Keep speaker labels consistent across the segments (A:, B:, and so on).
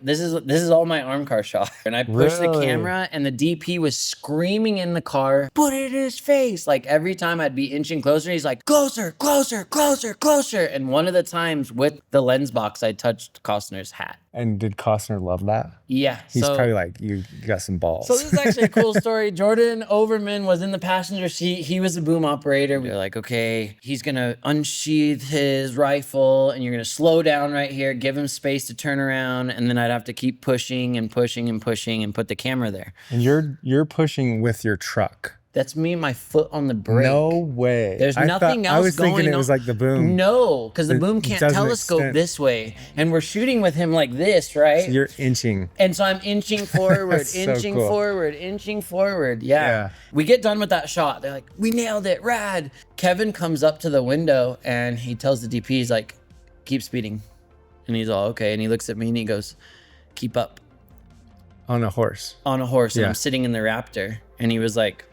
A: This is all my arm car shot. And I pushed the camera and the DP was screaming in the car, put it in his face. Like every time I'd be inching closer, he's like, closer, closer, closer, closer. And one of the times with the lens box, I touched Costner's hat.
B: And did Costner love that?
A: Yeah.
B: He's probably like, you got some balls.
A: So this is actually a cool story. Jordan Overman was in the passenger seat. He was a boom operator. We were like, okay, he's going to unsheath his rifle and you're going to slow down right here, give him space to turn around. And then I'd have to keep pushing and pushing and pushing and put the camera there.
B: And you're pushing with your truck.
A: That's me and my foot on the brake.
B: No way.
A: There's nothing else going on.
B: I was thinking it was like the boom.
A: No, because the boom can't telescope this way. And we're shooting with him like this, right?
B: So you're inching.
A: And so I'm inching forward, inching forward, inching forward. Yeah. We get done with that shot. They're like, we nailed it, rad. Kevin comes up to the window and he tells the DP, he's like, keep speeding. And he's all, okay. And he looks at me and he goes, keep up.
B: On a horse.
A: On a horse. And I'm sitting in the Raptor. And he was like,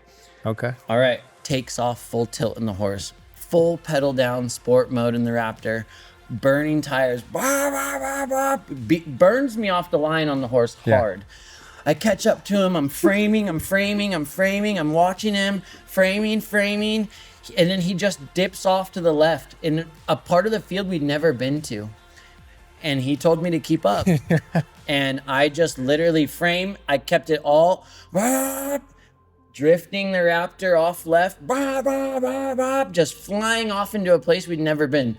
B: okay.
A: All right. Takes off full tilt in the horse. Full pedal down sport mode in the Raptor. Burning tires. Burns me off the line on the horse hard. I catch up to him. I'm framing. I'm watching him. Framing. And then he just dips off to the left in a part of the field we'd never been to. And he told me to keep up. And I just literally I kept it all drifting the Raptor off left, just flying off into a place we'd never been.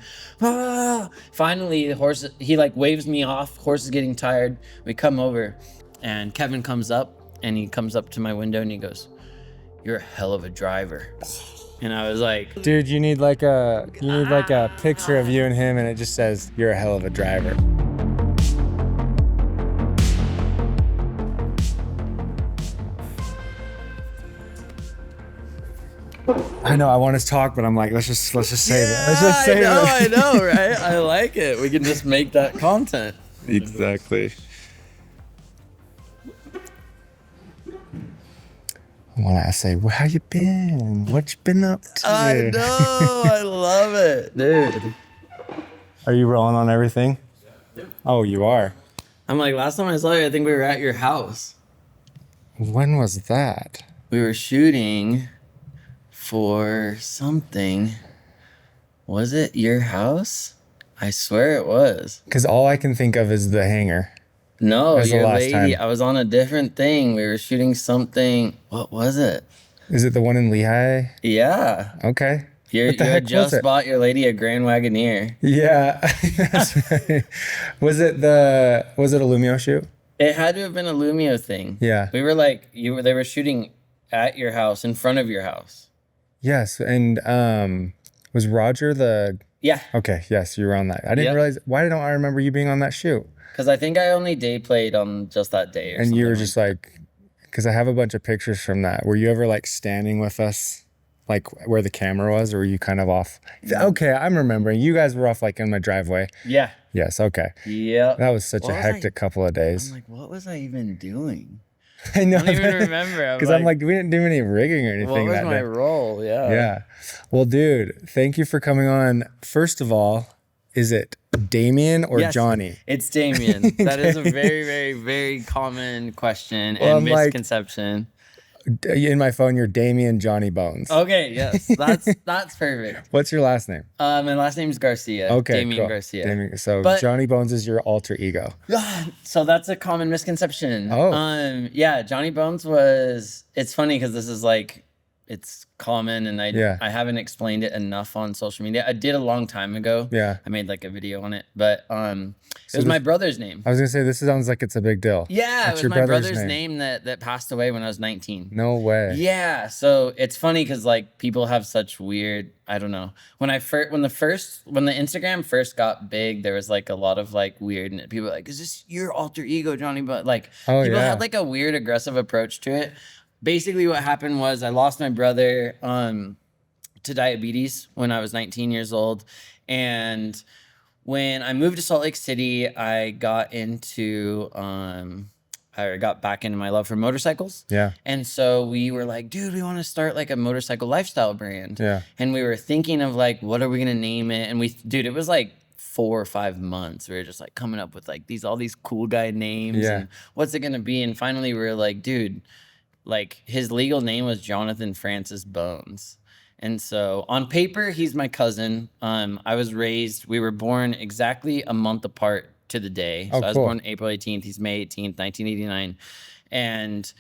A: Finally, the horse, he like waves me off. Horse is getting tired. We come over and Kevin comes up and he comes up to my window and he goes, you're a hell of a driver. And I was like,
B: dude, you need like a picture of you and him and it just says, you're a hell of a driver. I know I want to talk, but I'm like, let's just save it. Let's just save it.
A: I know, right? I like it. We can just make that content.
B: Exactly. I want to say, well, how you been? What you been up to?
A: I know. I love it, dude.
B: Are you rolling on everything? Yep. Oh, you are.
A: I'm like, last time I saw you, I think we were at your house.
B: When was that?
A: We were shooting for something. Was it your house? I swear it was.
B: Because all I can think of is the hangar.
A: No, your lady. I was on a different thing. We were shooting something. What was it?
B: Is it the one in Lehigh?
A: Yeah.
B: Okay.
A: You had just bought your lady a Grand Wagoneer.
B: Yeah. That's right. Was it a Lumio shoot?
A: It had to have been a Lumio thing.
B: Yeah.
A: We were like, they were shooting at your house, in front of your house.
B: Yes, and was Roger the...
A: Yeah.
B: Okay, yes, you were on that. I didn't realize... Why don't I remember you being on that shoot?
A: Because I think I only day played on just that day.
B: And you were just like... Because I have a bunch of pictures from that. Were you ever like standing with us, like where the camera was, or were you kind of off? Okay, I'm remembering. You guys were off like in my driveway.
A: Yeah.
B: Yes, okay.
A: Yeah.
B: That was such a hectic couple of days.
A: I'm like, what was I even doing?
B: I know.
A: I don't even remember.
B: Because I'm like, we didn't do any rigging or anything.
A: What was my role? Yeah.
B: Yeah. Well, dude, thank you for coming on. First of all, is it Damian or Johnny?
A: It's Damian. Okay. That is a very, very, very common question and misconception.
B: In my phone, you're Damian Johnny Bones.
A: Okay, yes. That's perfect.
B: What's your last name?
A: My last name is Garcia.
B: Okay,
A: Damian
B: cool.
A: Garcia.
B: So Johnny Bones is your alter ego.
A: So that's a common misconception.
B: Oh.
A: Yeah, Johnny Bones was... It's funny because this is like... It's common and I haven't explained it enough on social media. I did a long time ago.
B: Yeah.
A: I made like a video on it, but it was my brother's name.
B: I was gonna say, this sounds like it's a big deal.
A: Yeah, it was my brother's name that passed away when I was 19.
B: No way.
A: Yeah, so it's funny because like people have such weird, I don't know. When the Instagram first got big, there was like a lot of like weird, and people were like, is this your alter ego, Johnny? But like people had like a weird aggressive approach to it. Basically what happened was I lost my brother to diabetes when I was 19 years old. And when I moved to Salt Lake City, I got back into my love for motorcycles.
B: Yeah.
A: And so we were like, dude, we want to start like a motorcycle lifestyle brand.
B: Yeah.
A: And we were thinking of like, what are we going to name it? And it was like 4 or 5 months. We were just like coming up with like all these cool guy names
B: Yeah.
A: and what's it gonna be. And finally we were like, dude, like his legal name was Jonathan Francis Bones. And so on paper, he's my cousin. We were born exactly a month apart to the day.
B: Oh,
A: So I was
B: cool.
A: born April 18th. He's May 18th, 1989. And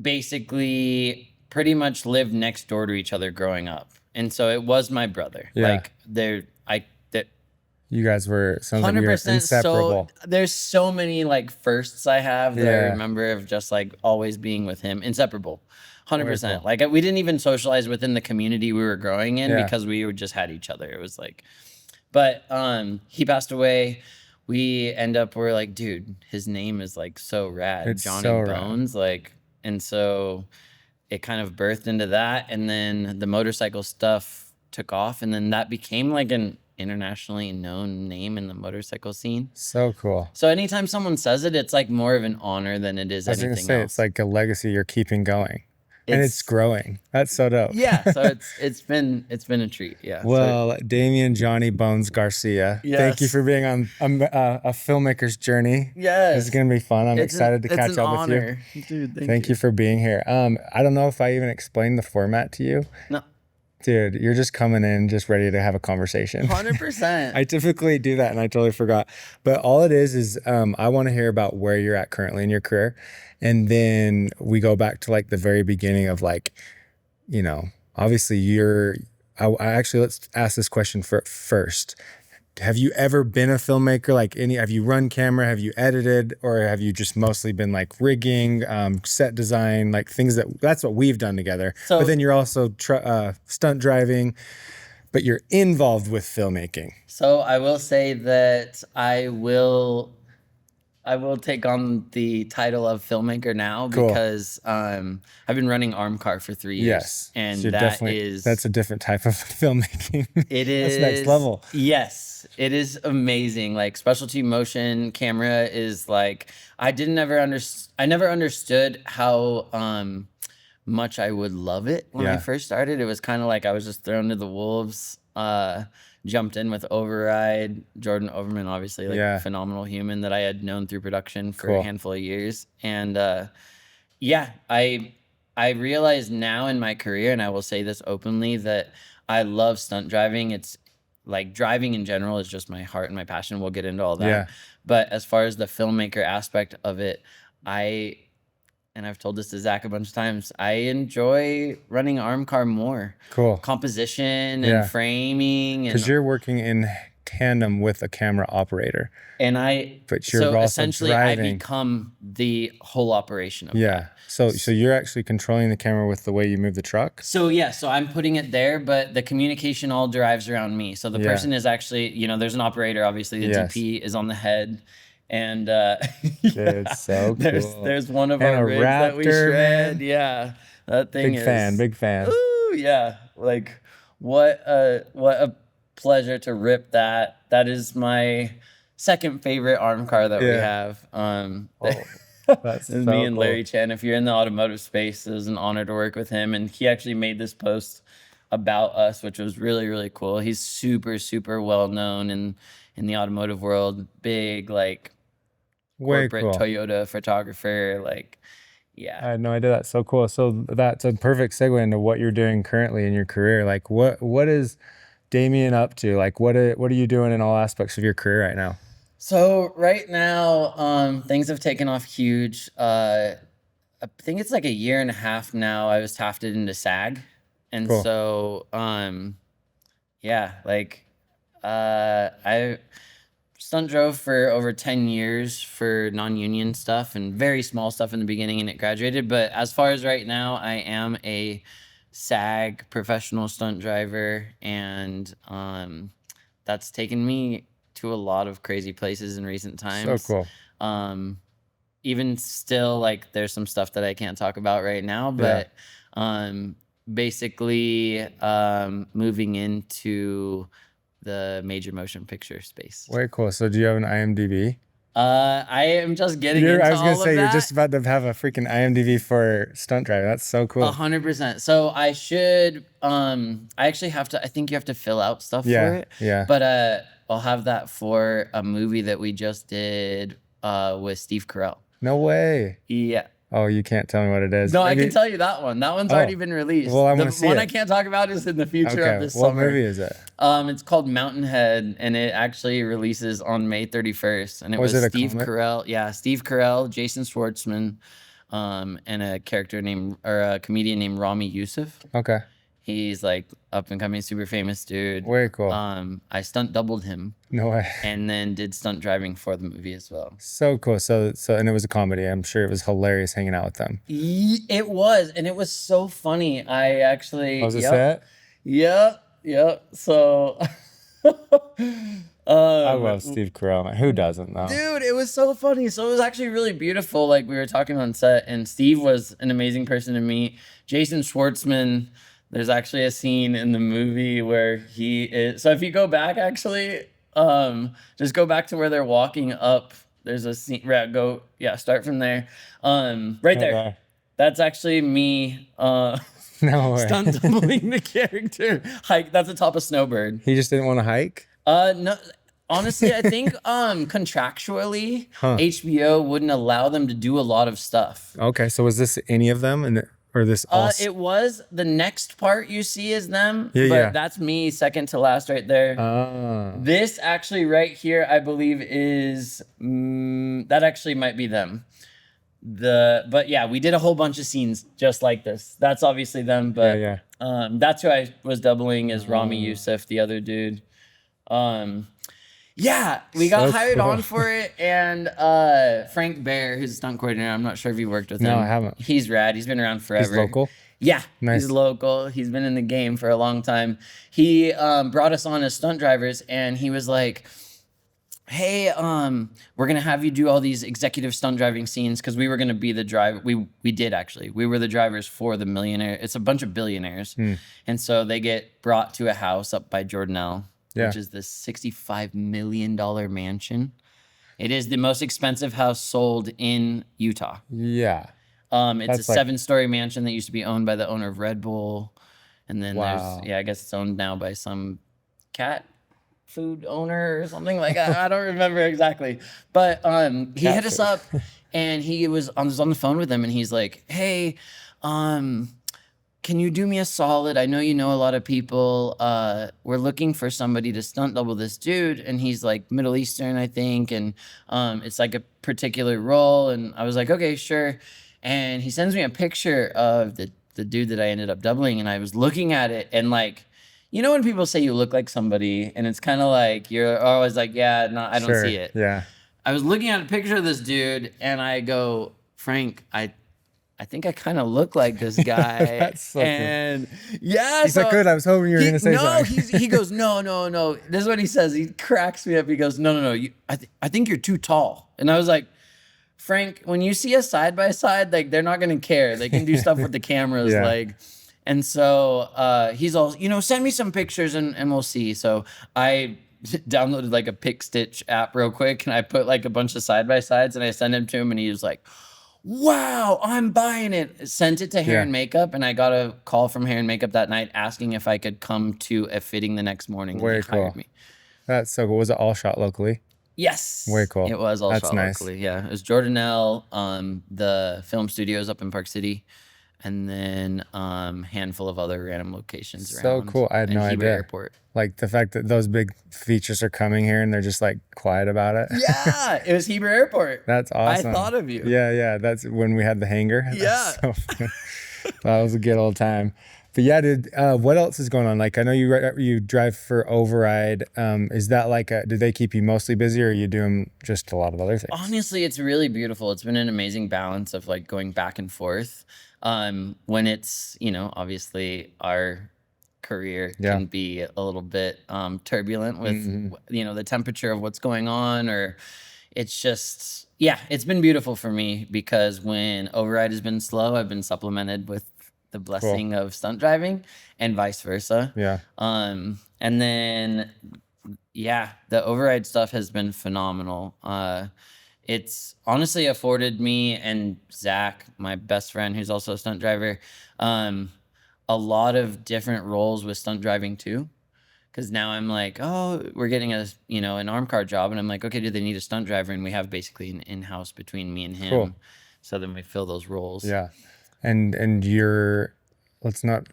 A: basically pretty much lived next door to each other growing up. And so it was my brother.
B: Yeah.
A: Like
B: You guys were, sounds like you were
A: 100%.
B: inseparable.
A: So there's so many like firsts I have that I remember of just like always being with him. Inseparable. 100%.
B: Cool.
A: Like we didn't even socialize within the community we were growing in
B: Yeah.
A: because just had each other. It was like, but he passed away. We're like, dude, his name is like so rad.
B: It's
A: Johnny
B: so rad.
A: Bones. Like, and so it kind of birthed into that. And then the motorcycle stuff took off. And then that became like an internationally known name in the motorcycle scene.
B: So cool.
A: So anytime someone says it, it's like more of an honor than it is
B: I was
A: anything
B: gonna say,
A: else.
B: it's like a legacy you're keeping going. And it's growing. That's so dope.
A: Yeah, so it's been a treat. Yeah.
B: Well, Damian Johnny Bones Garcia, thank you
A: Yes.
B: for being on a filmmaker's journey.
A: Yes.
B: It's gonna be fun. I'm excited to catch up with you.
A: Dude,
B: Thank you for being here. I don't know if I even explained the format to you.
A: No.
B: Dude, you're just coming in, just ready to have a conversation.
A: 100%.
B: I typically do that and I totally forgot. But all it is I want to hear about where you're at currently in your career. And then we go back to like the very beginning of like, you know, obviously I actually, let's ask this question first. Have you ever been a filmmaker? Like have you run camera? Have you edited? Or have you just mostly been like rigging, set design, like things that's what we've done together.
A: So,
B: but then you're also stunt driving, but you're involved with filmmaking.
A: So I will say that I will take on the title of filmmaker now because I've been running Arm Car for 3 years.
B: Yes.
A: And
B: So that's a different type of filmmaking.
A: It is
B: That's next level.
A: Yes. It is amazing. Like specialty motion camera is like I never understood how much I would love it when I first started. It was kind of like I was just thrown to the wolves. Jumped in with Override, Jordan Overman, obviously, like a phenomenal human that I had known through production for a handful of years. And I realize now in my career, and I will say this openly, that I love stunt driving. It's like driving in general is just my heart and my passion. We'll get into all that.
B: Yeah.
A: But as far as the filmmaker aspect of it, and I've told this to Zach a bunch of times, I enjoy running Arm Car more.
B: Cool.
A: Composition and framing.
B: Because you're working in tandem with a camera operator.
A: And
B: but you're also
A: essentially
B: driving.
A: I become the whole operation of that.
B: So you're actually controlling the camera with the way you move the truck?
A: So I'm putting it there, but the communication all derives around me. So the person is actually, there's an operator, obviously the DP is on the head. And
B: Dude, so cool.
A: There's one of
B: and
A: our
B: a
A: rigs
B: Raptor,
A: that we shred.
B: man.
A: Yeah. That thing
B: Big fan.
A: Ooh, yeah. Like what a pleasure to rip that. That is my second favorite Arm Car that we have.
B: That's so
A: me and
B: cool.
A: Larry Chen. If you're in the automotive space, it was an honor to work with him. And he actually made this post about us, which was really, really cool. He's super, super well known in the automotive world. Big, like, corporate Toyota photographer. Like, yeah.
B: I had no idea. That's so cool. So that's a perfect segue into what you're doing currently in your career. Like, what is Damian up to? Like, what are you doing in all aspects of your career right now?
A: So right now, things have taken off huge. I think it's like a year and a half now. I was tafted into SAG. And so, I stunt drove for over 10 years for non-union stuff and very small stuff in the beginning, and it graduated. But as far as right now, I am a SAG professional stunt driver, and that's taken me to a lot of crazy places in recent times.
B: So cool.
A: Even still, like, there's some stuff that I can't talk about right now, but basically moving into the major motion picture space.
B: Very cool. So do you have an IMDb?
A: I am just getting into all of that.
B: I was going to say, you're just about to have a freaking IMDb for stunt driving. That's so cool.
A: 100%. So I should, I actually have to, I think you have to fill out stuff for it.
B: Yeah.
A: But I'll have that for a movie that we just did with Steve Carell.
B: No way.
A: Yeah.
B: Oh, you can't tell me what it is.
A: No, I can
B: Maybe.
A: tell you that one. That one's
B: Oh,
A: already been released.
B: well, I
A: The
B: wanna see
A: one I
B: it.
A: can't talk about is in the future of
B: Okay.
A: this
B: What
A: summer.
B: movie is it?
A: It's called Mountainhead, and it actually releases on May 31st. And it
B: Was
A: was
B: it a
A: Steve
B: comic?
A: Carell. Yeah, Steve Carell, Jason Schwartzman, and a character named or a comedian named Rami Youssef.
B: Okay.
A: He's like up and coming, super famous dude.
B: Very cool.
A: I stunt doubled him
B: No way.
A: and then did stunt driving for the movie as well.
B: So cool. So, and it was a comedy. I'm sure it was hilarious hanging out with them.
A: It was, and it was so funny. I actually,
B: Oh, was it set?
A: Yep. So,
B: I love Steve Carell. Man. Who doesn't though?
A: dude, it was so funny. So it was actually really beautiful. Like we were talking on set, and Steve was an amazing person to meet. Jason Schwartzman. There's actually a scene in the movie where he is. So if you go back, actually, just go back to where they're walking up. There's a scene. Start from there. Right there.
B: Okay.
A: That's actually me.
B: No way.
A: Stunt doubling the character. Hike. That's the top of Snowbird.
B: He just didn't want to hike.
A: No. Honestly, I think contractually, HBO wouldn't allow them to do a lot of stuff.
B: Okay. So was this any of them, or this all?
A: It was the next part you see is them,
B: Yeah,
A: but
B: yeah.
A: that's me second to last right there. This actually right here, I believe is that actually might be them. But yeah, we did a whole bunch of scenes just like this. That's obviously them, but
B: Yeah.
A: that's who I was doubling as Rami Youssef, the other dude. Yeah, we got
B: So
A: hired
B: cool.
A: on for it, and Frank Bear, who's a stunt coordinator, I'm not sure if you worked with him.
B: No, I haven't.
A: He's rad. He's been around forever.
B: He's local.
A: Yeah,
B: Nice.
A: he's local. He's been in the game for a long time. He brought us on as stunt drivers, and he was like, hey, we're gonna have you do all these executive stunt driving scenes because we were gonna be the driver. We did actually. We were the drivers for the millionaire. It's a bunch of billionaires, and so they get brought to a house up by Jordanelle, which is this $65 million mansion. It is the most expensive house sold in Utah.
B: Yeah.
A: It's a 7-story mansion that used to be owned by the owner of Red Bull, and then
B: Wow.
A: I guess it's owned now by some cat food owner or something like that. I don't remember exactly, but he hit us up, and he was on the phone with them, and he's like, "Hey, can you do me a solid? I know you know a lot of people. We're looking for somebody to stunt double this dude, and he's like Middle Eastern, I think, and it's like a particular role." And I was like, "Okay, sure." And he sends me a picture of the dude that I ended up doubling, and I was looking at it, and like, you know when people say you look like somebody, and it's kind of like you're always like, yeah, no, I don't see it.
B: Yeah.
A: I was looking at a picture of this dude, and I go, Frank, I think I kind of look like this guy.
B: That's so
A: and yeah,
B: He's like, good. I was hoping you were going to say
A: no,
B: something.
A: he goes, no. This is what he says. He cracks me up. He goes, no. I think you're too tall. And I was like, Frank, when you see us side by side, like they're not gonna care. They can do stuff with the cameras,
B: Yeah.
A: like. And so he's all, send me some pictures and we'll see. So I downloaded like a pick stitch app real quick, and I put like a bunch of side by sides, and I sent him to him, and he was like, wow, I'm buying it. Sent it to Hair and Makeup, and I got a call from Hair and Makeup that night asking if I could come to a fitting the next morning. And
B: Very
A: they hired
B: cool.
A: me.
B: That's so cool. Was it all shot locally?
A: Yes.
B: Very cool.
A: It was all
B: That's
A: shot
B: nice.
A: locally. Yeah. It was Jordanelle, the film studios up in Park City, and then handful of other random locations around.
B: So cool. I had no
A: and Heber
B: idea.
A: Airport.
B: Like the fact that those big features are coming here and they're just like quiet about it.
A: Yeah, it was Heber Airport.
B: That's awesome.
A: I thought of you.
B: Yeah. That's when we had the hangar.
A: Yeah.
B: So fun. That was a good old time. But yeah, dude, what else is going on? Like, I know you drive for Override. Is that like, do they keep you mostly busy, or are you doing just a lot of other things?
A: Honestly, it's really beautiful. It's been an amazing balance of like going back and forth. When it's, obviously our career can be a little bit turbulent with, the temperature of what's going on, or it's just, it's been beautiful for me because when Override has been slow, I've been supplemented with the blessing of stunt driving and vice versa.
B: Yeah.
A: And then, the Override stuff has been phenomenal. It's honestly afforded me and Zach, my best friend, who's also a stunt driver, a lot of different roles with stunt driving too. Because now I'm like, oh, we're getting a, you know, an arm car job. And I'm like, okay, do they need a stunt driver? And we have basically an in-house between me and him.
B: Cool.
A: So then we fill those roles.
B: Yeah. And you're, let's not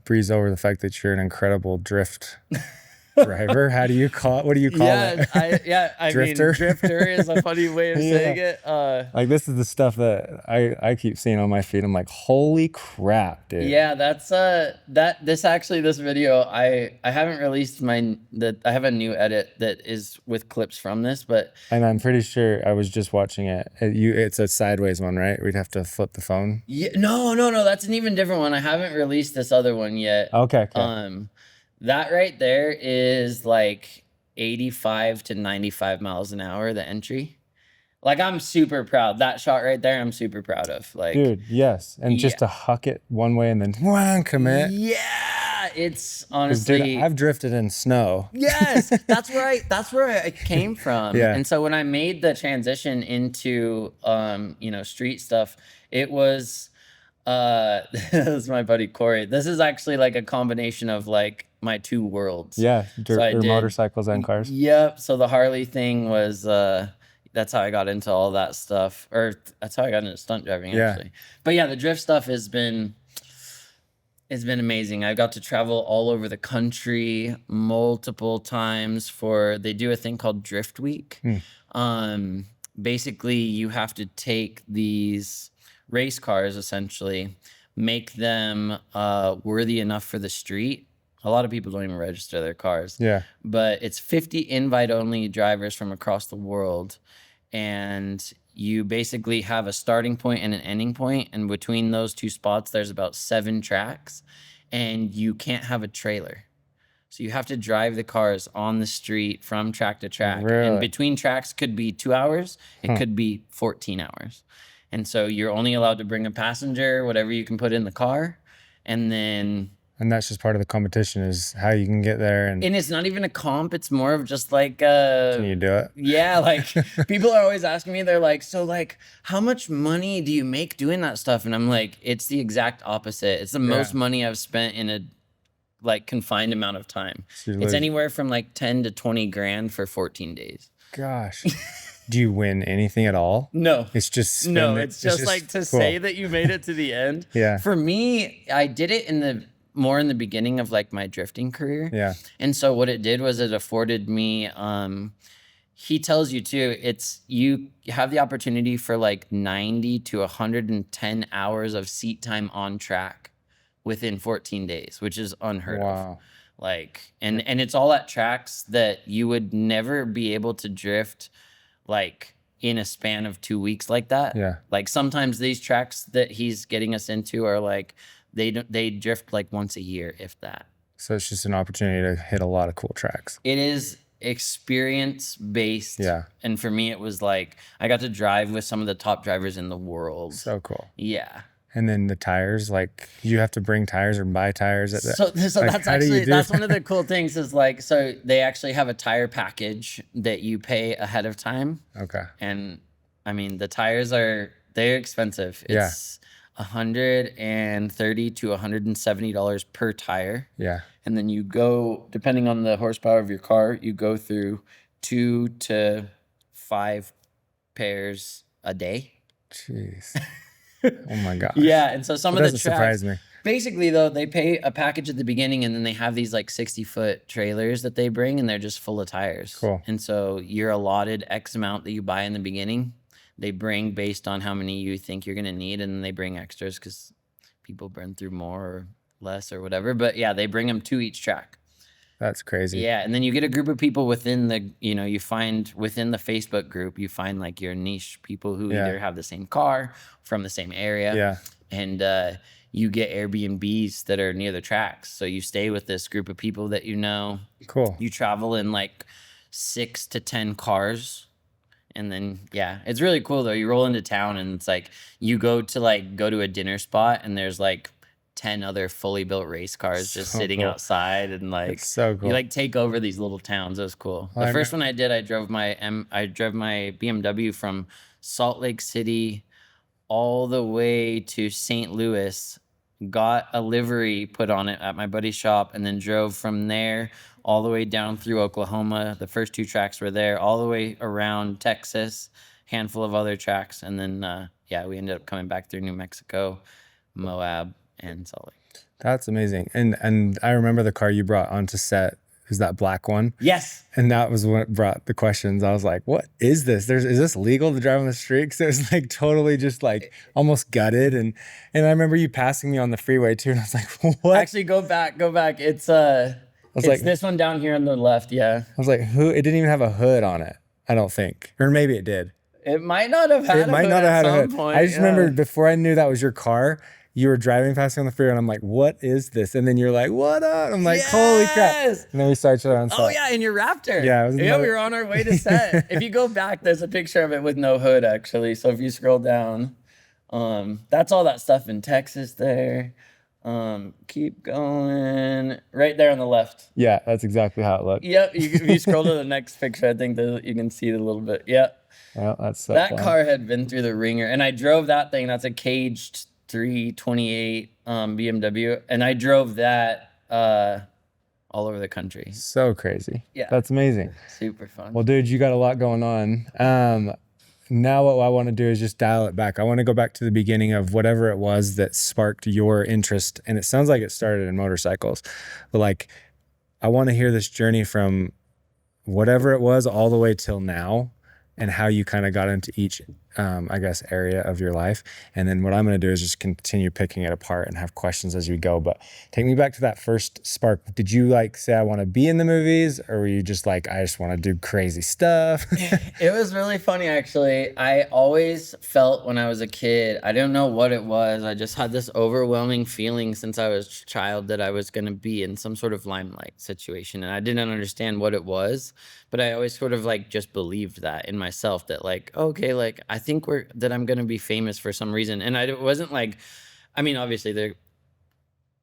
B: breeze over the fact that you're an incredible drift driver. How do you call it? What do you call it?
A: I
B: Drifter?
A: mean, drifter is a funny way of saying it.
B: Like this is the stuff that I keep seeing on my feed. I'm like, holy crap, dude.
A: Yeah, that's this video I haven't released I have a new edit that is with clips from this, but
B: And I'm pretty sure I was just watching it. It's a sideways one, right? We'd have to flip the phone.
A: yeah, no, that's an even different one. I haven't released this other one yet.
B: Okay.
A: That right there is like 85 to 95 miles an hour, the entry. Like, I'm super proud. That shot right there, I'm super proud of. Like,
B: dude, yes. And just to huck it one way and then whang, commit.
A: Yeah, it's honestly.
B: Dude, I've drifted in snow.
A: Yes, that's where I came from.
B: Yeah.
A: And so when I made the transition into you know, street stuff, it was this is my buddy Corey. This is actually like a combination of like my two worlds.
B: Yeah,
A: So
B: motorcycles and cars.
A: Yep. So the Harley thing was that's how I got into all that stuff, or that's how I got into stunt driving actually. But yeah, the drift stuff has been, it's been amazing. I got to travel all over the country multiple times they do a thing called Drift Week. Basically you have to take these race cars, essentially make them worthy enough for the street. A lot of people don't even register their cars.
B: Yeah.
A: But it's 50 invite-only drivers from across the world. And you basically have a starting point and an ending point. And between those two spots, there's about 7 tracks. And you can't have a trailer. So you have to drive the cars on the street from track to track.
B: Really?
A: And between tracks could be 2 hours. It could be 14 hours. And so you're only allowed to bring a passenger, whatever you can put in the car. And
B: that's just part of the competition, is how you can get there. And
A: it's not even a comp. It's more of just like
B: can you do it?
A: Yeah, like people are always asking me, they're like, so like, how much money do you make doing that stuff? And I'm like, it's the exact opposite. It's the most money I've spent in a like confined amount of time. It's anywhere from like 10 to 20 grand for 14 days.
B: Gosh. Do you win anything at all?
A: No.
B: It's just
A: it's just like to say that you made it to the end.
B: Yeah.
A: For me, I did it more in the beginning of like my drifting career.
B: Yeah.
A: And so what it did was it afforded me, he tells you too, you have the opportunity for like 90 to 110 hours of seat time on track within 14 days, which is unheard of. Like, and it's all at tracks that you would never be able to drift like in a span of 2 weeks like that.
B: Yeah.
A: Like sometimes these tracks that he's getting us into are like, they drift like once a year, if that.
B: So it's just an opportunity to hit a lot of cool tracks.
A: It is experience based.
B: Yeah.
A: And for me, it was like, I got to drive with some of the top drivers in the world.
B: So cool.
A: Yeah.
B: And then the tires, like you have to bring tires or buy tires at that.
A: So
B: like,
A: that's actually, that's one of the cool things is like, so they actually have a tire package that you pay ahead of time.
B: Okay.
A: And I mean, the tires they're expensive. It's $130 to $170 per tire.
B: Yeah.
A: And then you go, depending on the horsepower of your car, you go through 2 to 5 pairs a day.
B: Jeez. Oh my gosh.
A: Yeah. And so some of the tracks,
B: surprise me.
A: Basically though, they pay a package at the beginning and then they have these like 60-foot trailers that they bring and they're just full of tires.
B: Cool.
A: And so you're allotted X amount that you buy in the beginning. They bring based on how many you think you're going to need, and then they bring extras because people burn through more or less or whatever. But yeah, they bring them to each track.
B: That's crazy.
A: Yeah. And then you get a group of people within the, you find within the Facebook group, you find like your niche people who either have the same car from the same area.
B: Yeah.
A: And you get Airbnbs that are near the tracks. So you stay with this group of people that you know.
B: Cool.
A: You travel in like 6 to 10 cars. And then, yeah, it's really cool though. You roll into town and it's like, you go to a dinner spot and there's like 10 other fully built race cars just sitting outside, and like,
B: it's so cool.
A: You like take over these little towns. It was cool. The first one I did, I drove my BMW from Salt Lake City all the way to St. Louis, got a livery put on it at my buddy's shop, and then drove from there all the way down through Oklahoma. The first 2 tracks were there, all the way around Texas, handful of other tracks, and then yeah, we ended up coming back through New Mexico, Moab, and Salt Lake.
B: That's amazing. And I remember the car you brought onto set is that black one.
A: Yes.
B: And that was what brought the questions. I was like, what is this? Is this legal to drive on the street? Cause it was like totally just like almost gutted. And I remember you passing me on the freeway too. And I was like, what?
A: Actually, go back. It's
B: like,
A: this one down here on the left. Yeah.
B: I was like, who? It didn't even have a hood on it. I don't think, or maybe it did.
A: It might not have had a hood.
B: I just remember before I knew that was your car, you were driving past me on the freeway, and I'm like, what is this? And then you're like, what up? I'm like, holy crap. And then we started each other on set.
A: Oh, yeah, in your Raptor.
B: Yeah.
A: We were on our way to set. If you go back, there's a picture of it with no hood, actually. So if you scroll down, that's all that stuff in Texas there. Keep going. Right there on the left.
B: Yeah, that's exactly how it looked.
A: Yep. If you scroll to the next picture, I think you can see it a little bit. Yep.
B: Well, that's
A: that car had been through the ringer. And I drove that thing. That's a caged 328 BMW, and I drove that all over the country.
B: So crazy.
A: Yeah,
B: that's amazing.
A: Super fun.
B: Well, dude, you got a lot going on. Now what I want to do is just dial it back. I want to go back to the beginning of whatever it was that sparked your interest, and it sounds like it started in motorcycles, but like I want to hear this journey from whatever it was all the way till now, and how you kind of got into each, I guess, area of your life. And then what I'm going to do is just continue picking it apart and have questions as we go. But take me back to that first spark. Did you like say, I want to be in the movies, or were you just like, I just want to do crazy stuff?
A: It was really funny, actually. I always felt when I was a kid, I didn't know what it was. I just had this overwhelming feeling since I was a child that I was going to be in some sort of limelight situation. And I didn't understand what it was, but I always sort of like just believed that in myself, that like, okay, like I think that I'm going to be famous for some reason. And I wasn't like, I mean, obviously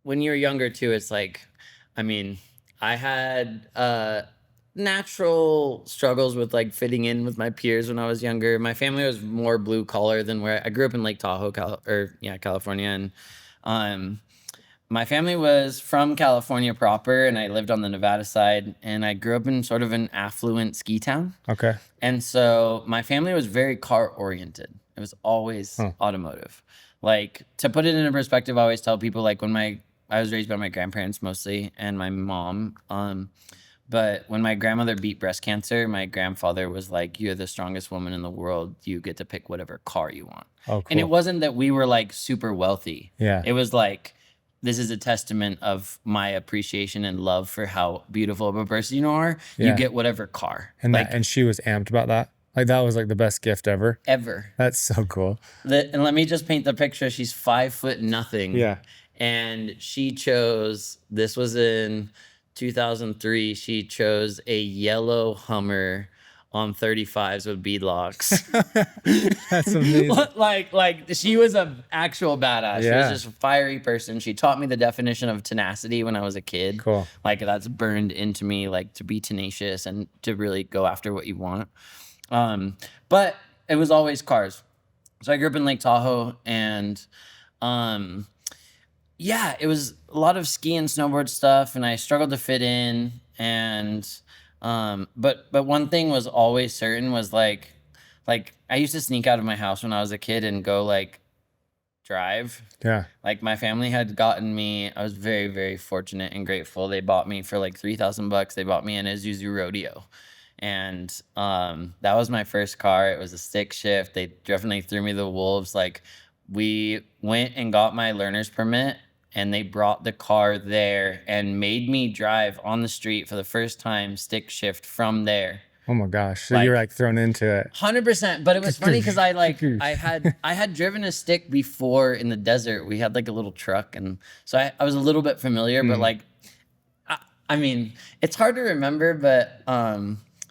A: when you're younger too, it's like, I mean, I had natural struggles with like fitting in with my peers when I was younger. My family was more blue collar than where I grew up in Lake Tahoe, California. And my family was from California proper, and I lived on the Nevada side, and I grew up in sort of an affluent ski town.
B: Okay.
A: And so my family was very car oriented. It was always automotive. Like, to put it into perspective, I always tell people, like, I was raised by my grandparents mostly and my mom. But when my grandmother beat breast cancer, my grandfather was like, you're the strongest woman in the world. You get to pick whatever car you want.
B: Oh, cool.
A: And it wasn't that we were like super wealthy.
B: Yeah.
A: It was like, this is a testament of my appreciation and love for how beautiful of a person you are. Yeah. You get whatever car.
B: And
A: like,
B: and she was amped about that? Like, that was like the best gift ever?
A: Ever.
B: That's so cool.
A: And let me just paint the picture. She's 5'0".
B: Yeah.
A: And she chose, this was in 2003, she chose a yellow Hummer on 35s with beadlocks.
B: That's amazing.
A: like she was an actual badass.
B: Yeah.
A: She was just a fiery person. She taught me the definition of tenacity when I was a kid.
B: Cool.
A: Like, that's burned into me, like, to be tenacious and to really go after what you want. But it was always cars. So I grew up in Lake Tahoe, and yeah, it was a lot of ski and snowboard stuff, and I struggled to fit in. And but one thing was always certain, was like I used to sneak out of my house when I was a kid and go like drive.
B: Yeah. Like,
A: my family had gotten me, I was very, very fortunate and grateful. They bought me for like $3,000. They bought me an Isuzu Rodeo. And that was my first car. It was a stick shift. They definitely threw me the wolves. Like, we went and got my learner's permit, and they brought the car there and made me drive on the street for the first time, stick shift from there.
B: Oh my gosh. So you were like thrown into it.
A: 100%. But it was funny because I had driven a stick before in the desert. We had like a little truck, and so I was a little bit familiar, but like, I mean, it's hard to remember, but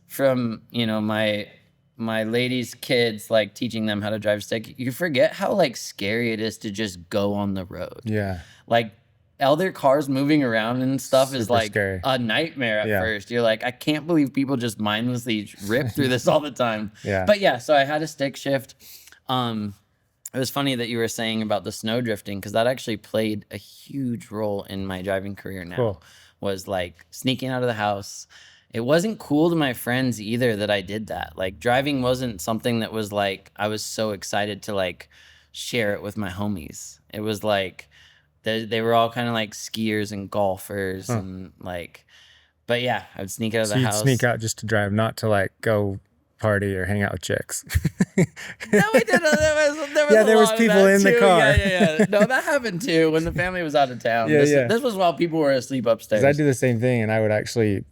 A: from, you know, my ladies' kids, like, teaching them how to drive stick, you forget how like scary it is to just go on the road.
B: Yeah.
A: Like, other cars moving around and stuff is like
B: scary.
A: A nightmare at first. You're like, I can't believe people just mindlessly rip through this all the time.
B: Yeah.
A: But yeah, so I had a stick shift. it was funny that you were saying about the snow drifting, because that actually played a huge role in my driving career now.
B: Cool.
A: Was like sneaking out of the house. It wasn't cool to my friends either that I did that. Like driving wasn't something that was like I was so excited to like share it with my homies. It was like they were all kind of like skiers and golfers and like, but yeah, I would sneak out of
B: So
A: the
B: you'd
A: house.
B: sneak out just to drive, not to like go party or hang out with chicks.
A: No, we did.
B: There was people in the car.
A: Yeah. No, that happened too when the family was out of town. This was while people were asleep upstairs.
B: I do the same thing, and I would actually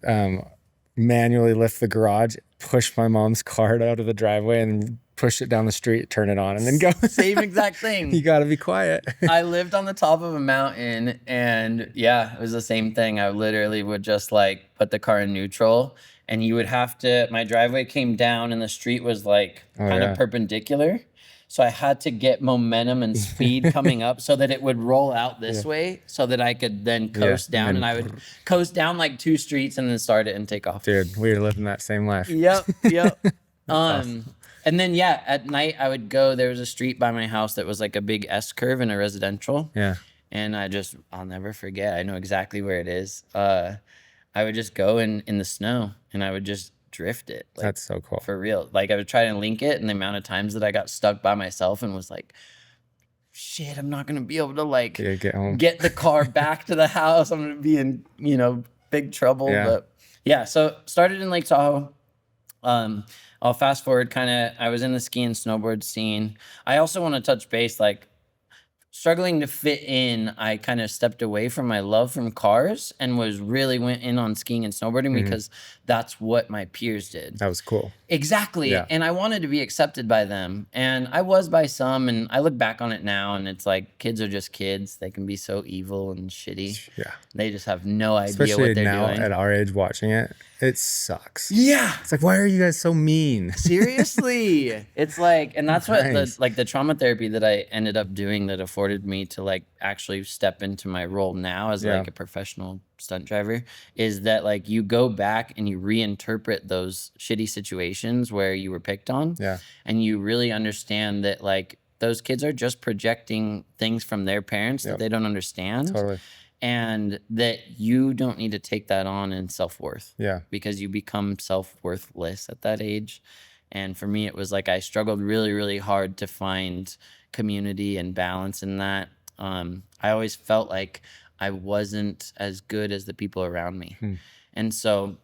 B: manually lift the garage, push my mom's car out of the driveway, and push it down the street, turn it on, and then go.
A: Same exact thing.
B: You got to be quiet.
A: I lived on the top of a mountain, and yeah, it was the same thing. I literally would just like put the car in neutral, and you would have to, my driveway came down and the street was like kind of perpendicular. So I had to get momentum and speed coming up so that it would roll out this way so that I could then coast down, and I would coast down like 2 streets and then start it and take off.
B: Dude, we were living that same life.
A: Yep. And then, yeah, at night I would go, there was a street by my house that was like a big S curve in a residential.
B: Yeah.
A: And I'll never forget. I know exactly where it is. I would just go in the snow and I would just drift it. Like,
B: that's so cool.
A: For real. Like I would try to link it, and the amount of times that I got stuck by myself and was like, shit, I'm not going to be able to like get the car back to the house. I'm going to be in, big trouble.
B: Yeah.
A: But yeah, so started in Lake Tahoe. I'll fast forward I was in the ski and snowboard scene. I also want to touch base, like struggling to fit in, I kind of stepped away from my love from cars and went in on skiing and snowboarding because that's what my peers did.
B: That was cool.
A: Exactly. Yeah. And I wanted to be accepted by them. And I was by some, and I look back on it now and it's like kids are just kids. They can be so evil and shitty.
B: Yeah.
A: They just have no idea
B: especially
A: what they're
B: now
A: doing.
B: At our age watching it, it sucks.
A: Yeah.
B: It's like, why are you guys so mean?
A: Seriously. It's like, and that's what the trauma therapy that I ended up doing that afforded me to like actually step into my role now as like a professional stunt driver, is that like you go back and you reinterpret those shitty situations where you were picked on.
B: Yeah.
A: And you really understand that like those kids are just projecting things from their parents that they don't understand.
B: Totally.
A: And that you don't need to take that on in self-worth. Yeah. Because you become self-worthless at that age. And for me, it was like I struggled really, really hard to find community and balance in that. I always felt like I wasn't as good as the people around me. And so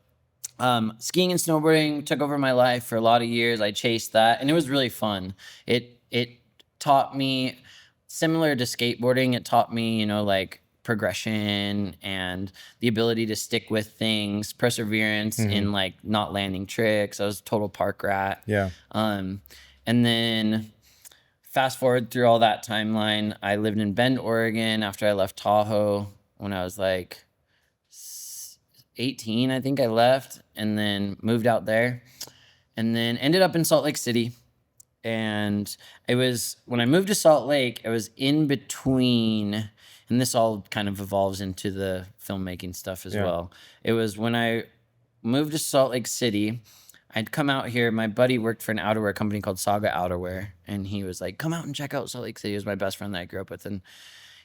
A: skiing and snowboarding took over my life for a lot of years. I chased that, and it was really fun. It taught me, similar to skateboarding, it taught me, like progression and the ability to stick with things, perseverance in like not landing tricks. I was a total park rat. Yeah. And then fast forward through all that timeline, I lived in Bend, Oregon after I left Tahoe when I was like 18, I think I left, and then moved out there, and then ended up in Salt Lake City. And it was when I moved to Salt Lake, I was in between, and this all kind of evolves into the filmmaking stuff as well. It was when I moved to Salt Lake City, I'd come out here. My buddy worked for an outerwear company called Saga Outerwear, and he was like, come out and check out Salt Lake City. He was my best friend that I grew up with, and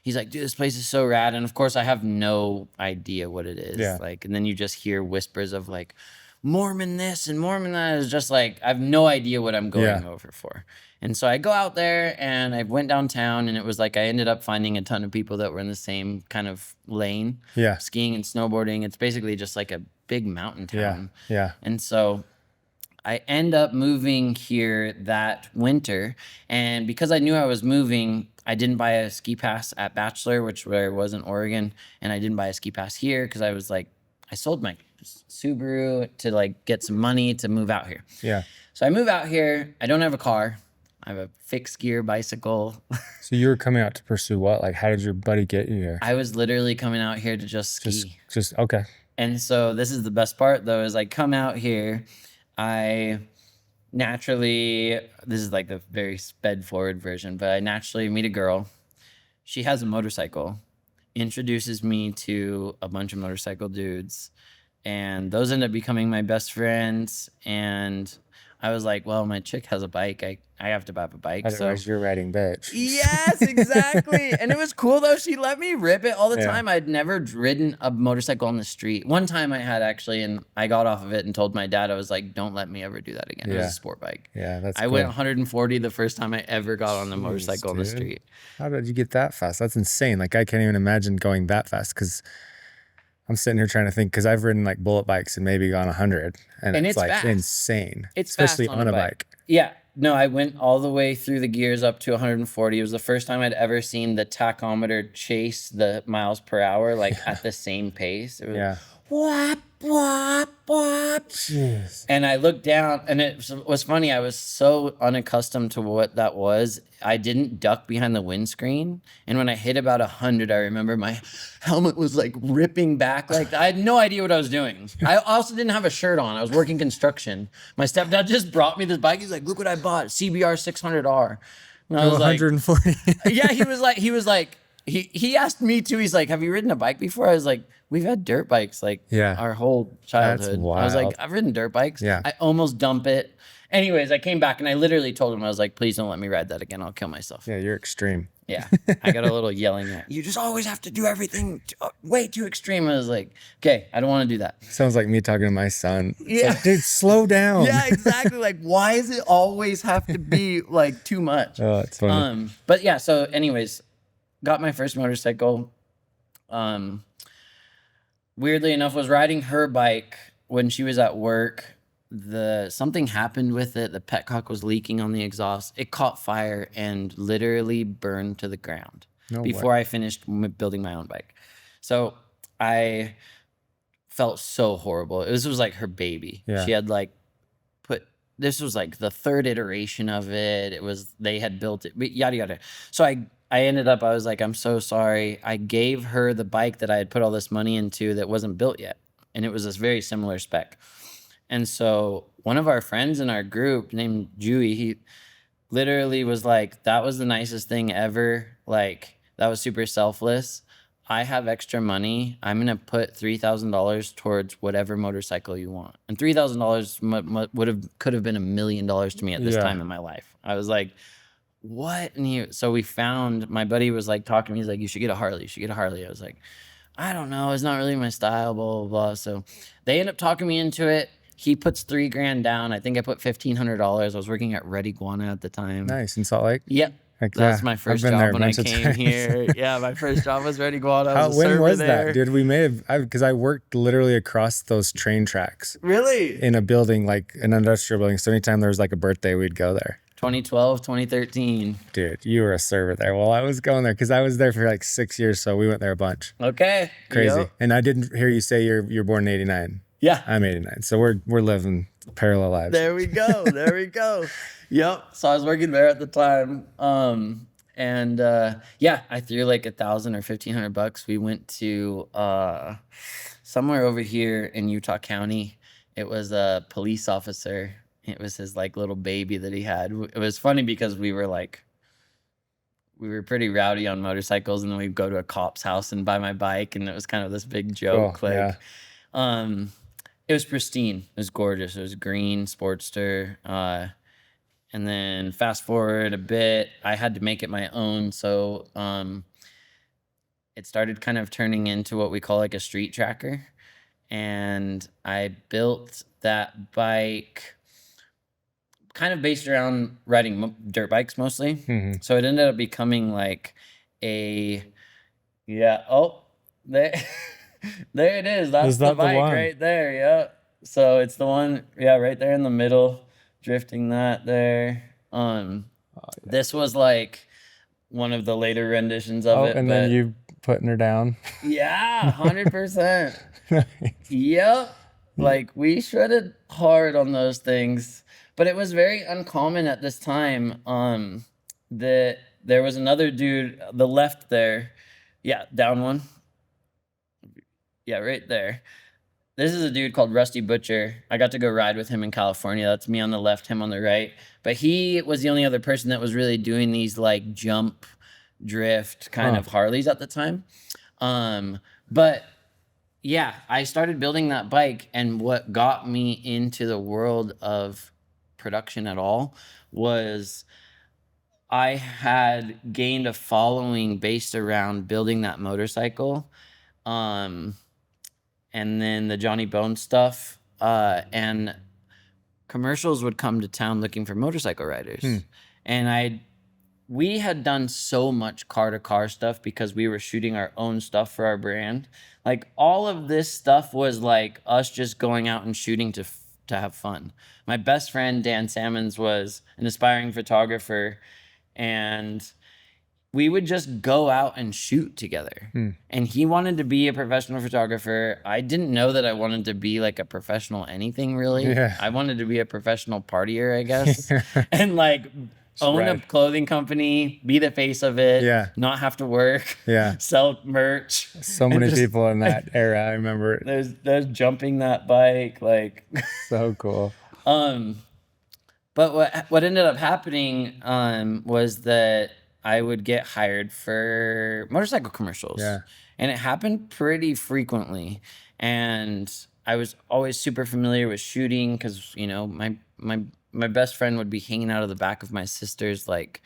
A: he's like, dude, this place is so rad. And of course, I have no idea what it is. Yeah. Like, and then you just hear whispers of like, Mormon this and Mormon that. Is just like, I have no idea what I'm going over for. And so I go out there and I went downtown, and it was like I ended up finding a ton of people that were in the same kind of lane. Yeah. Skiing and snowboarding. It's basically just like a big mountain town. Yeah. And so I end up moving here that winter. And because I knew I was moving, I didn't buy a ski pass at Bachelor, where I was in Oregon. And I didn't buy a ski pass here because I was like, I sold my Subaru to like get some money to move out here. Yeah. So I move out here. I don't have a car. I have a fixed gear bicycle.
B: So you were coming out to pursue what? Like, how did your buddy get you here?
A: I was literally coming out here to just ski.
B: Just okay.
A: And so this is the best part though, is I come out here, I naturally, this is like the very sped forward version, but I naturally meet a girl. She has a motorcycle, introduces me to a bunch of motorcycle dudes, and those end up becoming my best friends. And I was like, well, my chick has a bike. I have to buy a bike. So
B: Otherwise, you're riding bitch.
A: yes, exactly. And it was cool though. She let me rip it all the
B: Yeah.
A: time. I'd never ridden a motorcycle on the street. One time I had actually, and I got off of it and told my dad, I was like, don't let me ever do that again. It was
B: Yeah.
A: a sport bike.
B: Yeah, that's
A: I
B: cool.
A: went 140 the first time I ever got on the
B: Jeez,
A: motorcycle on the
B: dude.
A: street.
B: How did you get that fast? That's insane. Like, I can't even imagine going that fast because I'm sitting here trying to think because I've ridden like bullet bikes and maybe gone 100, and it's like
A: fast.
B: insane.
A: It's
B: especially
A: fast
B: on a bike.
A: Yeah. No, I went all the way through the gears up to 140. It was the first time I'd ever seen the tachometer chase the miles per hour like at the same pace. It was
B: Yeah.
A: whop, whop, whop.
B: Jeez.
A: And I looked down, and it was funny. I was so unaccustomed to what that was. I didn't duck behind the windscreen. And when I hit about 100, I remember my helmet was like ripping back. Like I had no idea what I was doing. I also didn't have a shirt on. I was working construction. My stepdad just brought me this bike. He's like, look what I bought, CBR 600R. And I was like,
B: 140.
A: yeah, he asked me too. He's like, have you ridden a bike before? I was like, we've had dirt bikes like
B: Yeah.
A: our whole childhood. I was like,
B: wild.
A: I've ridden dirt bikes.
B: Yeah.
A: I almost dump it. Anyways, I came back and I literally told him, I was like, please don't let me ride that again. I'll kill myself.
B: Yeah, you're extreme.
A: Yeah. I got a little yelling at you. Just always have to do everything way too extreme. I was like, okay, I don't want to do that.
B: Sounds like me talking to my son. It's
A: Yeah.
B: like, dude, slow down.
A: Yeah, exactly. Like, why does it always have to be like too much?
B: Oh, it's funny.
A: But yeah, so anyways, got my first motorcycle. Weirdly enough, was riding her bike when she was at work. Something happened with it. The petcock was leaking on the exhaust. It caught fire and literally burned to the ground before I finished building my own bike. So I felt so horrible. This was like her baby.
B: Yeah.
A: She had like this was like the third iteration of it. They had built it, yada yada. So I ended up, I was like, I'm so sorry. I gave her the bike that I had put all this money into that wasn't built yet. And it was this very similar spec. And so one of our friends in our group named Dewey, he literally was like, that was the nicest thing ever. Like, that was super selfless. I have extra money. I'm going to put $3,000 towards whatever motorcycle you want. And $3,000 could have been $1 million to me at this time in my life. I was like, what? And so we found, my buddy was like talking to me. He's like, you should get a Harley. You should get a Harley. I was like, I don't know. It's not really my style, blah, blah, blah. So they end up talking me into it. He puts $3,000 down. I think I put $1,500. I was working at Red Iguana at the time.
B: Nice. In Salt Lake?
A: Yep.
B: Heck
A: That was
B: yeah.
A: my
B: I've
A: first
B: been there
A: job
B: a
A: when I
B: bunch of
A: came
B: times.
A: here. Yeah, my first job was Red Iguana. I was a
B: When
A: server
B: was
A: there.
B: that, dude? We may have, because I worked literally across those train tracks
A: Really?
B: in a building, like an industrial building. So anytime there was like a birthday, we'd go there.
A: 2012, 2013.
B: Dude, you were a server there. Well, I was going there because I was there for like 6 years. So we went there a bunch.
A: Okay.
B: Crazy.
A: Yep.
B: And I didn't hear you say you're born in 89.
A: Yeah.
B: I'm 89. So we're living parallel lives.
A: There we go. There we go. Yep. So I was working there at the time. Yeah, I threw like $1,000 or $1,500. We went to somewhere over here in Utah County. It was a police officer. It was his like little baby that he had. It was funny because we were pretty rowdy on motorcycles, and then we'd go to a cop's house and buy my bike, and it was kind of this big joke.
B: Cool, yeah.
A: It was pristine. It was gorgeous. It was green, Sportster. And then fast forward a bit, I had to make it my own. So it started kind of turning into what we call like a street tracker. And I built that bike kind of based around riding dirt bikes mostly.
B: Mm-hmm.
A: So it ended up becoming like there, there it is. That's the bike right there. Yeah. So it's the one, right there in the middle, drifting that there. This was like one of the later renditions of it.
B: And then you putting her down.
A: Yeah, 100%. Yep. Like we shredded hard on those things, but it was very uncommon at this time. That there was another dude, the left there. Yeah, down one. Yeah, right there. This is a dude called Rusty Butcher. I got to go ride with him in California. That's me on the left, him on the right. But he was the only other person that was really doing these like jump, drift kind of Harleys at the time. But yeah, I started building that bike, and what got me into the world of production at all was I had gained a following based around building that motorcycle. And then the Johnny Bones stuff. And commercials would come to town looking for motorcycle riders. And we had done so much car to car stuff because we were shooting our own stuff for our brand. Like all of this stuff was like us just going out and shooting to have fun. My best friend Dan Salmons was an aspiring photographer, and we would just go out and shoot together. And he wanted to be a professional photographer. I didn't know that I wanted to be like a professional anything really.
B: Yeah.
A: I wanted to be a professional partier, I guess. And like own a clothing company, be the face of it, not have to work, sell merch.
B: So many people in that era, I remember.
A: There's jumping that bike, like
B: so cool.
A: But what ended up happening was that I would get hired for motorcycle commercials.
B: Yeah.
A: And it happened pretty frequently. And I was always super familiar with shooting because, you know, my best friend would be hanging out of the back of my sister's like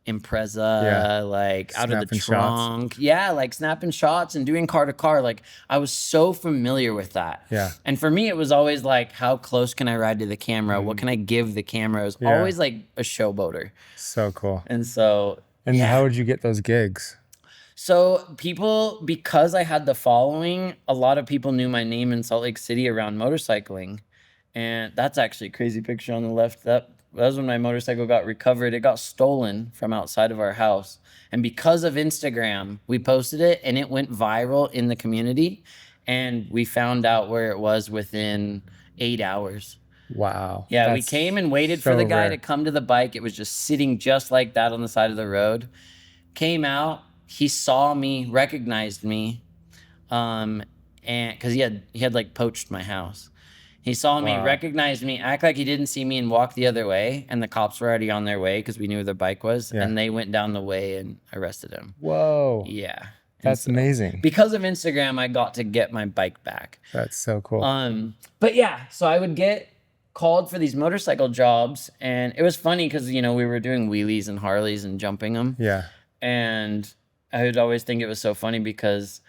A: Impreza, like out of the trunk. Shots. Yeah, like snapping shots and doing car to car. Like I was so familiar with that.
B: Yeah.
A: And for me, it was always like, how close can I ride to the camera? What can I give the camera? It was always like a showboater.
B: So cool.
A: And so...
B: And how would you get those gigs?
A: So people, because I had the following, a lot of people knew my name in Salt Lake City around motorcycling. And that's actually a crazy picture on the left. That was when my motorcycle got recovered. It got stolen from outside of our house. And because of Instagram, we posted it and it went viral in the community. And we found out where it was within 8 hours.
B: Wow.
A: Yeah, we came and waited for the guy to come to the bike. It was just sitting just like that on the side of the road. Came out, he saw me, recognized me, and because he had like poached my house. He saw me, recognized me, act like he didn't see me, and walked the other way. And the cops were already on their way because we knew where the bike was, and they went down the way and arrested him.
B: Whoa.
A: Yeah.
B: That's amazing.
A: Because of Instagram, I got to get my bike back.
B: That's so cool.
A: But yeah, so I would get called for these motorcycle jobs, and it was funny because, you know, we were doing wheelies and Harleys and jumping them.
B: Yeah.
A: And I would always think it was so funny because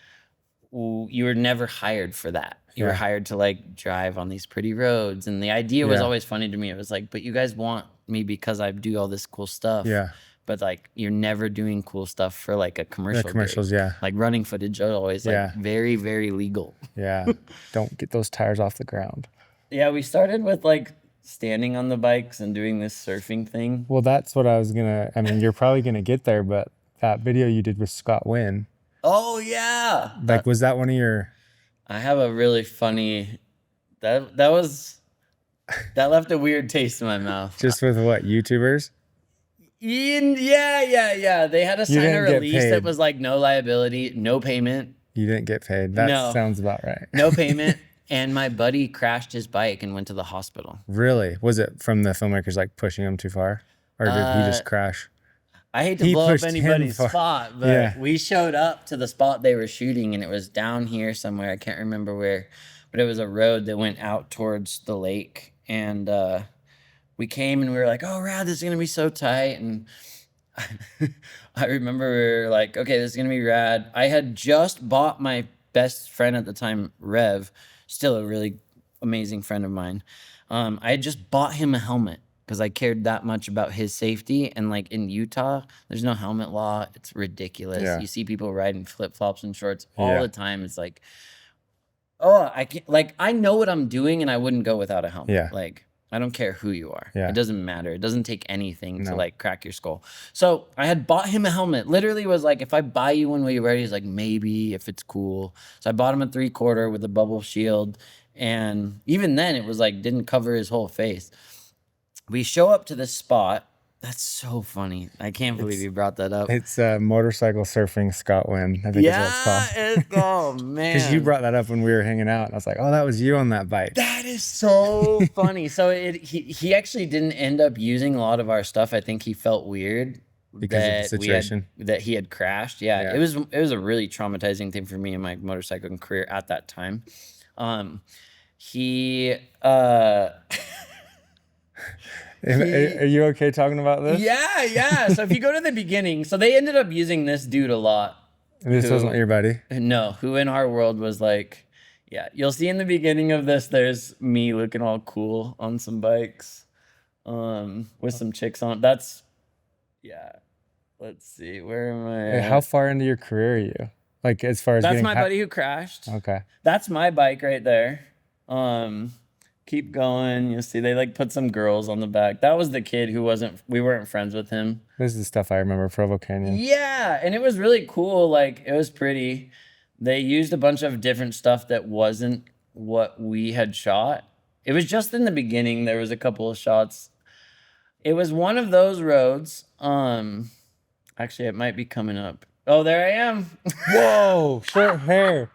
A: you were never hired for that. You were hired to like drive on these pretty roads. And the idea was always funny to me. It was like, but you guys want me because I do all this cool stuff.
B: Yeah.
A: But like, you're never doing cool stuff for like a commercial.
B: The commercials,
A: gig. Like running footage are always like very, very legal.
B: Yeah. Don't get those tires off the ground.
A: Yeah, we started with like standing on the bikes and doing this surfing thing.
B: Well, that's what I was I mean, you're probably gonna get there, but that video you did with Scott Wynn.
A: Oh yeah.
B: Like, was that one of your...
A: I have a really funny, that left a weird taste in my mouth.
B: Just with what, YouTubers?
A: Yeah. They had to sign a release that was like no liability, no payment.
B: You didn't get paid. That sounds about right.
A: No payment. And my buddy crashed his bike and went to the hospital.
B: Really? Was it from the filmmakers like pushing him too far? Or did he just crash?
A: I hate to blow up anybody's spot, but we showed up to the spot they were shooting, and it was down here somewhere. I can't remember where, but it was a road that went out towards the lake. And we came and we were like, oh, rad, this is going to be so tight. And I remember we were like, okay, this is going to be rad. I had just bought my best friend at the time, Rev, still a really amazing friend of mine. I had just bought him a helmet because I cared that much about his safety. And like in Utah, there's no helmet law. It's ridiculous.
B: Yeah.
A: You see people riding flip-flops and shorts all the time. It's like, oh, I can't, like, I know what I'm doing and I wouldn't go without a helmet.
B: Yeah.
A: Like, I don't care who you are.
B: Yeah.
A: It doesn't matter. It doesn't take anything to like crack your skull. So I had bought him a helmet. Literally was like, if I buy you one, will you wear it? He's like, maybe if it's cool. So I bought him a 3/4 with a bubble shield. And even then it was like, didn't cover his whole face. We show up to this spot. That's so funny. I can't believe you brought that up.
B: It's motorcycle surfing Scott Wynn, I think is what it's called.
A: Oh, man.
B: Because you brought that up when we were hanging out. And I was like, oh, that was you on that bike.
A: That is so funny. So he actually didn't end up using a lot of our stuff. I think he felt weird.
B: Because of the situation?
A: That he had crashed. Yeah. It was a really traumatizing thing for me in my motorcycling career at that time.
B: Are you okay talking about this?
A: Yeah, yeah. So if you go to the beginning, so they ended up using this dude a lot.
B: This wasn't your buddy?
A: No, who in our world was like, yeah, you'll see in the beginning of this, there's me looking all cool on some bikes, with some chicks on. That's, yeah. Let's see, where am I
B: Hey,
A: at?
B: how far into your career are you? Like as far as
A: That's
B: getting
A: my buddy who crashed.
B: Okay.
A: That's my bike right there. Keep going. You'll see they like put some girls on the back. That was the kid who we weren't friends with him.
B: This is the stuff I remember, Provo Canyon.
A: Yeah, and it was really cool. Like, it was pretty. They used a bunch of different stuff that wasn't what we had shot. It was just in the beginning. There was a couple of shots. It was one of those roads. Actually, it might be coming up. Oh, there I am.
B: Whoa, short hair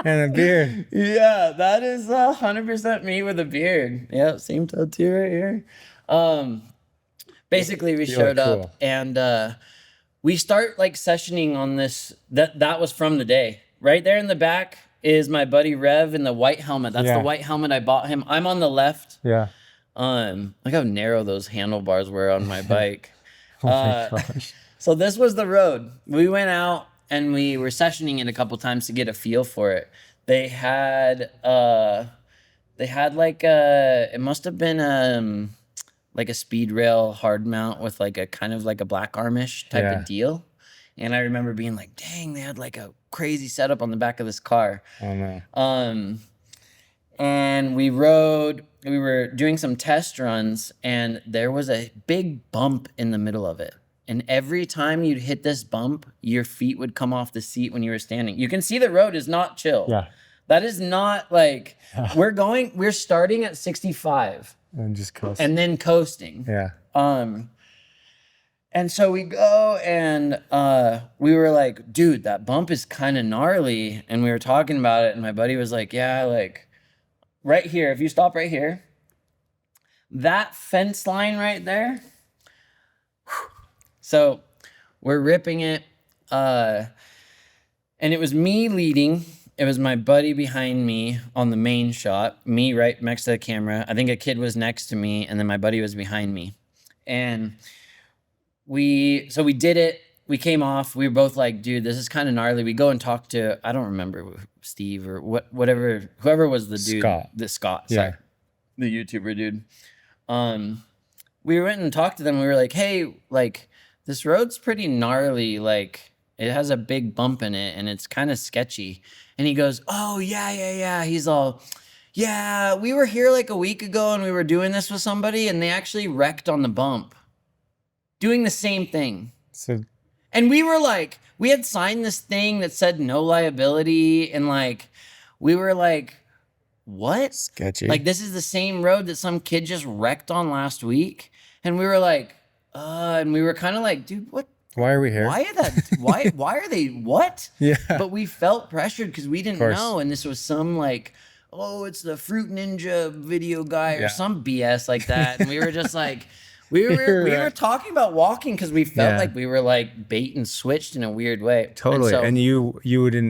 B: and a beard.
A: Yeah, that is 100% me with a beard. Yeah, same tattoo right here. Basically, we showed up and we start like sessioning on this. That was from the day. Right there in the back is my buddy Rev in the white helmet. That's the white helmet I bought him. I'm on the left.
B: Yeah.
A: Look how narrow those handlebars were on my bike.
B: Oh my gosh.
A: So this was the road. We went out and we were sessioning it a couple times to get a feel for it. They had like it must have been like a speed rail hard mount with like a kind of like a black armish type of deal. And I remember being like, dang, they had like a crazy setup on the back of this car.
B: Oh no.
A: And we were doing some test runs and there was a big bump in the middle of it. And every time you'd hit this bump, your feet would come off the seat when you were standing. You can see the road is not chill.
B: Yeah.
A: That is not like, we're starting at 65.
B: And just coasting.
A: And then coasting.
B: Yeah.
A: And so we go and we were like, dude, that bump is kind of gnarly. And we were talking about it and my buddy was like, yeah, like right here, if you stop right here, that fence line right there. So we're ripping it. And it was me leading. It was my buddy behind me on the main shot, me right next to the camera. I think a kid was next to me and then my buddy was behind me. And we did it. We came off. We were both like, dude, this is kind of gnarly. We go and talk to, I don't remember, Steve or whoever was the dude. Scott.
B: Yeah.
A: Sorry, the YouTuber dude. We went and talked to them. We were like, hey, like, this road's pretty gnarly. Like, it has a big bump in it and it's kind of sketchy. And he goes, oh, yeah. He's all, yeah, we were here like a week ago and we were doing this with somebody and they actually wrecked on the bump. Doing the same thing. And we were like, we had signed this thing that said no liability. And like, we were like, what?
B: Sketchy.
A: Like, this is the same road that some kid just wrecked on last week. And we were like, and we were kind of like, dude, what?
B: Why are we here?
A: Why are they, what?
B: Yeah.
A: But we felt pressured because we didn't know. And this was some like, oh, it's the Fruit Ninja video guy or some BS like that. And we were just like, we were talking about walking because we felt like we were like bait and switched in a weird way.
B: Totally. And you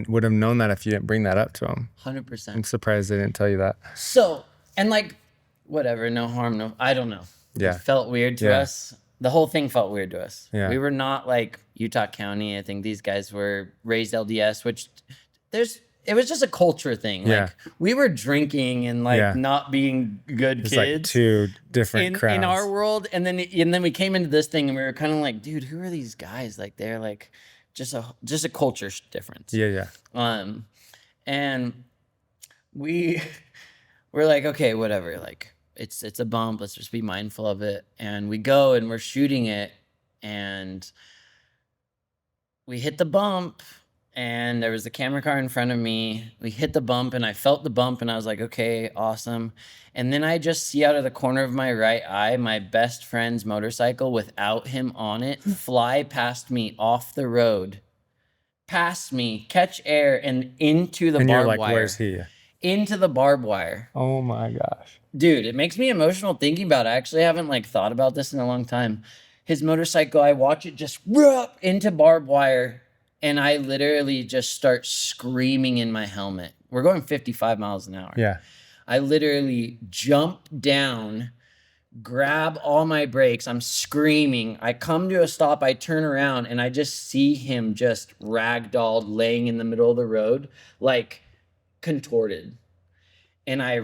B: would have known that if you didn't bring that up to him.
A: 100%.
B: I'm surprised they didn't tell you that.
A: So, and like, whatever, no harm, I don't know.
B: Yeah.
A: It felt weird to us. The whole thing felt weird to us.
B: Yeah.
A: We were not like Utah County. I think these guys were raised LDS, which it was just a culture thing. Like we were drinking and like not being good
B: it's
A: kids.
B: Like two different crowds.
A: In our world. And then we came into this thing and we were kind of like, dude, who are these guys? Like they're like just a culture difference.
B: Yeah.
A: And we're like, okay, whatever. Like it's a bump. Let's just be mindful of it. And we go and we're shooting it and we hit the bump and there was a camera car in front of me. We hit the bump and I felt the bump and I was like, okay, awesome. And then I just see out of the corner of my right eye, my best friend's motorcycle without him on it fly past me off the road, past me, catch air and into the barbed wire.
B: Where's he?
A: Into the barbed wire.
B: Oh my gosh.
A: Dude, it makes me emotional thinking about it. I actually haven't like thought about this in a long time. His motorcycle, I watch it just rip into barbed wire and I literally just start screaming in my helmet. We're going 55 miles an hour.
B: Yeah.
A: I literally jump down, grab all my brakes. I'm screaming. I come to a stop. I turn around and I just see him just ragdolled laying in the middle of the road, like contorted. And I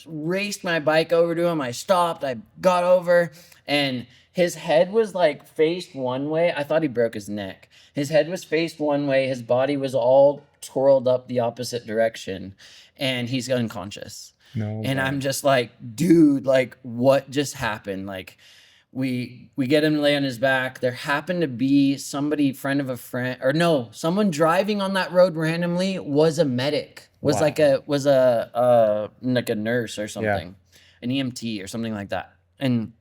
A: raced my bike over to him. I stopped. I got over, and his head was like faced one way. I thought he broke his neck. His head was faced one way. His body was all twirled up the opposite direction, and he's unconscious.
B: No.
A: And I'm just like, dude, like what just happened? Like we get him to lay on his back. There happened to be somebody, friend of a friend, or no, someone driving on that road randomly was a medic, was
B: Wow.
A: like a like a nurse or something, an EMT or something like that. And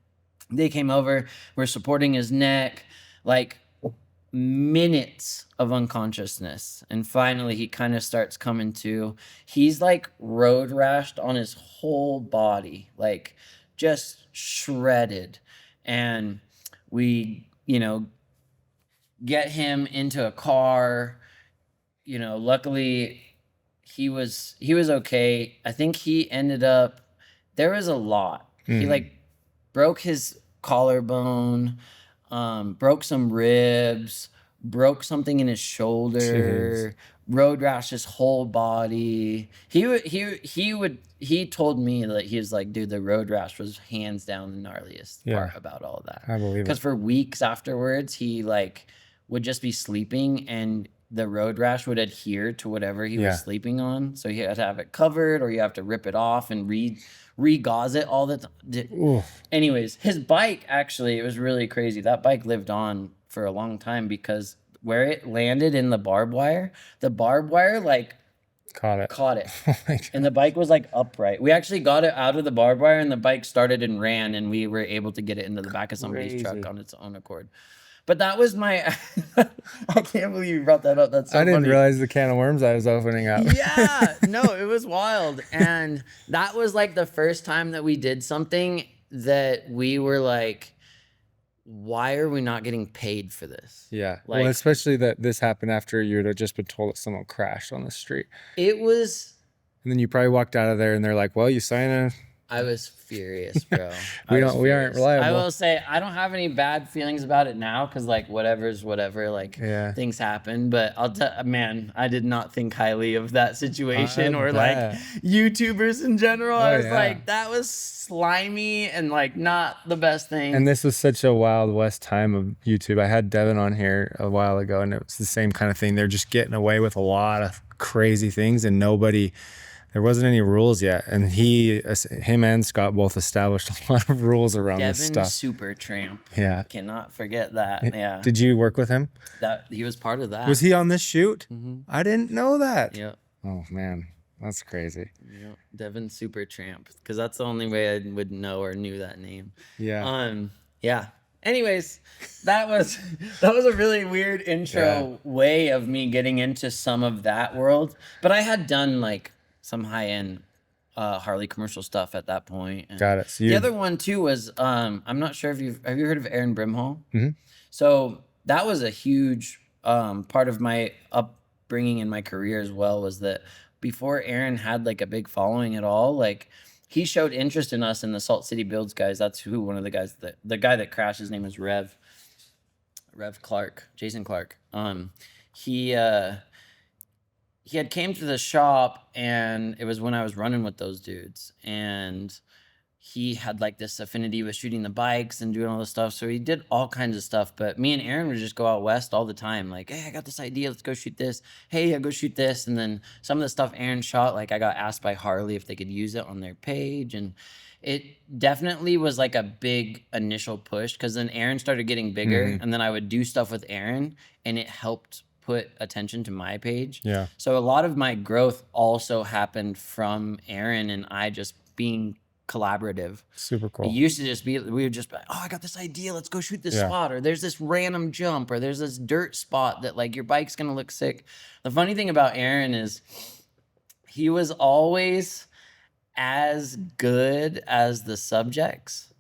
A: they came over, we're supporting his neck, like minutes of unconsciousness, and finally he kind of starts coming to. He's like road rashed on his whole body, like just shredded. And we, get him into a car. Luckily he was okay. I think he ended up, there was a lot. He like broke his collarbone, broke some ribs, broke something in his shoulder, road rash his whole body. He told me that he was like, dude, the road rash was hands down the gnarliest part about all of that.
B: I believe it.
A: Because for weeks afterwards, he like would just be sleeping and the road rash would adhere to whatever he was sleeping on. So he had to have it covered, or you have to rip it off and re-gauze it all the time. Anyways, his bike, actually, it was really crazy. That bike lived on for a long time because where it landed in the barbed wire like caught it.
B: Oh my God.
A: And the bike was like upright. We actually got it out of the barbed wire and the bike started and ran, and we were able to get it into the back of somebody's truck on its own accord. But that was my I can't believe you brought that up. That's so
B: I didn't
A: funny.
B: realize the can of worms I was opening up.
A: Yeah, no, it was wild. And that was like the first time that we did something that we were like, why are we not getting paid for this?
B: Yeah.
A: Like,
B: well, especially that this happened after you had just been told that someone crashed on the street.
A: it was,
B: And then you probably walked out of there and they're like, well, you signed
A: I was furious, bro.
B: We
A: I was
B: we aren't
A: furious.
B: reliable.
A: I will say I don't have any bad feelings about it now because like whatever's whatever, like things happen. But I'll tell, man, I did not think highly of that situation or like YouTubers in general. I was like, that was slimy and like not the best thing.
B: And this was such a Wild West time of YouTube. I had Devin on here a while ago and it was the same kind of thing. They're just getting away with a lot of crazy things and there wasn't any rules yet, and him and Scott both established a lot of rules around this
A: Devin
B: stuff.
A: Super Tramp.
B: Yeah,
A: cannot forget that. Yeah.
B: Did you work with him?
A: That he was part of that.
B: Was he on this shoot? I didn't know that.
A: Yeah.
B: Oh man, that's crazy.
A: Yeah. Devin Super Tramp, because that's the only way I would know or knew that name.
B: Yeah.
A: Yeah. Anyways, that was a really weird intro way of me getting into some of that world. But I had done like some high-end Harley commercial stuff at that point. And
B: got it. So
A: the other one too was I'm not sure if have you heard of Aaron Brimhall?
B: Mm-hmm.
A: So that was a huge part of my upbringing in my career as well, was that before Aaron had like a big following at all, like he showed interest in us in the Salt City Builds guys. That's who one of the guys the guy that crashed, his name is Rev Clark, Jason Clark. He had came to the shop, and it was when I was running with those dudes, and he had like this affinity with shooting the bikes and doing all this stuff. So he did all kinds of stuff. But me and Aaron would just go out west all the time. Like, hey, I got this idea. Let's go shoot this. Hey, I go shoot this. And then some of the stuff Aaron shot, like I got asked by Harley if they could use it on their page. And it definitely was like a big initial push, because then Aaron started getting bigger, and then I would do stuff with Aaron, and it helped put attention to my page.
B: Yeah.
A: So a lot of my growth also happened from Aaron and I just being collaborative.
B: Super cool.
A: It used to just be, we would just be like, oh, I got this idea, let's go shoot this spot, or there's this random jump, or there's this dirt spot that like your bike's gonna look sick. The funny thing about Aaron is he was always as good as the subjects,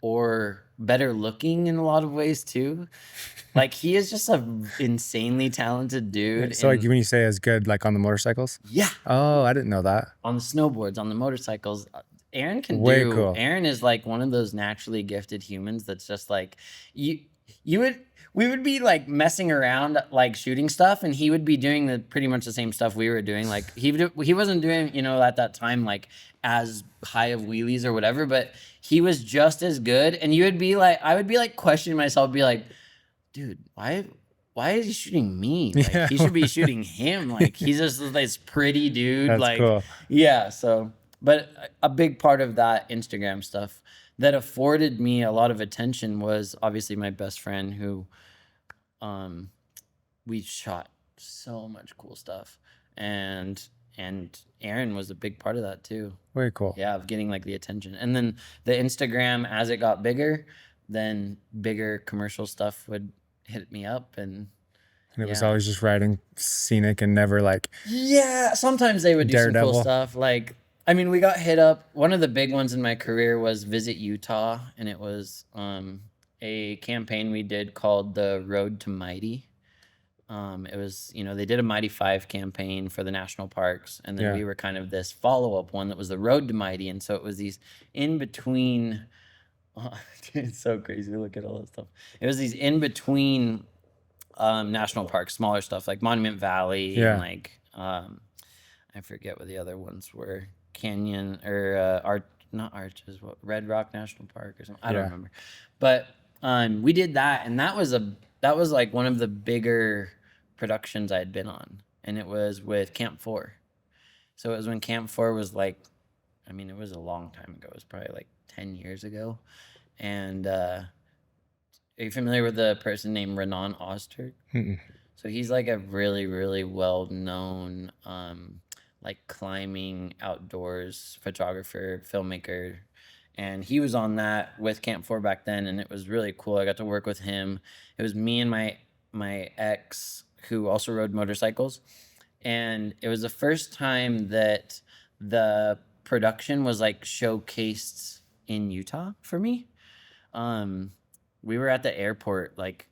A: or better looking in a lot of ways too. Like he is just an insanely talented dude.
B: So like when you say as good, like on the motorcycles?
A: Yeah.
B: Oh, I didn't know that.
A: On the snowboards, on the motorcycles, Aaron can
B: Way
A: do.
B: cool.
A: Aaron is like one of those naturally gifted humans that's just like you. You would we would be like messing around like shooting stuff, and he would be doing the pretty much the same stuff we were doing. Like he wasn't doing at that time like as high of wheelies or whatever, but he was just as good. And you would be like, I would be like questioning myself, be like, dude, why is he shooting me? Like
B: Yeah.
A: he should be shooting him. Like he's just this pretty dude.
B: That's
A: Like
B: cool.
A: yeah. So, but a big part of that Instagram stuff that afforded me a lot of attention was obviously my best friend who, um, we shot so much cool stuff, and Aaron was a big part of that too.
B: Way cool.
A: Yeah, of getting like the attention. And then the Instagram, as it got bigger, then bigger commercial stuff would hit me up. And
B: And it was
A: yeah.
B: always just riding scenic and never like
A: Yeah, sometimes they would do some
B: Daredevil.
A: cool stuff. Like, I mean, we got hit up. One of the big ones in my career was Visit Utah, and it was a campaign we did called the Road to Mighty. It was, they did a Mighty 5 campaign for the national parks, and then
B: Yeah.
A: we were kind of this follow-up one that was the Road to Mighty. And so it was these in between. Dude, it's so crazy to look at all that stuff. It was these in between national parks, smaller stuff like Monument Valley,
B: Yeah.
A: and like I forget what the other ones were. Canyon or not Arches, what, Red Rock National Park or something. I don't
B: Yeah.
A: remember. But we did that, and that was like one of the bigger productions I'd been on, and it was with Camp 4. So it was when Camp 4 was like, I mean, it was a long time ago. It was probably like 10 years ago. And are you familiar with the person named Renan Oster?
B: Mm-mm.
A: So he's like a really, really well-known like climbing outdoors photographer, filmmaker. And he was on that with Camp 4 back then, and it was really cool. I got to work with him. It was me and my ex, who also rode motorcycles. And it was the first time that the production was like showcased in Utah for me. We were at the airport, like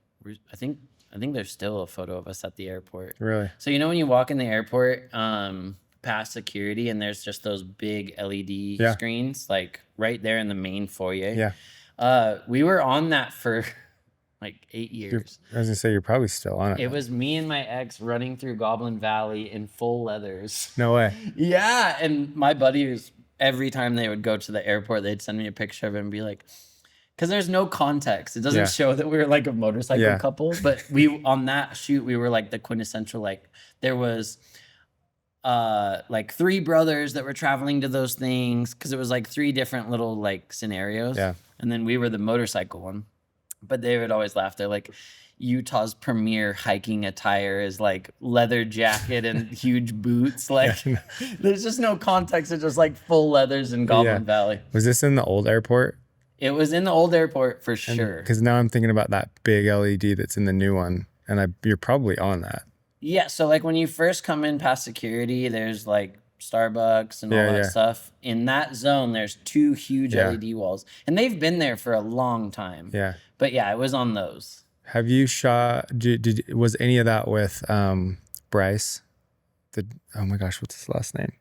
A: I think there's still a photo of us at the airport.
B: Really?
A: So when you walk in the airport, past security, and there's just those big LED
B: Yeah.
A: screens, like right there in the main foyer.
B: Yeah.
A: We were on that for like 8 years.
B: I was gonna say you're probably still on it.
A: It was me and my ex running through Goblin Valley in full leathers.
B: No way.
A: Yeah, and my buddies, every time they would go to the airport, they'd send me a picture of it and be like, because there's no context. It doesn't
B: Yeah.
A: show that we were like a motorcycle
B: Yeah.
A: couple, but we on that shoot we were like the quintessential, like there was like 3 brothers that were traveling to those things, because it was like 3 different little like scenarios.
B: Yeah.
A: And then we were the motorcycle one. But they would always laugh. They're like, Utah's premier hiking attire is like leather jacket and huge boots. Like there's just no context. It's just like full leathers in Goblin
B: Yeah.
A: Valley.
B: Was this in the old airport?
A: It was in the old airport for sure.
B: Because now I'm thinking about that big LED that's in the new one, and you're probably on that.
A: Yeah, so like when you first come in past security, there's like Starbucks and all
B: Yeah,
A: that
B: yeah.
A: stuff. In that zone, there's 2 huge
B: Yeah.
A: LED walls, and they've been there for a long time.
B: Yeah.
A: But yeah, it was on those.
B: Have you shot? Was any of that with Bryce? Oh my gosh, what's his last name?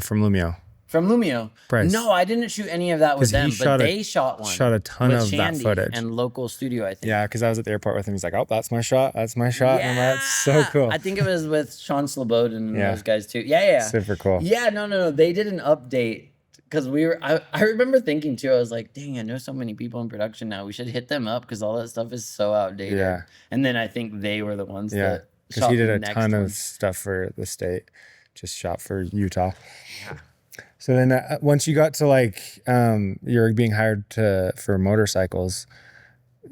B: From Lumio.
A: From Lumio.
B: Bryce.
A: No, I didn't shoot any of that with
B: 'Cause he
A: them,
B: shot
A: but
B: a-
A: they shot one.
B: Shot a ton
A: with
B: of
A: Shandy
B: that footage.
A: and local studio, I think.
B: Yeah, because I was at the airport with him. He's like, "Oh, that's my shot. That's my shot." And I'm like, that's so cool.
A: I think it was with Sean Slobodan and
B: Yeah.
A: those guys too. Yeah.
B: Super cool.
A: Yeah, no. They did an update because I remember thinking too, I was like, dang, I know so many people in production now. We should hit them up because all that stuff is so outdated.
B: Yeah.
A: And then I think they were the ones
B: Yeah,
A: that
B: because
A: shot
B: he did
A: the
B: a
A: next
B: ton
A: one.
B: of stuff for the state. Just shot for Utah. So then, once you got to like, you're being hired for motorcycles.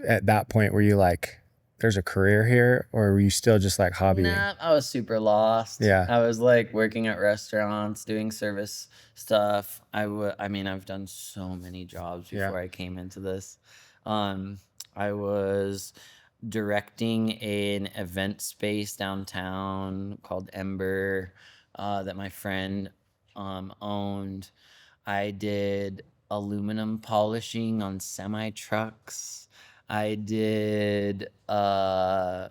B: At that point, were you like, "There's a career here," or were you still just like hobbying?
A: Nah, I was super lost.
B: Yeah.
A: I was like working at restaurants, doing service stuff. I mean, I've done so many jobs
B: Yeah.
A: before I came into this. I was directing an event space downtown called Ember that my friend owned. I did aluminum polishing on semi trucks. I did I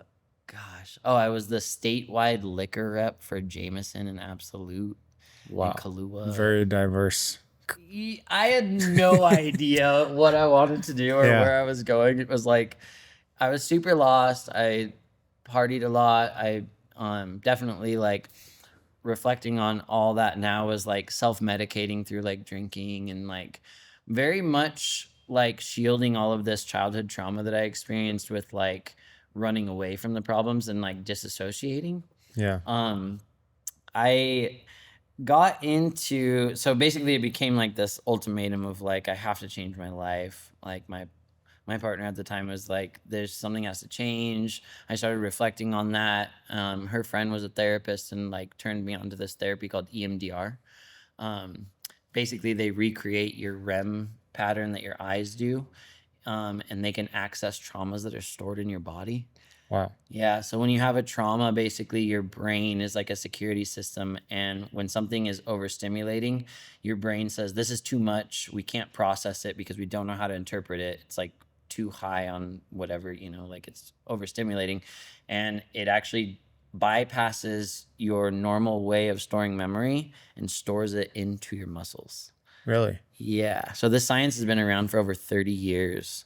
A: was the statewide liquor rep for Jameson and Absolute. in
B: Wow.
A: Kahlua.
B: Very diverse.
A: I had no idea what I wanted to do or
B: Yeah.
A: where I was going. It was like I was super lost. I partied a lot. I definitely like reflecting on all that now was like self-medicating through like drinking and like very much like shielding all of this childhood trauma that I experienced with like running away from the problems and like disassociating.
B: Yeah.
A: I got into, so basically it became like this ultimatum of like I have to change my life. Like my partner at the time was like, there's something has to change. I started reflecting on that. Her friend was a therapist and like turned me onto this therapy called EMDR. Um, Basically, they recreate your REM pattern that your eyes do, and they can access traumas that are stored in your body.
B: Wow.
A: Yeah, so when you have a trauma, basically your brain is like a security system, and when something is overstimulating, your brain says, this is too much. We can't process it because we don't know how to interpret it. It's like too high on whatever, like it's overstimulating, and it actually bypasses your normal way of storing memory and stores it into your muscles.
B: Really?
A: Yeah, so this science has been around for over 30 years.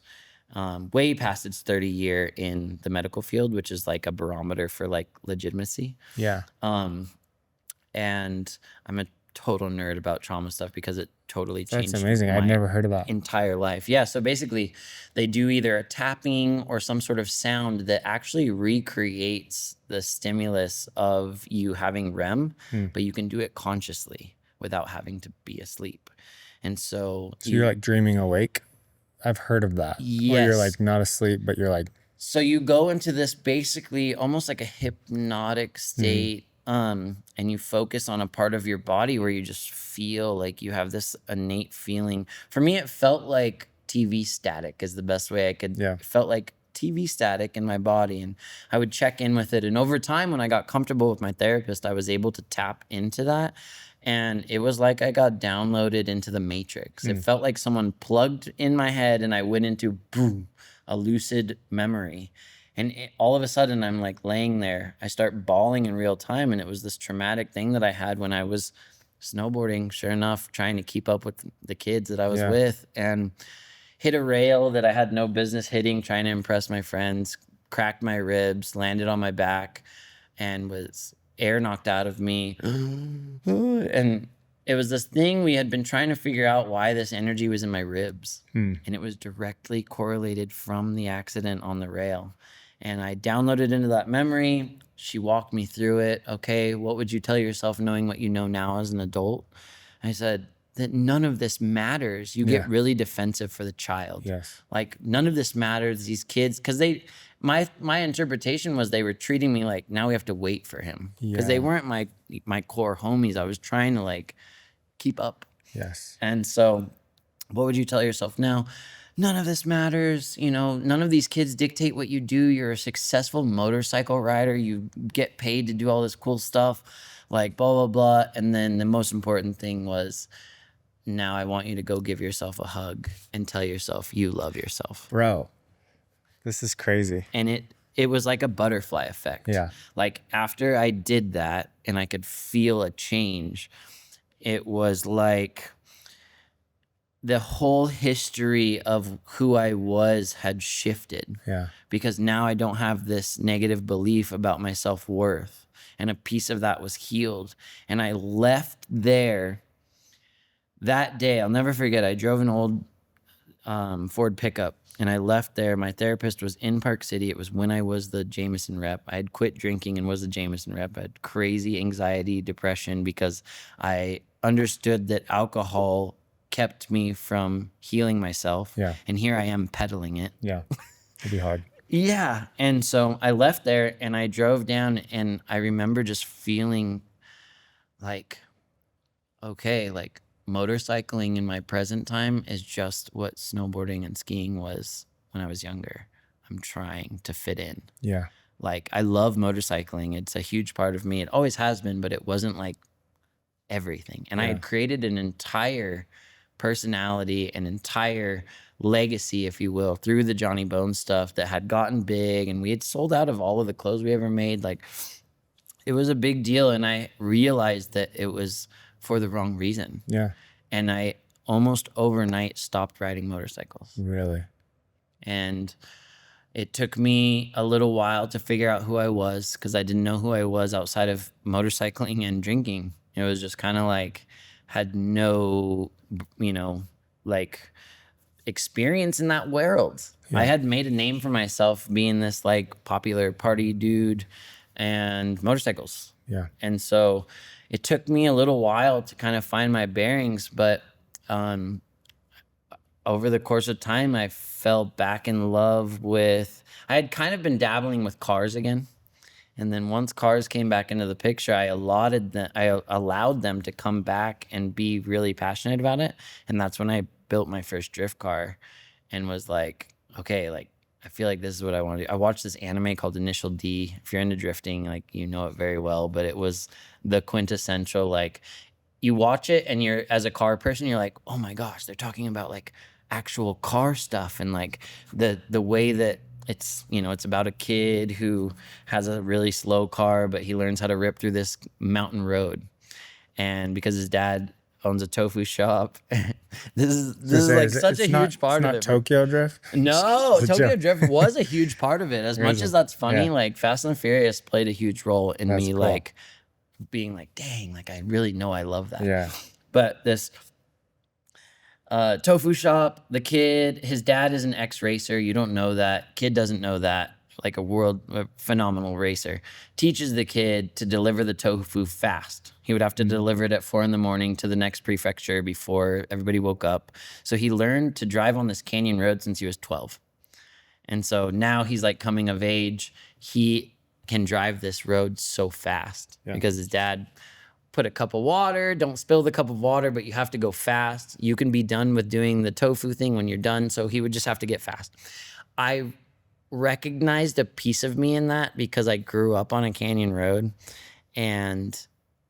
A: Way past its 30 year in the medical field, which is like a barometer for like legitimacy.
B: Yeah.
A: And I'm a total nerd about trauma stuff because it totally
B: That's
A: changed
B: amazing. I'd
A: my
B: never heard of that.
A: entire life. Yeah, so basically they do either a tapping or some sort of sound that actually recreates the stimulus of you having REM, but you can do it consciously without having to be asleep. And so
B: you're like dreaming awake? I've heard of that.
A: Yes.
B: Where you're like not asleep, but you're like.
A: So you go into this basically almost like a hypnotic state, and you focus on a part of your body where you just feel like you have this innate feeling. For me, it felt like TV static is the best way I could.
B: Yeah.
A: It felt like TV static in my body, and I would check in with it. And over time, when I got comfortable with my therapist, I was able to tap into that. And it was like I got downloaded into the Matrix. It felt like someone plugged in my head and I went into boom, a lucid memory. And all of a sudden I'm like laying there. I start bawling in real time. And it was this traumatic thing that I had when I was snowboarding, sure enough, trying to keep up with the kids that I was with, and hit a rail that I had no business hitting, trying to impress my friends, cracked my ribs, landed on my back, and was air knocked out of me. And it was this thing we had been trying to figure out why this energy was in my ribs. And it was directly correlated from the accident on the rail. And I downloaded into that memory. She walked me through it. Okay, what would you tell yourself knowing what you know now as an adult? I said that none of this matters. You get really defensive for the child.
B: Yes.
A: Like none of this matters. These kids, because my interpretation was they were treating me like now we have to wait for him because they weren't my core homies. I was trying to like keep up.
B: Yes.
A: And so what would you tell yourself now? None of this matters. None of these kids dictate what you do. You're a successful motorcycle rider. You get paid to do all this cool stuff, like blah, blah, blah. And then the most important thing was, now I want you to go give yourself a hug and tell yourself you love yourself.
B: Bro, this is crazy.
A: And it was like a butterfly effect.
B: Yeah.
A: Like after I did that and I could feel a change, it was like the whole history of who I was had shifted.
B: Yeah.
A: Because now I don't have this negative belief about my self-worth. And a piece of that was healed. And I left there that day. I'll never forget. I drove an old Ford pickup and I left there. My therapist was in Park City. It was when I was the Jameson rep. I had quit drinking and was the Jameson rep. I had crazy anxiety, depression, because I understood that alcohol kept me from healing myself.
B: Yeah.
A: And here I am peddling it.
B: Yeah. It'd be hard.
A: Yeah. And so I left there and I drove down and I remember just feeling like, okay, like motorcycling in my present time is just what snowboarding and skiing was when I was younger. I'm trying to fit in.
B: Yeah.
A: Like I love motorcycling. It's a huge part of me. It always has been, but it wasn't like everything. And I had created an entire personality, an entire legacy, if you will, through the Johnny Bones stuff that had gotten big, and we had sold out of all of the clothes we ever made. Like it was a big deal. And I realized that it was for the wrong reason.
B: Yeah.
A: And I almost overnight stopped riding motorcycles.
B: Really?
A: And it took me a little while to figure out who I was, because I didn't know who I was outside of motorcycling and drinking. It was just kind of like, had no, like experience in that world.
B: Yeah.
A: I had made a name for myself being this like popular party dude and motorcycles.
B: Yeah.
A: And so it took me a little while to kind of find my bearings, but over the course of time, I fell back in love with, I had kind of been dabbling with cars again. And then once cars came back into the picture, I allowed them to come back and be really passionate about it. And that's when I built my first drift car and was like, okay, like, I feel like this is what I want to do. I watched this anime called Initial D. If you're into drifting, like, you know it very well, but it was the quintessential, like, you watch it and you're, as a car person, you're like, oh my gosh, they're talking about like actual car stuff, and like the way that it's, it's about a kid who has a really slow car, but he learns how to rip through this mountain road. And because his dad owns a tofu shop, this is like such a huge part of it.
B: It's not Tokyo Drift?
A: No, Tokyo Drift was a huge part of it. As much as that's funny, like Fast and Furious played a huge role in me, cool. Like being like, dang, like I really know I love that.
B: Yeah.
A: But this tofu shop, the kid, his dad is an ex-racer. You don't know that. Kid doesn't know that. Like a phenomenal racer. Teaches the kid to deliver the tofu fast. He would have to deliver it at 4 a.m. to the next prefecture before everybody woke up. So he learned to drive on this canyon road since he was 12. And so now he's like coming of age. He can drive this road so fast because his dad put a cup of water, don't spill the cup of water, but you have to go fast. You can be done with doing the tofu thing when you're done. So he would just have to get fast. I recognized a piece of me in that because I grew up on a canyon road, and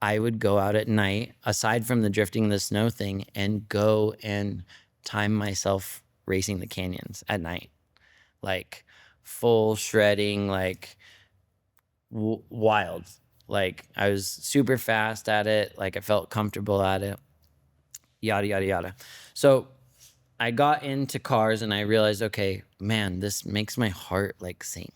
A: I would go out at night, aside from the drifting the snow thing, and go and time myself racing the canyons at night, like full shredding, like wild. Like I was super fast at it. Like I felt comfortable at it, yada, yada, yada. So I got into cars and I realized, okay, man, this makes my heart like sing,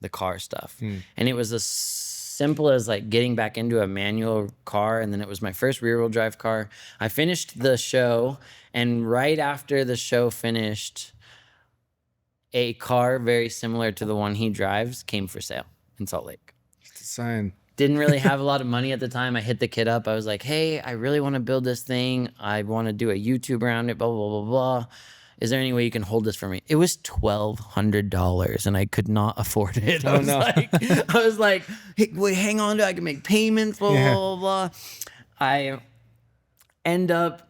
A: the car stuff. And it was as simple as like getting back into a manual car. And then it was my first rear wheel drive car. I finished the show, and right after the show finished, a car very similar to the one he drives came for sale in Salt Lake.
B: It's a sign.
A: Didn't really have a lot of money at the time. I hit the kid up. I was like, hey, I really want to build this thing. I want to do a YouTube around it, blah, blah, blah, blah. Is there any way you can hold this for me? It was $1,200 and I could not afford it. I was like, hey, wait, hang on to it. I can make payments, blah, blah, blah, blah. I end up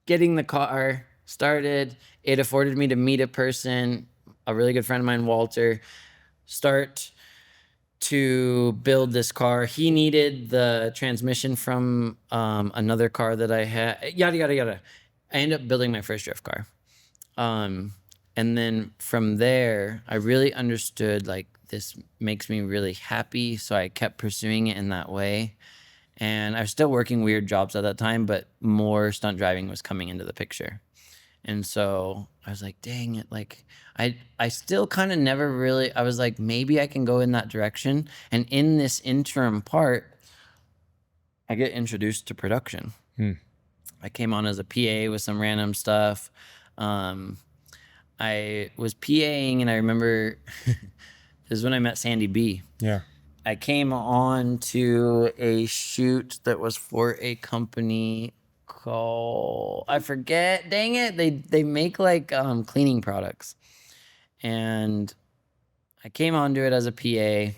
A: getting the car started. It afforded me to meet a person, a really good friend of mine, Walter, start to build this car. He needed the transmission from another car that I had, yada, yada, yada. I ended up building my first drift car. And then from there, I really understood like this makes me really happy. So I kept pursuing it in that way. And I was still working weird jobs at that time, but more stunt driving was coming into the picture. And so I was like, dang it. Like I still kind of never really, I was like, maybe I can go in that direction. And in this interim part, I get introduced to production. I came on as a PA with some random stuff. I was PAing, and I remember this is when I met Sandy B.
B: Yeah.
A: I came on to a shoot that was for a company called, I forget, dang it. They make like cleaning products. And I came onto it as a PA,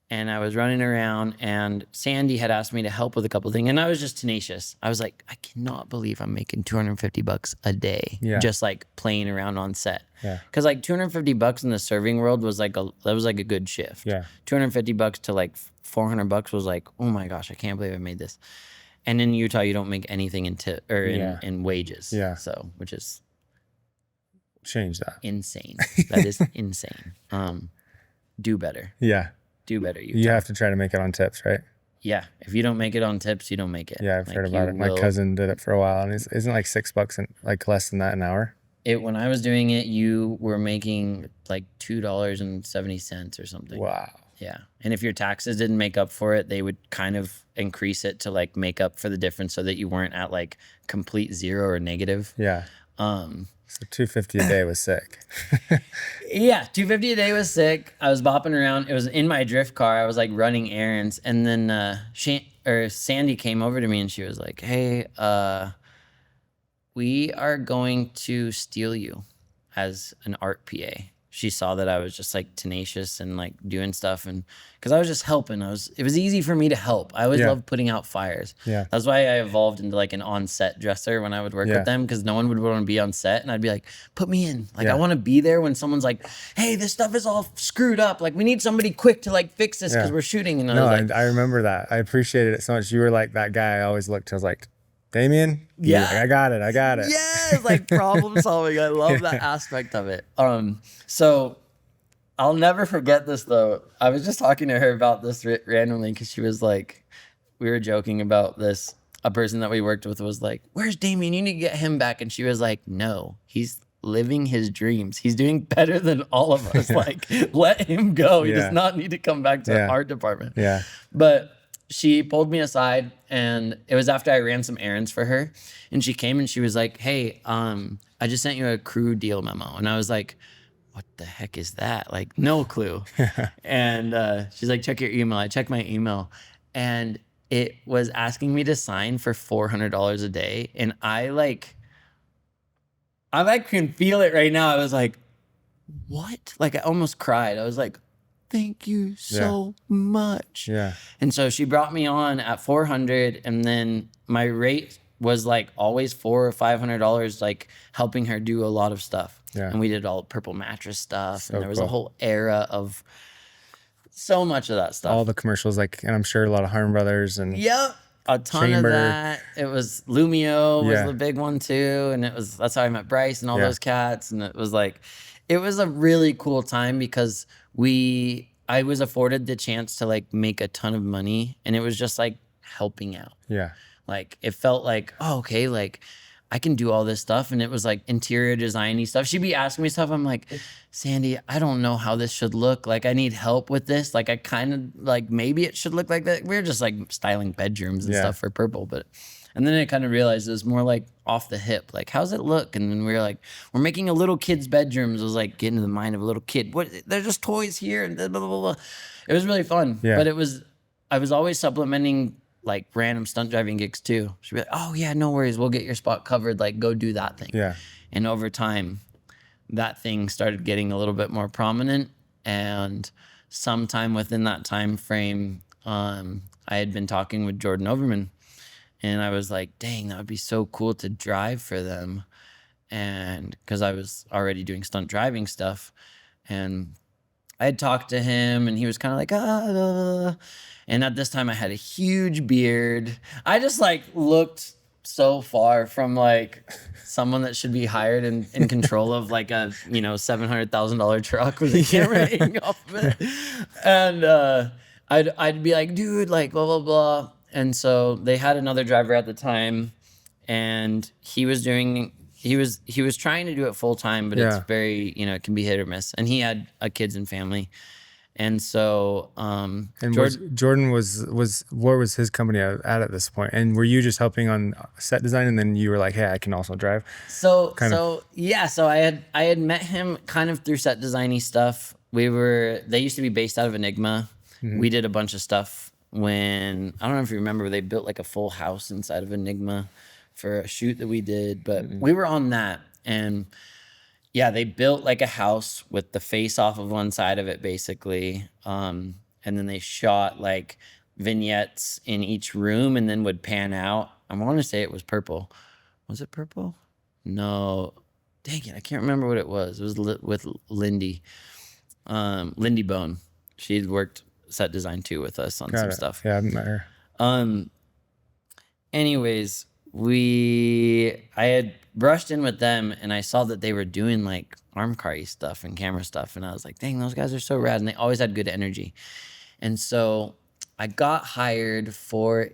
A: and I was running around, and Sandy had asked me to help with a couple of things, and I was just tenacious. I was like, I cannot believe I'm making $250 a day, just like playing around on set. Because like $250 in the serving world was like that was like a good shift. $250 to like $400 was like, oh my gosh, I can't believe I made this. And in Utah, you don't make anything in tip or in wages. So which is
B: change that.
A: Insane. That is insane. Do better.
B: Yeah.
A: Do better. Utah.
B: You have to try to make it on tips, right?
A: yeah, if you don't make it on tips, you don't make it.
B: Yeah, I've
A: Like,
B: heard about
A: you
B: it. My
A: will.
B: cousin did it for a while, and isn't like $6 and like less than that an hour.
A: When I was doing it, you were making like $2.70 or something.
B: Wow.
A: Yeah. And if your taxes didn't make up for it, they would kind of increase it to like make up for the difference so that you weren't at like complete zero or negative.
B: Yeah. So $250 a day was sick.
A: Yeah, $250 a day was sick. I was bopping around. It was in my drift car. I was like running errands, and then Sandy came over to me and she was like, "Hey, we are going to steal you as an art PA." She saw that I was just like tenacious and like doing stuff, and because I was just helping, it was easy for me to help. I always loved putting out fires.
B: Yeah.
A: That's why I evolved into like an on-set dresser when I would work with them, because no one would want to be on set, and I'd be like, "Put me in." Like I want to be there when someone's like, "Hey, this stuff is all screwed up. Like we need somebody quick to like fix this because we're shooting." And
B: I remember that. I appreciated it so much. You were like that guy I always looked to. I was like, Damian,
A: yeah,
B: like, I got it.
A: Yeah, it's like problem solving. I love that aspect of it. So I'll never forget this though. I was just talking to her about this randomly because she was like, we were joking about this. A person that we worked with was like, "Where's Damian? You need to get him back." And she was like, "No, he's living his dreams. He's doing better than all of us. Like, let him go. He does not need to come back to the art department."
B: Yeah.
A: But she pulled me aside, and it was after I ran some errands for her, and she came and she was like, "Hey, I just sent you a crew deal memo." And I was like, "What the heck is that?" Like, no clue. And she's like, "Check your email." I checked my email, and it was asking me to sign for $400 a day. And I can feel it right now. I was like, what? Like, I almost cried. I was like, "Thank you so much."
B: Yeah.
A: And so she brought me on at 400, and then my rate was like always $400 or $500, like helping her do a lot of stuff.
B: Yeah.
A: And we did all purple mattress stuff,
B: So
A: and there was a
B: cool.
A: whole era of so much of that stuff.
B: All the commercials, like, and I'm sure a lot of Harm Brothers and
A: Yep. A ton
B: Chamber.
A: of that. It was Lumio was the big one too. And that's how I met Bryce and all those cats. And it was a really cool time because I was afforded the chance to like make a ton of money, and it was just like helping out.
B: Yeah.
A: Like it felt like, oh, okay, like I can do all this stuff. And it was like interior designy stuff. She'd be asking me stuff. I'm like, "Sandy, I don't know how this should look. Like I need help with this. Like I kind of like maybe it should look like that." We were just like styling bedrooms and stuff for Purple. And then I kind of realized it was more like off the hip. Like, how's it look? And then we were like, we're making a little kid's bedrooms. It was like getting to the mind of a little kid. What? They're just toys here and blah, blah, blah, blah. It was really fun.
B: Yeah.
A: But I was always supplementing like random stunt driving gigs too. She'd be like, "Oh yeah, no worries. We'll get your spot covered. Like go do that thing."
B: Yeah.
A: And over time, that thing started getting a little bit more prominent. And sometime within that time frame, I had been talking with Jordan Overman, and I was like, "Dang, that would be so cool to drive for them." And because I was already doing stunt driving stuff, and I had talked to him, and he was kind of like, "Ah." And at this time, I had a huge beard. I just like looked so far from like someone that should be hired and in control of like a $700,000 truck with a camera hanging off of it. And I'd be like, "Dude, like blah blah blah." And so they had another driver at the time, and he was trying to do it full time, but it's very it can be hit or miss. And he had kids and family. And so,
B: Jordan was where was his company at this point? And were you just helping on set design, and then you were like, "Hey, I can also drive"?
A: So I had met him kind of through set designy stuff. They used to be based out of Enigma. Mm-hmm. We did a bunch of stuff when, I don't know if you remember, they built like a full house inside of Enigma for a shoot that we did, but we were on that. And yeah, they built like a house with the face off of one side of it, basically. And then they shot like vignettes in each room and then would pan out. I want to say it was Purple. Was it Purple? No. Dang it, I can't remember what it was. It was with Lindy. Lindy Bone. She'd worked set design too with us on some stuff.
B: Yeah, I've met her.
A: Anyways, I had brushed in with them, and I saw that they were doing like arm car-y stuff and camera stuff, and I was like, "Dang, those guys are so rad," and they always had good energy. And so I got hired for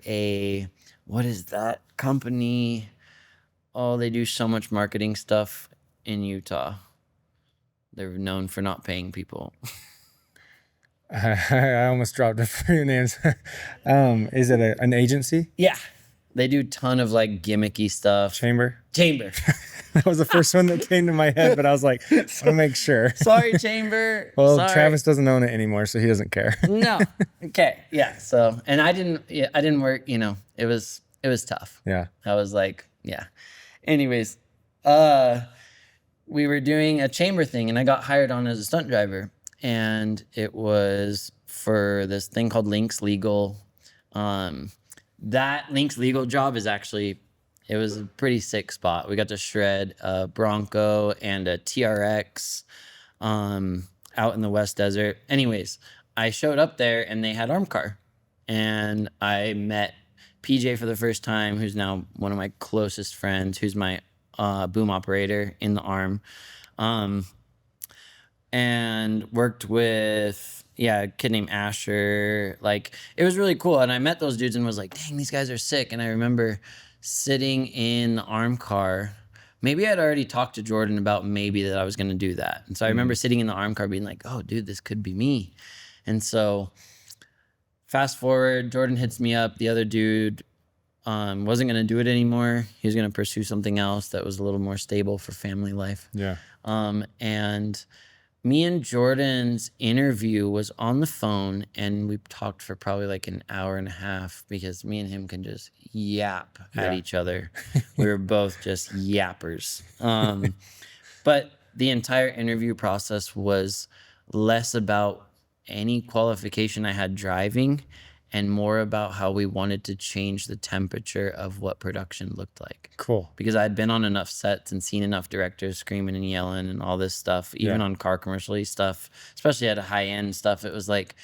A: what is that company? Oh, they do so much marketing stuff in Utah. They're known for not paying people.
B: I almost dropped a few names. Is it an agency?
A: Yeah. They do a ton of like gimmicky stuff.
B: Chamber?
A: Chamber.
B: That was the first one that came to my head, but I was like, I want to make sure.
A: Sorry, Chamber.
B: Well,
A: Sorry.
B: Travis doesn't own it anymore, so he doesn't care.
A: No. Okay. Yeah. So, and I didn't work, it was tough.
B: Yeah.
A: I was like, yeah. Anyways, we were doing a chamber thing and I got hired on as a stunt driver, and it was for this thing called Lynx Legal. That Lynx Legal job is actually, it was a pretty sick spot. We got to shred a Bronco and a TRX out in the West Desert. Anyways, I showed up there and they had arm car, and I met PJ for the first time, who's now one of my closest friends, who's my boom operator in the arm, and worked with a kid named Asher. Like, it was really cool, and I met those dudes and was like, dang, these guys are sick. And I remember sitting in the arm car. Maybe I'd already talked to Jordan about maybe that I was going to do that, and so I remember sitting in the arm car being like, oh dude, this could be me. And so fast forward, Jordan hits me up. The other dude wasn't going to do it anymore. He was going to pursue something else that was a little more stable for family life.
B: Yeah.
A: And me and Jordan's interview was on the phone, and we talked for probably like an hour and a half because me and him can just yap at each other. We were both just yappers. But the entire interview process was less about any qualification I had driving and more about how we wanted to change the temperature of what production looked like.
B: Cool.
A: Because I'd been on enough sets and seen enough directors screaming and yelling and all this stuff, even on car commercial stuff, especially at a high-end stuff. It was like,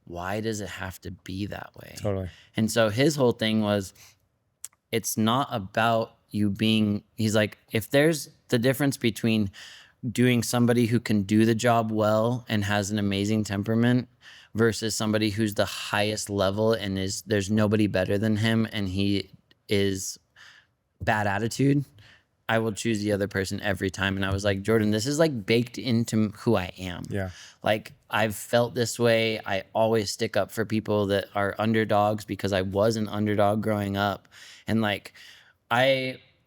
A: why does it have to be that way?
B: Totally.
A: And so his whole thing was, it's not about you being, he's like, if there's the difference between doing somebody who can do the job well and has an amazing temperament versus somebody who's the highest level and there's nobody better than him and he is bad attitude, I will choose the other person every time. And I was like, Jordan, this is like baked into who I am. Yeah. Like, I've felt this way. I always stick up for people that are underdogs because I was an underdog growing up. And like,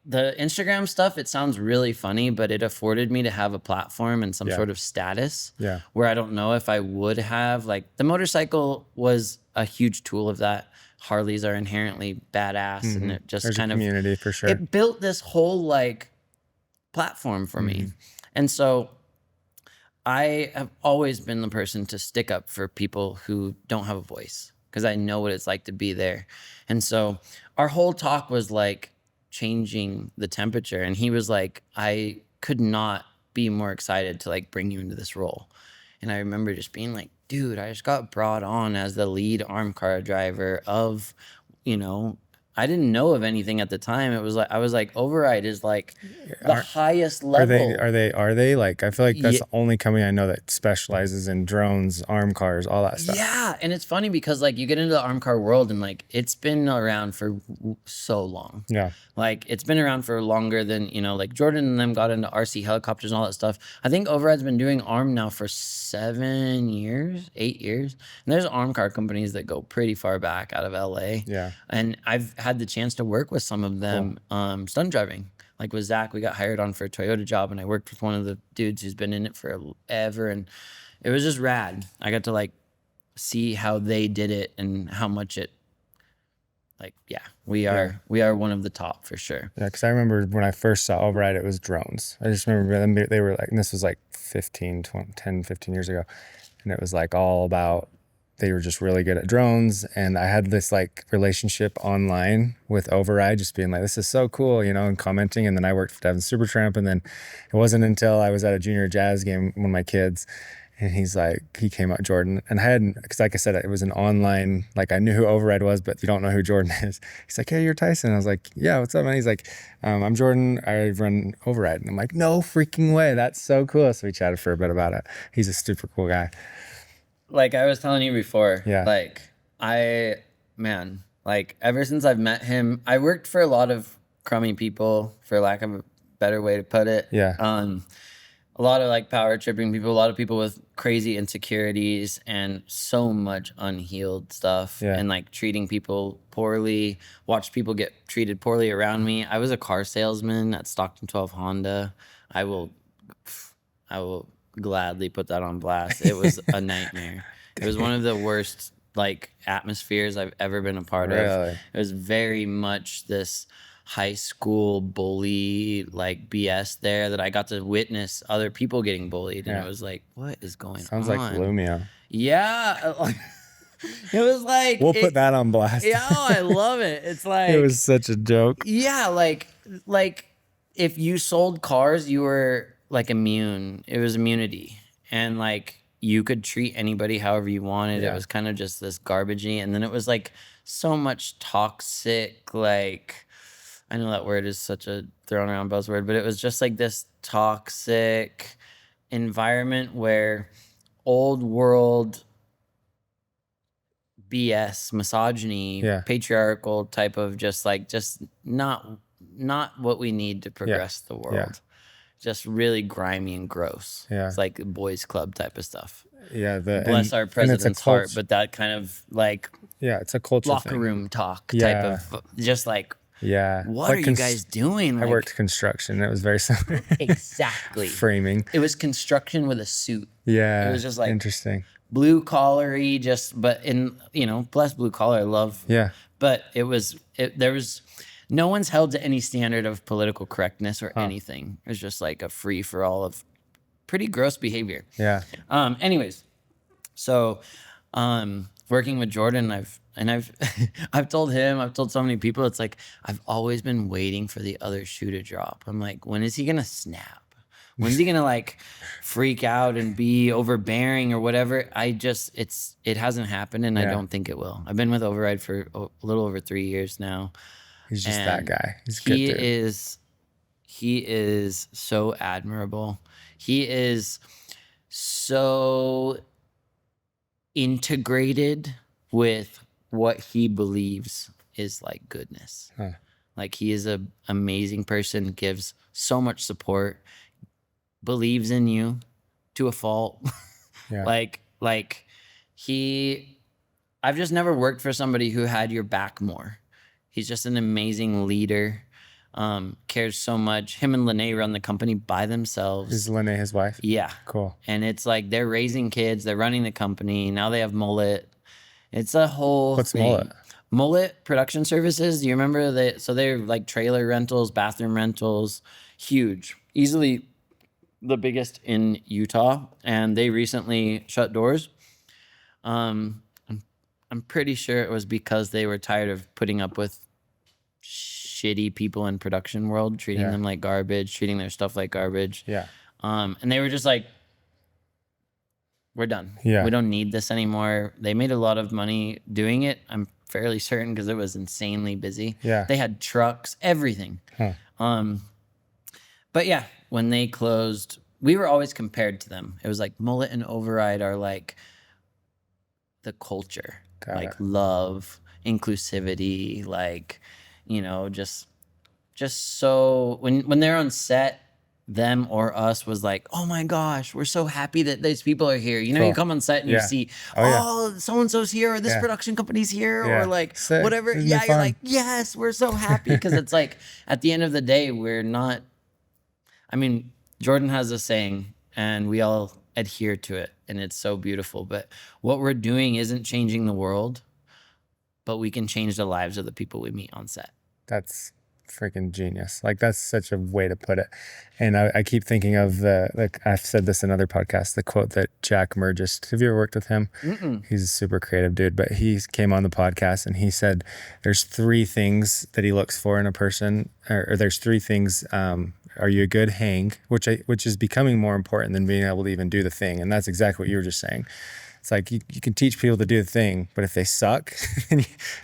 A: the Instagram stuff, it sounds really funny, but it afforded me to have a platform and some sort of status where I don't know if I would have. Like, the motorcycle was a huge tool of that. Harleys are inherently badass, and it just
B: There's
A: kind
B: a
A: of
B: community for sure.
A: It built this whole like platform for me. And so I have always been the person to stick up for people who don't have a voice because I know what it's like to be there. And so our whole talk was like changing the temperature, and he was like, I could not be more excited to like bring you into this role. And I remember just being like, dude, I just got brought on as the lead arm car driver of, I didn't know of anything at the time. It was like, I was like, Override is like the highest level.
B: Are they like, I feel like that's the only company I know that specializes in drones, arm cars, all that stuff.
A: Yeah. And it's funny because like you get into the arm car world and like, it's been around for so long. Yeah. Like, it's been around for longer than, like Jordan and them got into RC helicopters and all that stuff. I think Override's been doing arm now for 8 years. And there's arm car companies that go pretty far back out of LA. Yeah. And I've had the chance to work with some of them, stunt driving. Like with Zach, we got hired on for a Toyota job, and I worked with one of the dudes who's been in it forever, and it was just rad. I got to like see how they did it and how much it, like, we are one of the top for sure.
B: Yeah, because I remember when I first saw Override, it was drones. I just remember them, they were like, and this was like 10, 15 years ago, and it was like all about, they were just really good at drones. And I had this like relationship online with Override, just being like, this is so cool, and commenting. And then I worked for Devin Supertramp. And then it wasn't until I was at a junior jazz game, one of my kids, and he's like, he came out, Jordan. And I hadn't, because like I said, it was an online, like I knew who Override was, but you don't know who Jordan is. He's like, hey, you're Tyson. I was like, yeah, what's up, man? He's like, I'm Jordan. I run Override. And I'm like, no freaking way. That's so cool. So we chatted for a bit about it. He's a super cool guy.
A: Like I was telling you before, like Man, like ever since I've met him, I worked for a lot of crummy people, for lack of a better way to put it.
B: Yeah.
A: A lot of like power tripping people, a lot of people with crazy insecurities and so much unhealed stuff,
B: Yeah.
A: and like treating people poorly, watched people get treated poorly around me. I was a car salesman at Stockton 12 Honda. I will gladly put that on blast. It was a nightmare. It was one of the worst like atmospheres I've ever been a part of.
B: Really?
A: It was very much this high school bully like BS there that I got to witness other people getting bullied, and
B: Yeah.
A: it was like, what is going on?
B: Sounds like Lumia.
A: Yeah. It was like
B: We'll put that on blast.
A: Yeah, I love it. It's like
B: It was such a joke.
A: yeah, like if you sold cars, you were like immune. It was immunity, and like you could treat anybody however you wanted.
B: Yeah.
A: It was kind of just this garbagey, and then it was like so much toxic. Like I know that word is such a thrown around buzzword, but it was just like this toxic environment where old world BS, misogyny,
B: Yeah.
A: patriarchal type of just not what we need to progress the world.
B: Yeah.
A: Just really grimy and gross.
B: Yeah.
A: It's like a boys club type of stuff.
B: Yeah.
A: Bless our
B: and it's a
A: president's heart,
B: cult-
A: but that kind of like
B: yeah, it's a culture
A: locker
B: thing.
A: room talk
B: Yeah.
A: type of just like,
B: Yeah.
A: what are you guys doing?
B: I
A: Like,
B: worked construction. It was very similar.
A: exactly.
B: Framing.
A: It was construction with a suit.
B: Yeah.
A: It was just like
B: interesting.
A: blue collar-y, but in, bless blue collar, I love.
B: Yeah.
A: But there was no one's held to any standard of political correctness or anything. It was just like a free for all of pretty gross behavior.
B: Yeah.
A: Anyways, so working with Jordan, I've I've told him, I've told so many people, it's like I've always been waiting for the other shoe to drop. I'm like, when is he gonna snap? When's he gonna like freak out and be overbearing or whatever? It hasn't happened, and I don't think it will. I've been with Override for a little over 3 years now.
B: He's just that
A: And
B: guy. He's a good dude.
A: He is so admirable. He is so integrated with what he believes is like goodness. Like he is an amazing person, gives so much support, believes in you to a fault.
B: Yeah.
A: I've just never worked for somebody who had your back more. He's just an amazing leader. Cares so much. Him and Lene run the company by themselves.
B: Is Lene his wife?
A: Yeah.
B: Cool.
A: And it's like they're raising kids, they're running the company. Now they have Mullet. It's a whole
B: What's
A: thing.
B: Mullet?
A: Mullet Production Services. Do you remember they're like trailer rentals, bathroom rentals, huge. Easily the biggest in Utah, and they recently shut doors. I'm pretty sure it was because they were tired of putting up with shitty people in production world, treating them like garbage, treating their stuff like garbage.
B: Yeah.
A: And they were just like, we're done.
B: Yeah.
A: We don't need this anymore. They made a lot of money doing it. I'm fairly certain because it was insanely busy.
B: Yeah.
A: They had trucks, everything. But yeah, when they closed, we were always compared to them. It was like Mullet and Override are like the culture, like love, inclusivity, like, just so when they're on set, them or us was like, oh my gosh, we're so happy that these people are here. You come on set and you see, so-and-so's here, or this production company's here, or like
B: sick.
A: whatever.
B: Isn't it
A: You're
B: fun?
A: like, yes, we're so happy. Because it's like, at the end of the day, we're not, Jordan has a saying and we all adhere to it, and it's so beautiful. But what we're doing isn't changing the world, but we can change the lives of the people we meet on set.
B: That's freaking genius. Like, that's such a way to put it. And I keep thinking of I've said this in other podcasts, the quote that Jack Murgis, have you ever worked with him? He's a super creative dude, but he came on the podcast and he said there's 3 things that he looks for in a person, or there's 3 things. Are you a good hang, which is becoming more important than being able to even do the thing. And that's exactly what you were just saying. It's like you can teach people to do the thing, but if they suck,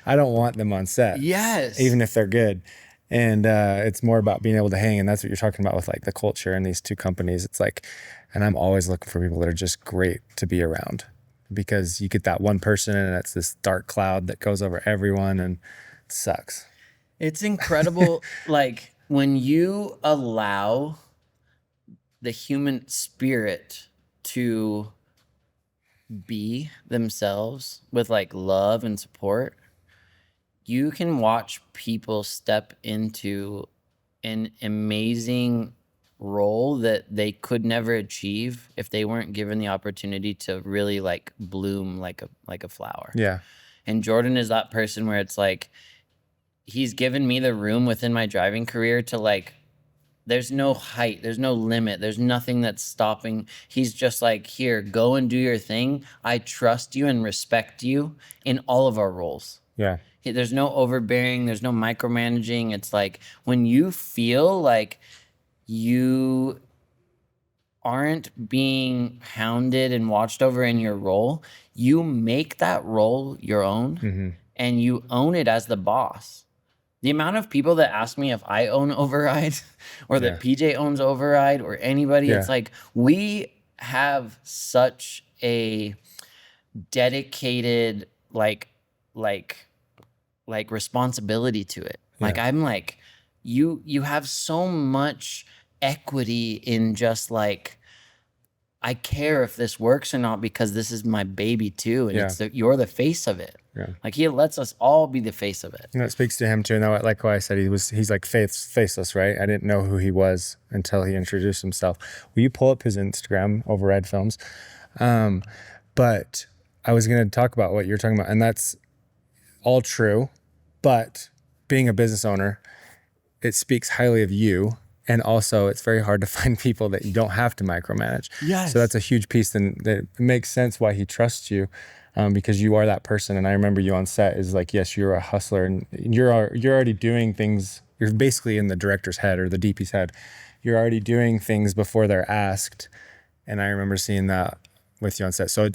B: I don't want them on set.
A: Yes.
B: Even if they're good. And it's more about being able to hang. And that's what you're talking about with like the culture in these 2 companies. It's like, and I'm always looking for people that are just great to be around. because you get that one person and it's this dark cloud that goes over everyone and it sucks.
A: It's incredible. Like when you allow the human spirit to be themselves with like love and support, you can watch people step into an amazing role that they could never achieve if they weren't given the opportunity to really like bloom like a flower.
B: Yeah.
A: And Jordan is that person where it's like he's given me the room within my driving career to like, there's no height, there's no limit, there's nothing that's stopping. He's just like, here, go and do your thing. I trust you and respect you in all of our roles.
B: Yeah.
A: There's no overbearing, there's no micromanaging. It's like when you feel like you aren't being hounded and watched over in your role, you make that role your own and you own it as the boss. The amount of people that ask me if I own Override or that PJ owns Override or anybody, it's like we have such a dedicated like responsibility to it. Like I'm like, you have so much equity in just like, I care if this works or not because this is my baby too, and you're the face of it. Yeah. Like he lets us all be the face of it.
B: And that speaks to him too. And that, like what I said, he's like faceless, right? I didn't know who he was until he introduced himself. Will you pull up his Instagram, Override Films? But I was going to talk about what you're talking about, and that's all true. But being a business owner, it speaks highly of you. And also, it's very hard to find people that you don't have to micromanage. Yes. So that's a huge piece. And that makes sense why he trusts you, because you are that person. And I remember you on set is like, yes, you're a hustler, and you're already doing things. You're basically in the director's head or the DP's head. You're already doing things before they're asked. And I remember seeing that with you on set. So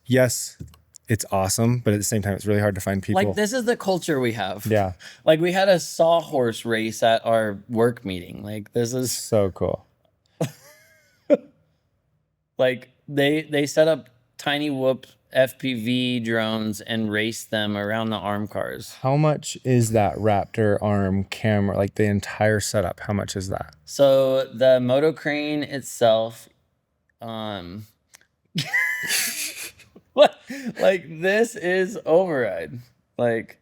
B: yes, it's awesome, but at the same time, it's really hard to find people.
A: Like this is the culture we have.
B: Yeah.
A: Like we had a sawhorse race at our work meeting. Like this is
B: so cool.
A: Like they set up tiny whoop FPV drones and raced them around the arm cars.
B: How much is that Raptor arm camera? Like the entire setup, how much is that?
A: So the moto crane itself, what? Like this is Override. Like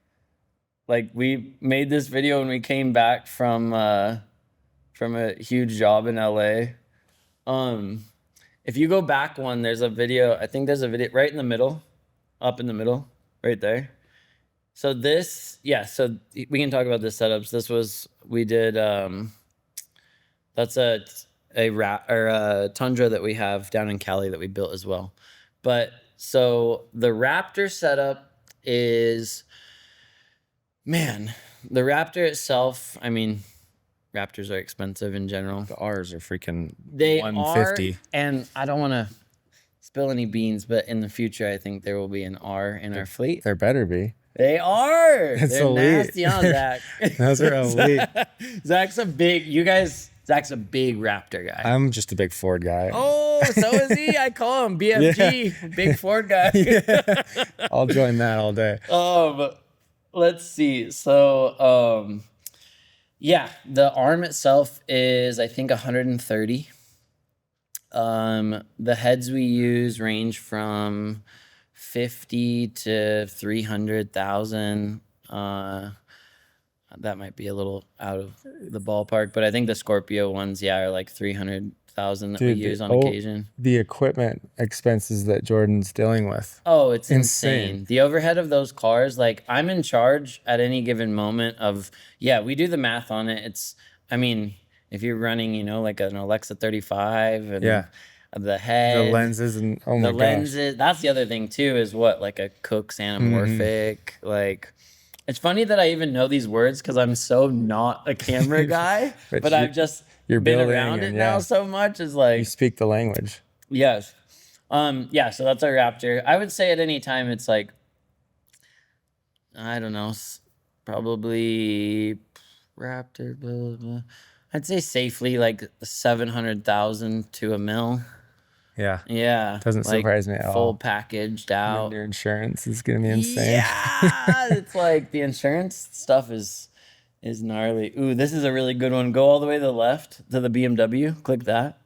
A: we made this video when we came back from a huge job in LA. If you go back one, there's a video. I think there's a video right in the middle, up in the middle, right there. So this, so we can talk about the setups. This was we did. That's a Tundra that we have down in Cali that we built as well, but. So the Raptor setup is, man, the Raptor itself, I mean, Raptors are expensive in general.
B: The R's are freaking
A: they
B: $150.
A: Are, and I don't want to spill any beans, but in the future, I think there will be an R in our fleet.
B: There better be.
A: They are.
B: It's
A: They're
B: elite.
A: nasty on Zach.
B: Those are elite.
A: Zach's a big Raptor guy.
B: I'm just a big Ford guy.
A: Oh, so is he. I call him BFG, big Ford guy.
B: Yeah. I'll join that all day.
A: Let's see. So, the arm itself is, I think, 130. The heads we use range from 50 to 300,000. That might be a little out of the ballpark, but I think the Scorpio ones, are like 300,000 that we use on occasion.
B: The equipment expenses that Jordan's dealing with.
A: Oh, it's insane. The overhead of those cars, like I'm in charge at any given moment of, we do the math on it. I mean, if you're running, like an Alexa 35 and the head,
B: the lenses and
A: the lenses. That's the other thing too, is what, like a Cook's anamorphic, like. It's funny that I even know these words because I'm so not a camera guy, but I've just been around it now so much. Is like
B: you speak the language.
A: Yes, so that's our Raptor. I would say at any time it's like, I don't know, probably Raptor. Blah, blah, blah. I'd say safely like 700,000 to $1 million.
B: Yeah.
A: Yeah,
B: Doesn't
A: like
B: surprise me at
A: full
B: all.
A: packaged
B: And then
A: out.
B: your insurance is gonna be insane.
A: Yeah, it's like the insurance stuff is gnarly. Ooh, this is a really good one. Go all the way to the left to the BMW. Click that.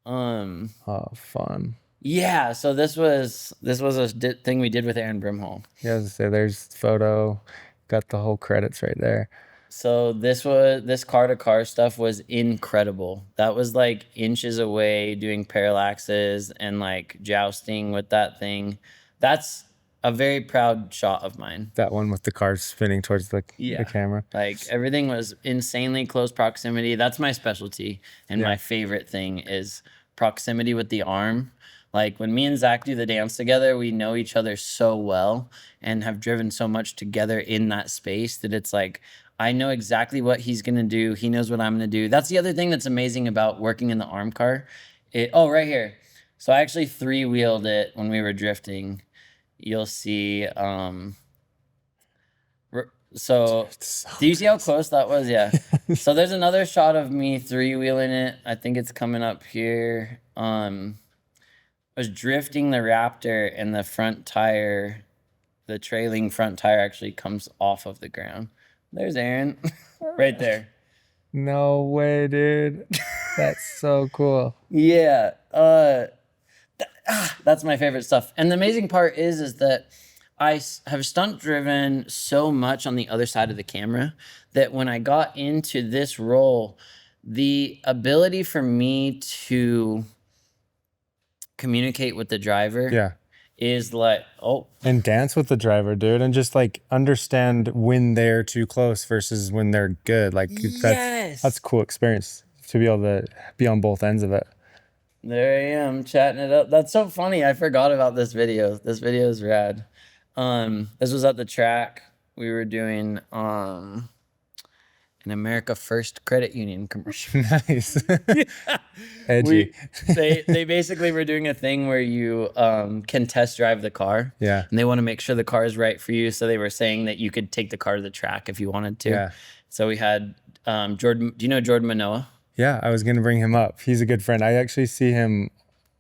B: Oh, fun.
A: Yeah. So this was a thing we did with Aaron Brimhall.
B: Yeah, as I say, there's photo. Got the whole credits right there.
A: So this car to car stuff was incredible. That was like inches away doing parallaxes and like jousting with that thing. That's a very proud shot of mine.
B: That one with the car spinning towards the
A: Yeah.
B: camera.
A: Like everything was insanely close proximity. That's my specialty. And
B: Yeah.
A: my favorite thing is proximity with the arm. Like when me and Zach do the dance together, we know each other so well and have driven so much together in that space that it's like, I know exactly what he's going to do. He knows what I'm going to do. That's the other thing that's amazing about working in the arm car. Oh, right here. So I actually three-wheeled it when we were drifting. You'll see. So do you see how close that was? Yeah. So there's another shot of me three-wheeling it. I think it's coming up here. I was drifting the Raptor and the front tire, the trailing front tire actually comes off of the ground. There's Aaron right there.
B: No way, dude. That's so cool.
A: Yeah. That's my favorite stuff. And the amazing part is that I have stunt driven so much on the other side of the camera that when I got into this role, the ability for me to communicate with the driver
B: Yeah.
A: is like,
B: And dance with the driver, dude, and just like understand when they're too close versus when they're good. Like that's a cool experience to be able to be on both ends of it.
A: There I am chatting it up. That's so funny. I forgot about this video. This video is rad. This was at the track. We were doing an America First credit union commercial.
B: Nice. Edgy.
A: They basically were doing a thing where you can test drive the car.
B: Yeah.
A: And they want to make sure the car is right for you. So they were saying that you could take the car to the track if you wanted to.
B: Yeah.
A: So we had Jordan. Do you know Jordan Manoa?
B: Yeah, I was gonna bring him up. He's a good friend. I actually see him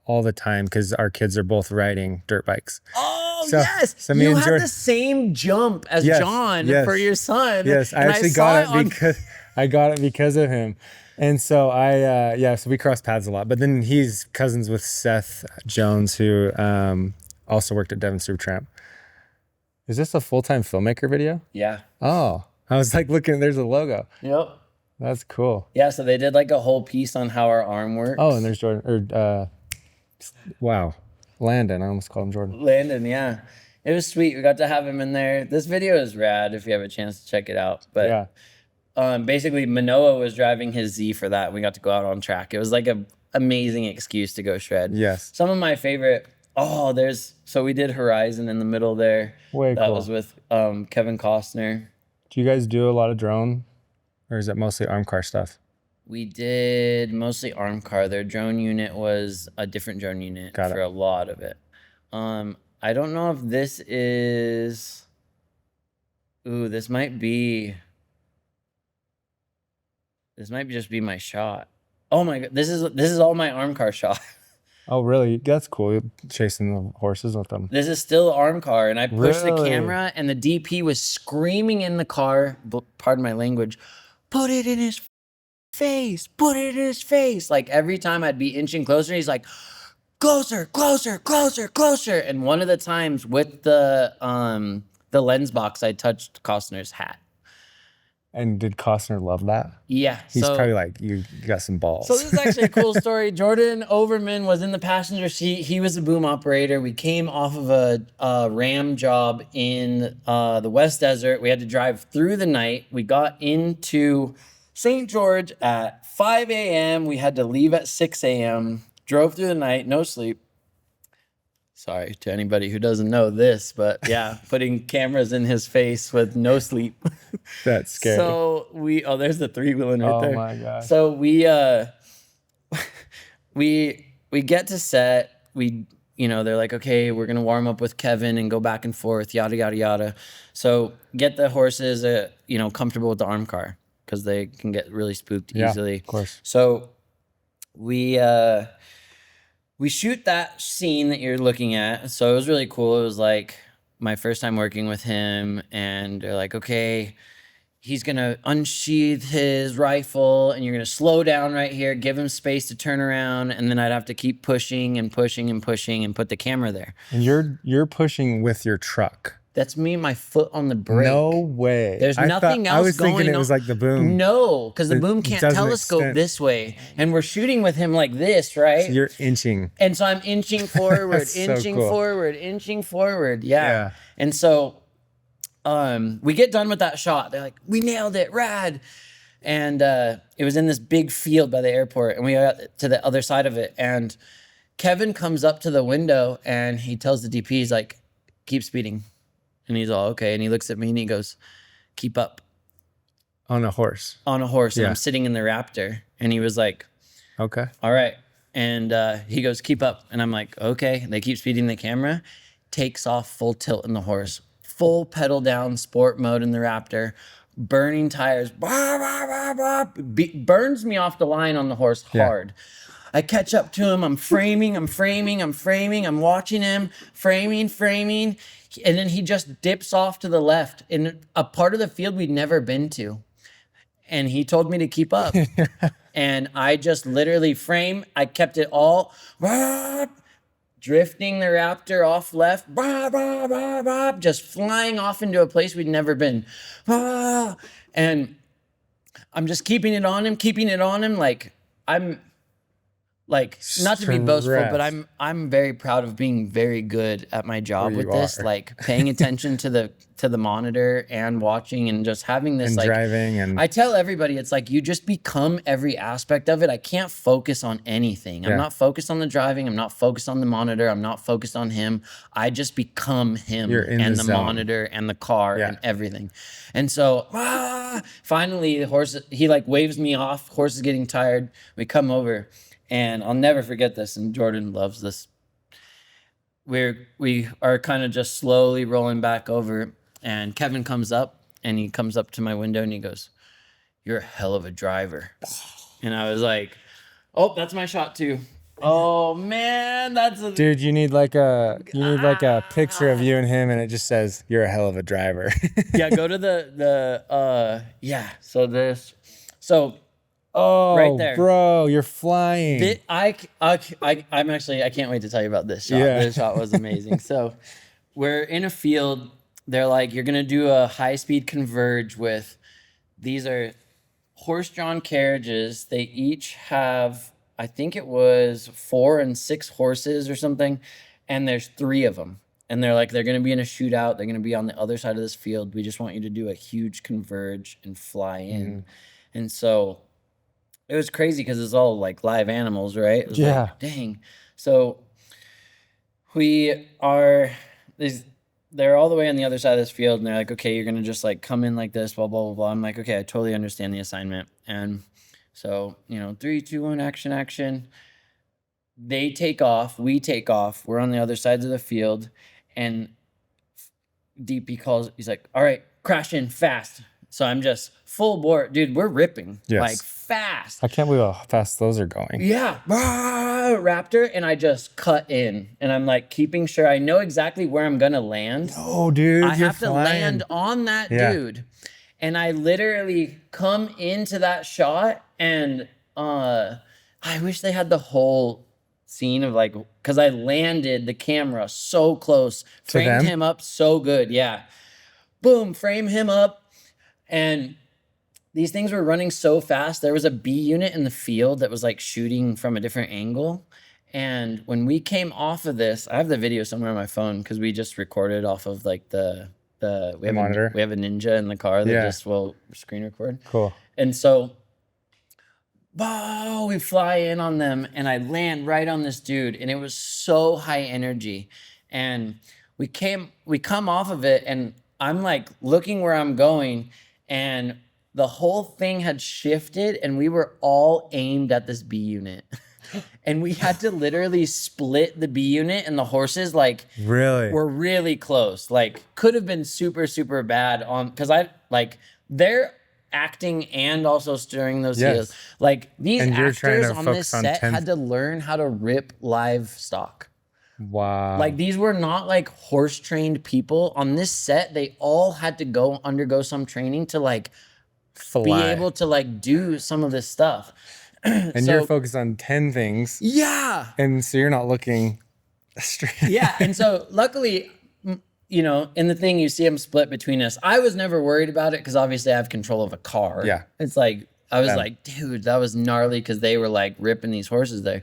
B: all the time because our kids are both riding dirt bikes.
A: Oh,
B: So-
A: yes.
B: so me
A: You
B: and
A: had
B: Jordan-
A: the same jump as
B: Yes,
A: John
B: yes.
A: for your son.
B: Yes, I
A: And
B: actually
A: saw
B: got it because I got it because of him. And so so we cross paths a lot. But then he's cousins with Seth Jones, who also worked at Devon Supertramp. Is this a full-time filmmaker video?
A: Yeah.
B: Oh, I was like looking, there's a logo.
A: Yep.
B: That's cool.
A: Yeah, so they did like a whole piece on how our arm works.
B: Oh, and there's Jordan, wow, Landon. I almost called him Jordan.
A: Landon, yeah. It was sweet. We got to have him in there. This video is rad if you have a chance to check it out. But
B: Yeah.
A: basically Manoa was driving his Z for that. We got to go out on track. It was like an amazing excuse to go shred.
B: Yes.
A: Some of my favorite, so we did Horizon in the middle there.
B: Way
A: That
B: cool.
A: was with Kevin Costner.
B: Do you guys do a lot of drone, or is it mostly arm car stuff?
A: We did mostly arm car. Their drone unit was a different drone unit
B: Got it.
A: for a lot of it. I don't know if this is. Ooh, this might just be my shot. Oh my god, this is all my arm car shot.
B: Oh, really? That's cool. You're chasing the horses with them.
A: This is still arm car, and I pushed the
B: Really?
A: camera, and the DP was screaming in the car. Pardon my language. Put it in his face. Put it in his face. Like every time I'd be inching closer, he's like, closer, closer, closer, closer. And one of the times with the lens box, I touched Costner's hat.
B: And did Costner love that?
A: Yeah,
B: He's probably like, you got some balls.
A: So this is actually a cool story. Jordan Overman was in the passenger seat. He was a boom operator. We came off of a Ram job in the West Desert. We had to drive through the night. We got into St. George at 5 a.m. We had to leave at 6 a.m. Drove through the night, no sleep. Sorry to anybody who doesn't know this, but yeah, putting cameras in his face with no sleep.
B: That's scary.
A: So there's the three-wheeling right there.
B: Oh my god.
A: So we get to set. They're like, okay, we're gonna warm up with Kevin and go back and forth, yada yada yada. So get the horses, comfortable with the arm car because they can get really spooked easily.
B: Of course.
A: So we we shoot that scene that you're looking at. So it was really cool. It was like my first time working with him, and they're like, okay, he's gonna unsheath his rifle and you're gonna slow down right here, give him space to turn around, and then I'd have to keep pushing and pushing and pushing and put the camera there.
B: And you're pushing with your truck.
A: That's me, my foot on the brake.
B: No way.
A: There's nothing else
B: I was
A: going
B: thinking it
A: on.
B: was like the boom.
A: No, because the
B: It
A: boom can't
B: doesn't
A: telescope
B: extend.
A: this way. And we're shooting with him like this, right?
B: So you're inching.
A: And so I'm inching forward,
B: That's so
A: inching
B: cool.
A: forward, inching forward. Yeah.
B: Yeah.
A: And so we get done with that shot. They're like, we nailed it, rad. And it was in this big field by the airport, and we got to the other side of it. And Kevin comes up to the window and he tells the DP, he's like, keep speeding. And he's all, okay. And he looks at me and he goes, keep up.
B: On a horse.
A: On a horse. And
B: Yeah.
A: I'm sitting in the Raptor. And he was like,
B: Okay.
A: all right. And he goes, keep up. And I'm like, okay. They keep speeding the camera. Takes off full tilt in the horse. Full pedal down, sport mode in the Raptor. Burning tires. Bah, bah, bah, bah, burns me off the line on the horse hard. I catch up to him. I'm framing. I'm watching him. Framing. And then he just dips off to the left in a part of the field we'd never been to. And he told me to keep up. And I just literally I kept it all drifting the Raptor off left, just flying off into a place we'd never been. And I'm just keeping it on him. Like I'm like, not to be boastful, but I'm very proud of being very good at my job with this. Like paying attention to the monitor and watching and just having this,
B: and
A: like
B: driving. And
A: I tell everybody, it's like you just become every aspect of it. I can't focus on anything. I'm not focused on the driving. I'm not focused on the monitor. I'm not focused on him. I just become him and the monitor and the car and everything. And so finally the horse, he like waves me off. Horse is getting tired. We come over. And I'll never forget this, and Jordan loves this. We are kind of just slowly rolling back over, and Kevin comes up, and he comes up to my window, and he goes, "You're a hell of a driver." And I was like, "Oh, that's my shot too." Oh man, that's a
B: dude. You need like a picture of you and him, and it just says you're a hell of a driver.
A: Yeah, go to the So
B: Oh,
A: right there,
B: bro, you're flying.
A: I can't wait to tell you about this shot.
B: Yeah.
A: This shot was amazing. So we're in a field. They're like, you're gonna do a high-speed converge with. These are horse-drawn carriages. They each have, I think it was 4 and 6 horses or something, and there's 3 of them. And they're like, they're gonna be in a shootout. They're gonna be on the other side of this field. We just want you to do a huge converge and fly in. And so it was crazy because it's all like live animals, right? It was like, dang. So they're all the way on the other side of this field, and they're like, okay, you're gonna just like come in like this, blah, blah, blah, blah. I'm like, okay, I totally understand the assignment. And so, 3, 2, 1, action. They take off, we take off, we're on the other sides of the field, and DP calls, he's like, all right, crash in fast. So I'm just full bore. Dude, we're ripping.
B: Yes.
A: Like fast.
B: I can't believe how fast those are going.
A: Yeah. Raptor. And I just cut in. And I'm like keeping sure I know exactly where I'm going to land.
B: Oh, dude.
A: I have to land on that dude. And I literally come into that shot. And I wish they had the whole scene of like, because I landed the camera so close. Framed him up so good. Yeah. Boom. Frame him up. And these things were running so fast. There was a B unit in the field that was like shooting from a different angle. And when we came off of this, I have the video somewhere on my phone because we just recorded off of like the monitor. We have a Ninja in the car that just will screen record.
B: Cool.
A: And so, we fly in on them and I land right on this dude. And it was so high energy. And we come off of it and I'm like looking where I'm going. And the whole thing had shifted and we were all aimed at this B unit. And we had to literally split the B unit, and the horses like were really close. Like could have been super, super bad on, because they're acting and also steering those
B: Yes.
A: heels. Like these
B: And you're trying
A: actors
B: to
A: on this
B: focus on
A: set
B: 10
A: had to learn how to rip livestock.
B: Wow.
A: Like these were not like horse trained people on this set. They all had to undergo some training to like be able to like do some of this stuff.
B: And
A: So,
B: you're focused on 10 things.
A: Yeah.
B: And so you're not looking straight.
A: Yeah. And so luckily, you know, in the thing you see them split between us. I was never worried about it because obviously I have control of a car.
B: Yeah.
A: It's like, I was like, dude, that was gnarly because they were like ripping these horses there.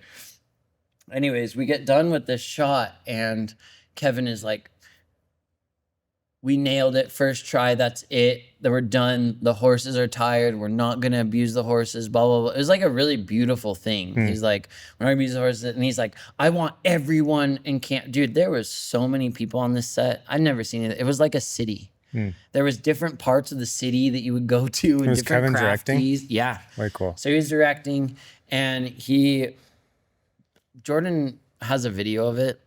A: Anyways, we get done with this shot and Kevin is like, we nailed it first try. That's it. Then we're done. The horses are tired. We're not going to abuse the horses, blah, blah, blah. It was like a really beautiful thing. He's like, we're not going to abuse the horses. And he's like, I want everyone in camp. Dude, there was so many people on this set. I've never seen it. It was like a city. There was different parts of the city that you would go to and
B: Was
A: different
B: Kevin directing?
A: Yeah.
B: Very cool.
A: So he was directing and Jordan has a video of it.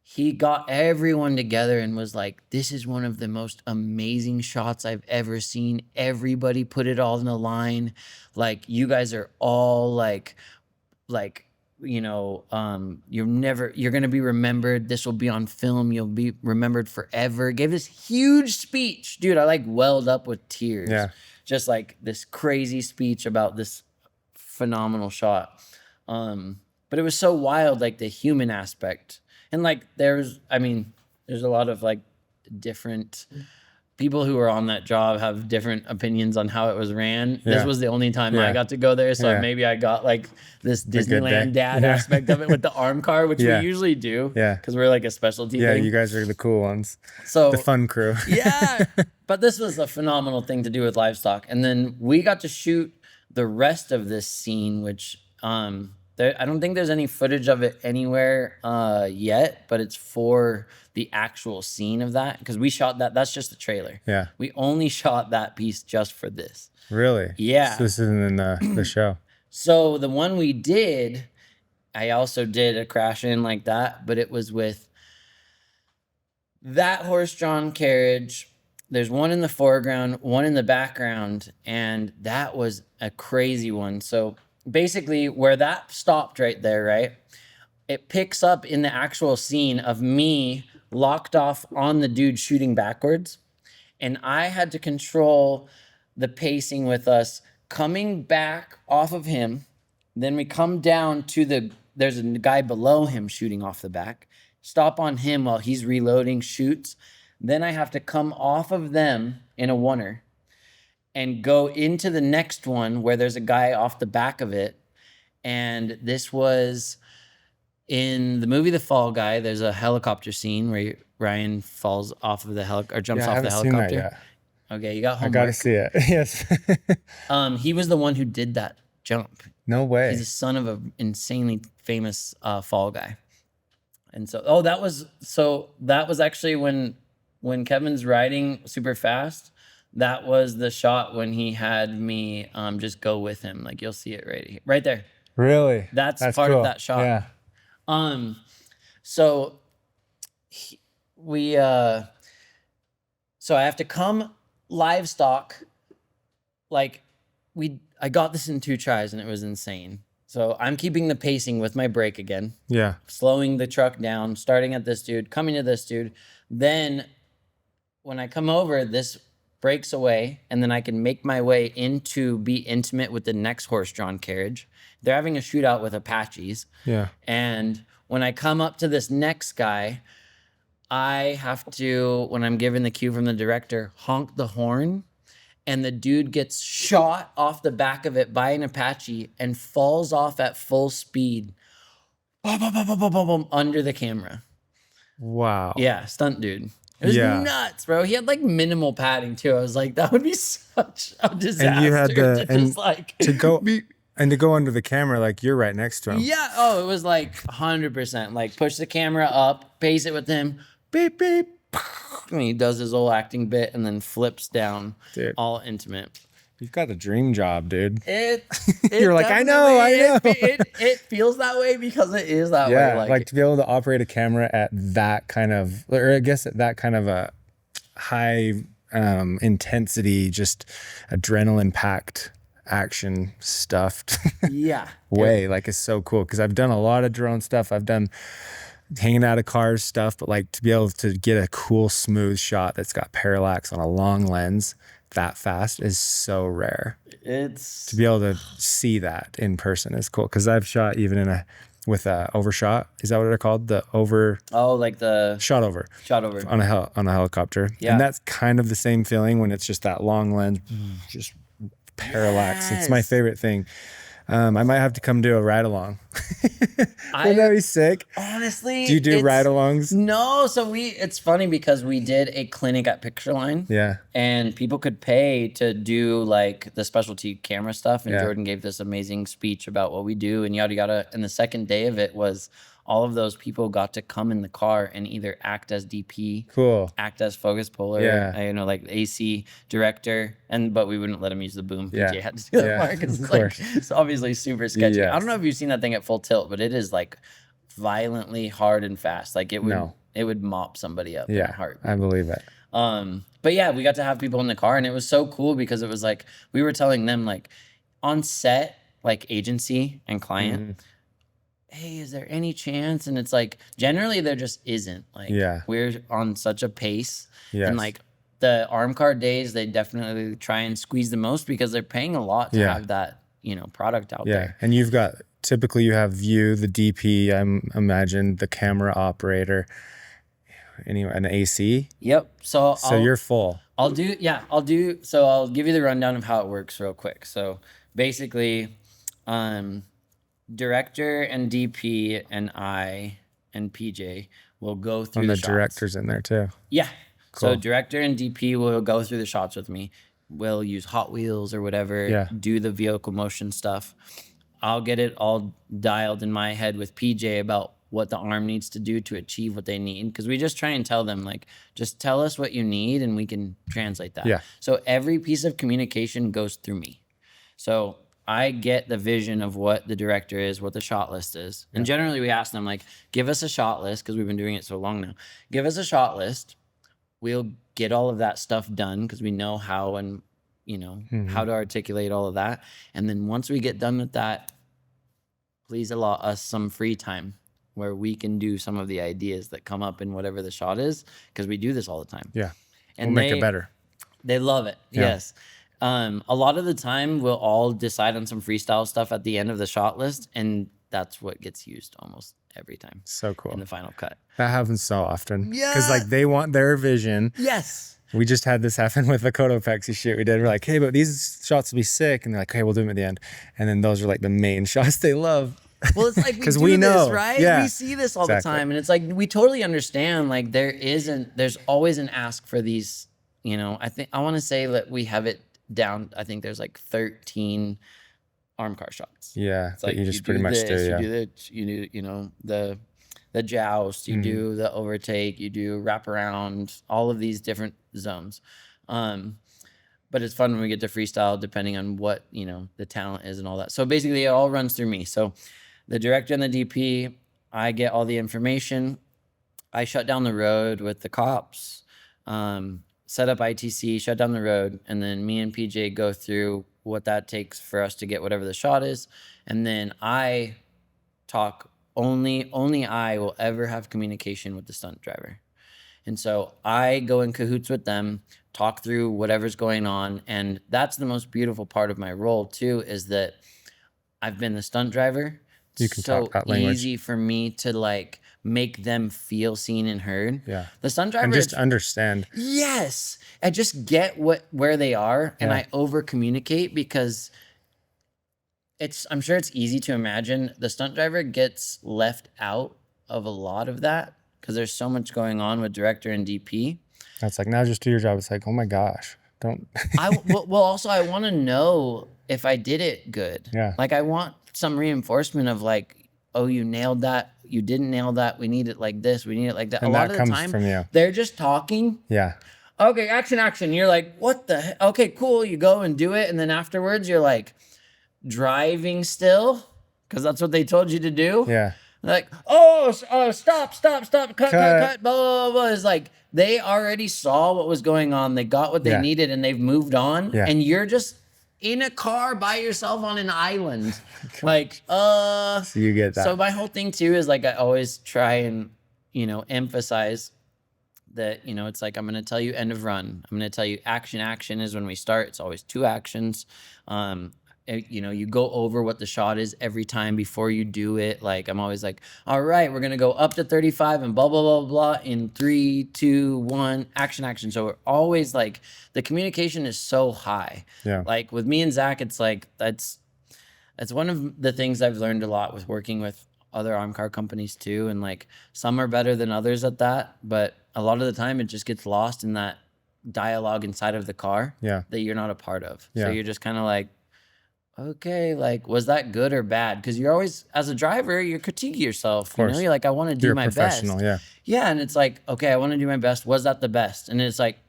A: He got everyone together and was like, this is one of the most amazing shots I've ever seen. Everybody put it all in the line. Like, you guys are all like, you know, you're going to be remembered. This will be on film. You'll be remembered forever. Gave this huge speech. Dude, I like welled up with tears.
B: Yeah.
A: Just like this crazy speech about this phenomenal shot. But it was so wild, like the human aspect. And like, there's a lot of like different people who were on that job have different opinions on how it was ran.
B: Yeah.
A: This was the only time I got to go there. So maybe I got like this Disneyland dad aspect of it with the arm car, which we usually do.
B: Yeah.
A: Because we're like a specialty thing.
B: You guys are the cool ones.
A: So
B: the fun crew.
A: Yeah. But this was a phenomenal thing to do with livestock. And then we got to shoot the rest of this scene, which I don't think there's any footage of it anywhere yet, but it's for the actual scene of that because we shot that. That's just the trailer.
B: Yeah.
A: We only shot that piece just for this.
B: Really?
A: Yeah.
B: So this isn't in the show.
A: So the one we did, I also did a crash in like that, but it was with that horse-drawn carriage. There's one in the foreground, one in the background, and that was a crazy one. So basically where that stopped right there, right? It picks up in the actual scene of me locked off on the dude shooting backwards. And I had to control the pacing with us coming back off of him. Then we come down to there's a guy below him shooting off the back. Stop on him while he's reloading, shoots. Then I have to come off of them in a oneer and go into the next one where there's a guy off the back of it. And this was in the movie The Fall Guy. There's a helicopter scene where Ryan falls off of the helicopter or jumps off the helicopter.
B: Seen that yet.
A: Okay, you got homework.
B: I gotta see it. Yes.
A: He was the one who did that jump.
B: No way.
A: He's the son of an insanely famous Fall Guy. And so, that was actually when Kevin's riding super fast. That was the shot when he had me just go with him. Like you'll see it right there.
B: Really?
A: That's part
B: cool.
A: of that shot.
B: Yeah.
A: So I have to come livestock. Like I got this in 2 tries and it was insane. So I'm keeping the pacing with my brake again.
B: Yeah.
A: Slowing the truck down, starting at this dude, coming to this dude. Then when I come over, this breaks away, and then I can make my way into be intimate with the next horse-drawn carriage. They're having a shootout with Apaches.
B: Yeah.
A: And when I come up to this next guy, I have to, when I'm given the cue from the director, honk the horn, and the dude gets shot off the back of it by an Apache and falls off at full speed under the camera.
B: Wow.
A: Yeah, stunt dude. It was nuts, bro. He had like minimal padding too. I was like, that would be such a disaster.
B: And you had to go under the camera, like you're right next to him.
A: Yeah. Oh, it was like 100%. Like push the camera up, pace it with him, beep beep, and he does his old acting bit and then flips down,
B: dude.
A: All intimate.
B: You've got a dream job, dude.
A: You're
B: like, I know.
A: It feels that way because it is that way.
B: Yeah, like to be able to operate a camera at that kind of, or I guess at that kind of a high intensity, just adrenaline packed action stuffed
A: Yeah.
B: way. Like it's so cool because I've done a lot of drone stuff. I've done hanging out of cars stuff, but like to be able to get a cool smooth shot that's got parallax on a long lens that fast is so rare.
A: It's
B: To be able to see that in person is cool because I've shot even in with a overshot. Is that what they're called? The over
A: like the
B: shot over on a helicopter.
A: Yeah.
B: And that's kind of the same feeling when it's just that long lens, just parallax. It's my favorite thing. I might have to come do a ride along. Wouldn't that be sick?
A: Honestly,
B: Do you do ride alongs?
A: No, so it's funny because we did a clinic at Picture Line.
B: Yeah.
A: And people could pay to do like the specialty camera stuff. And Jordan gave this amazing speech about what we do and yada yada. And the second day of it was all of those people got to come in the car and either act as DP,
B: Cool,
A: act as focus puller, like AC director, but we wouldn't let him use the boom. PJ had to do that part because it's obviously super sketchy. I don't know if you've seen that thing at full tilt, but it is like violently hard and fast. Like it would mop somebody up in a heartbeat.
B: I believe it.
A: But yeah, we got to have people in the car and it was so cool because it was like we were telling them like on set, like agency and client, hey, is there any chance? And it's like generally there just isn't. Like we're on such a pace. And like the arm card days, they definitely try and squeeze the most because they're paying a lot to have that, product out there.
B: And you have you, the DP, I imagine, the camera operator, anyway, an AC.
A: Yep. So
B: you're full.
A: I'll give you the rundown of how it works real quick. So basically, director and DP and I and PJ will go through
B: and
A: the
B: the
A: shots.
B: Director's in there too.
A: Yeah.
B: Cool.
A: So director and DP will go through the shots with me. We'll use Hot Wheels or whatever, do the vehicle motion stuff. I'll get it all dialed in my head with PJ about what the arm needs to do to achieve what they need. Because we just try and tell them, like, just tell us what you need and we can translate that.
B: Yeah.
A: So every piece of communication goes through me. So I get the vision of what the director is, what the shot list is. And generally we ask them, like, give us a shot list, because we've been doing it so long now. Give us a shot list. We'll get all of that stuff done because we know how and, how to articulate all of that. And then once we get done with that, please allow us some free time where we can do some of the ideas that come up in whatever the shot is, because we do this all the time.
B: Yeah.
A: And
B: we'll make it better.
A: They love it. Yeah. Yes. A lot of the time we'll all decide on some freestyle stuff at the end of the shot list, and that's what gets used almost every time.
B: So cool.
A: In the final cut.
B: That happens so often.
A: Yeah.
B: Because like they want their vision.
A: Yes.
B: We just had this happen with the Codopexy shit we did. We're like, hey, but these shots will be sick. And they're like, hey, we'll do them at the end. And then those are like the main shots they love.
A: Well, it's like because we know this, right? Yeah. We see this all the time. And it's like, we totally understand, like there's always an ask for these, I want to say that we have it down. I think there's like 13 arm car shots.
B: Yeah.
A: It's like
B: you just pretty much do.
A: Yeah. You do the joust, you do the overtake, you do wraparound, all of these different zones. But it's fun when we get to freestyle, depending on what, the talent is and all that. So basically it all runs through me. So the director and the DP, I get all the information. I shut down the road with the cops, set up ITC, shut down the road. And then me and PJ go through what that takes for us to get whatever the shot is. And then I talk only I will ever have communication with the stunt driver. And so I go in cahoots with them, talk through whatever's going on. And that's the most beautiful part of my role too, is that I've been the stunt driver.
B: You can talk that language.
A: It's so easy for me to like make them feel seen and heard.
B: Yeah.
A: The stunt driver,
B: and just understand.
A: Yes. I just get where they are, and I over communicate because I'm sure it's easy to imagine the stunt driver gets left out of a lot of that because there's so much going on with director and DP.
B: That's like, now just do your job. It's like, oh my gosh, don't.
A: Also, I want to know if I did it good.
B: Yeah.
A: Like I want some reinforcement of like, oh, you nailed that. You didn't nail that. We need it like this. We need it like that.
B: And
A: a lot
B: that
A: of the
B: comes
A: time,
B: from you.
A: They're just talking.
B: Yeah.
A: Okay, action. You're like, what the heck? Okay, cool. You go and do it. And then afterwards, you're like, driving still, because that's what they told you to do.
B: Yeah.
A: Like, oh, stop, cut,
B: Cut.
A: blah, blah, blah. It's like they already saw what was going on. They got what they
B: Yeah.
A: needed and they've moved on.
B: Yeah.
A: And you're just in a car by yourself on an island. Like,
B: So you get that.
A: So my whole thing too is like, I always try and, emphasize that, it's like, I'm going to tell you end of run. I'm going to tell you action is when we start. It's always 2 actions. You go over what the shot is every time before you do it. Like, I'm always like, all right, we're going to go up to 35 and blah, blah, blah, blah in 3, 2, 1, action. So we're always like, the communication is so high.
B: Yeah.
A: Like with me and Zach, it's like, that's one of the things I've learned a lot with working with other arm car companies too. And like, some are better than others at that, but a lot of the time it just gets lost in that dialogue inside of the car that you're not a part of. So you're just kind of like, okay, like, was that good or bad? Because you're always, as a driver, you're critiquing yourself. You're like, I want to do my best. Yeah, and it's like, okay, I want to do my best. Was that the best? And it's like,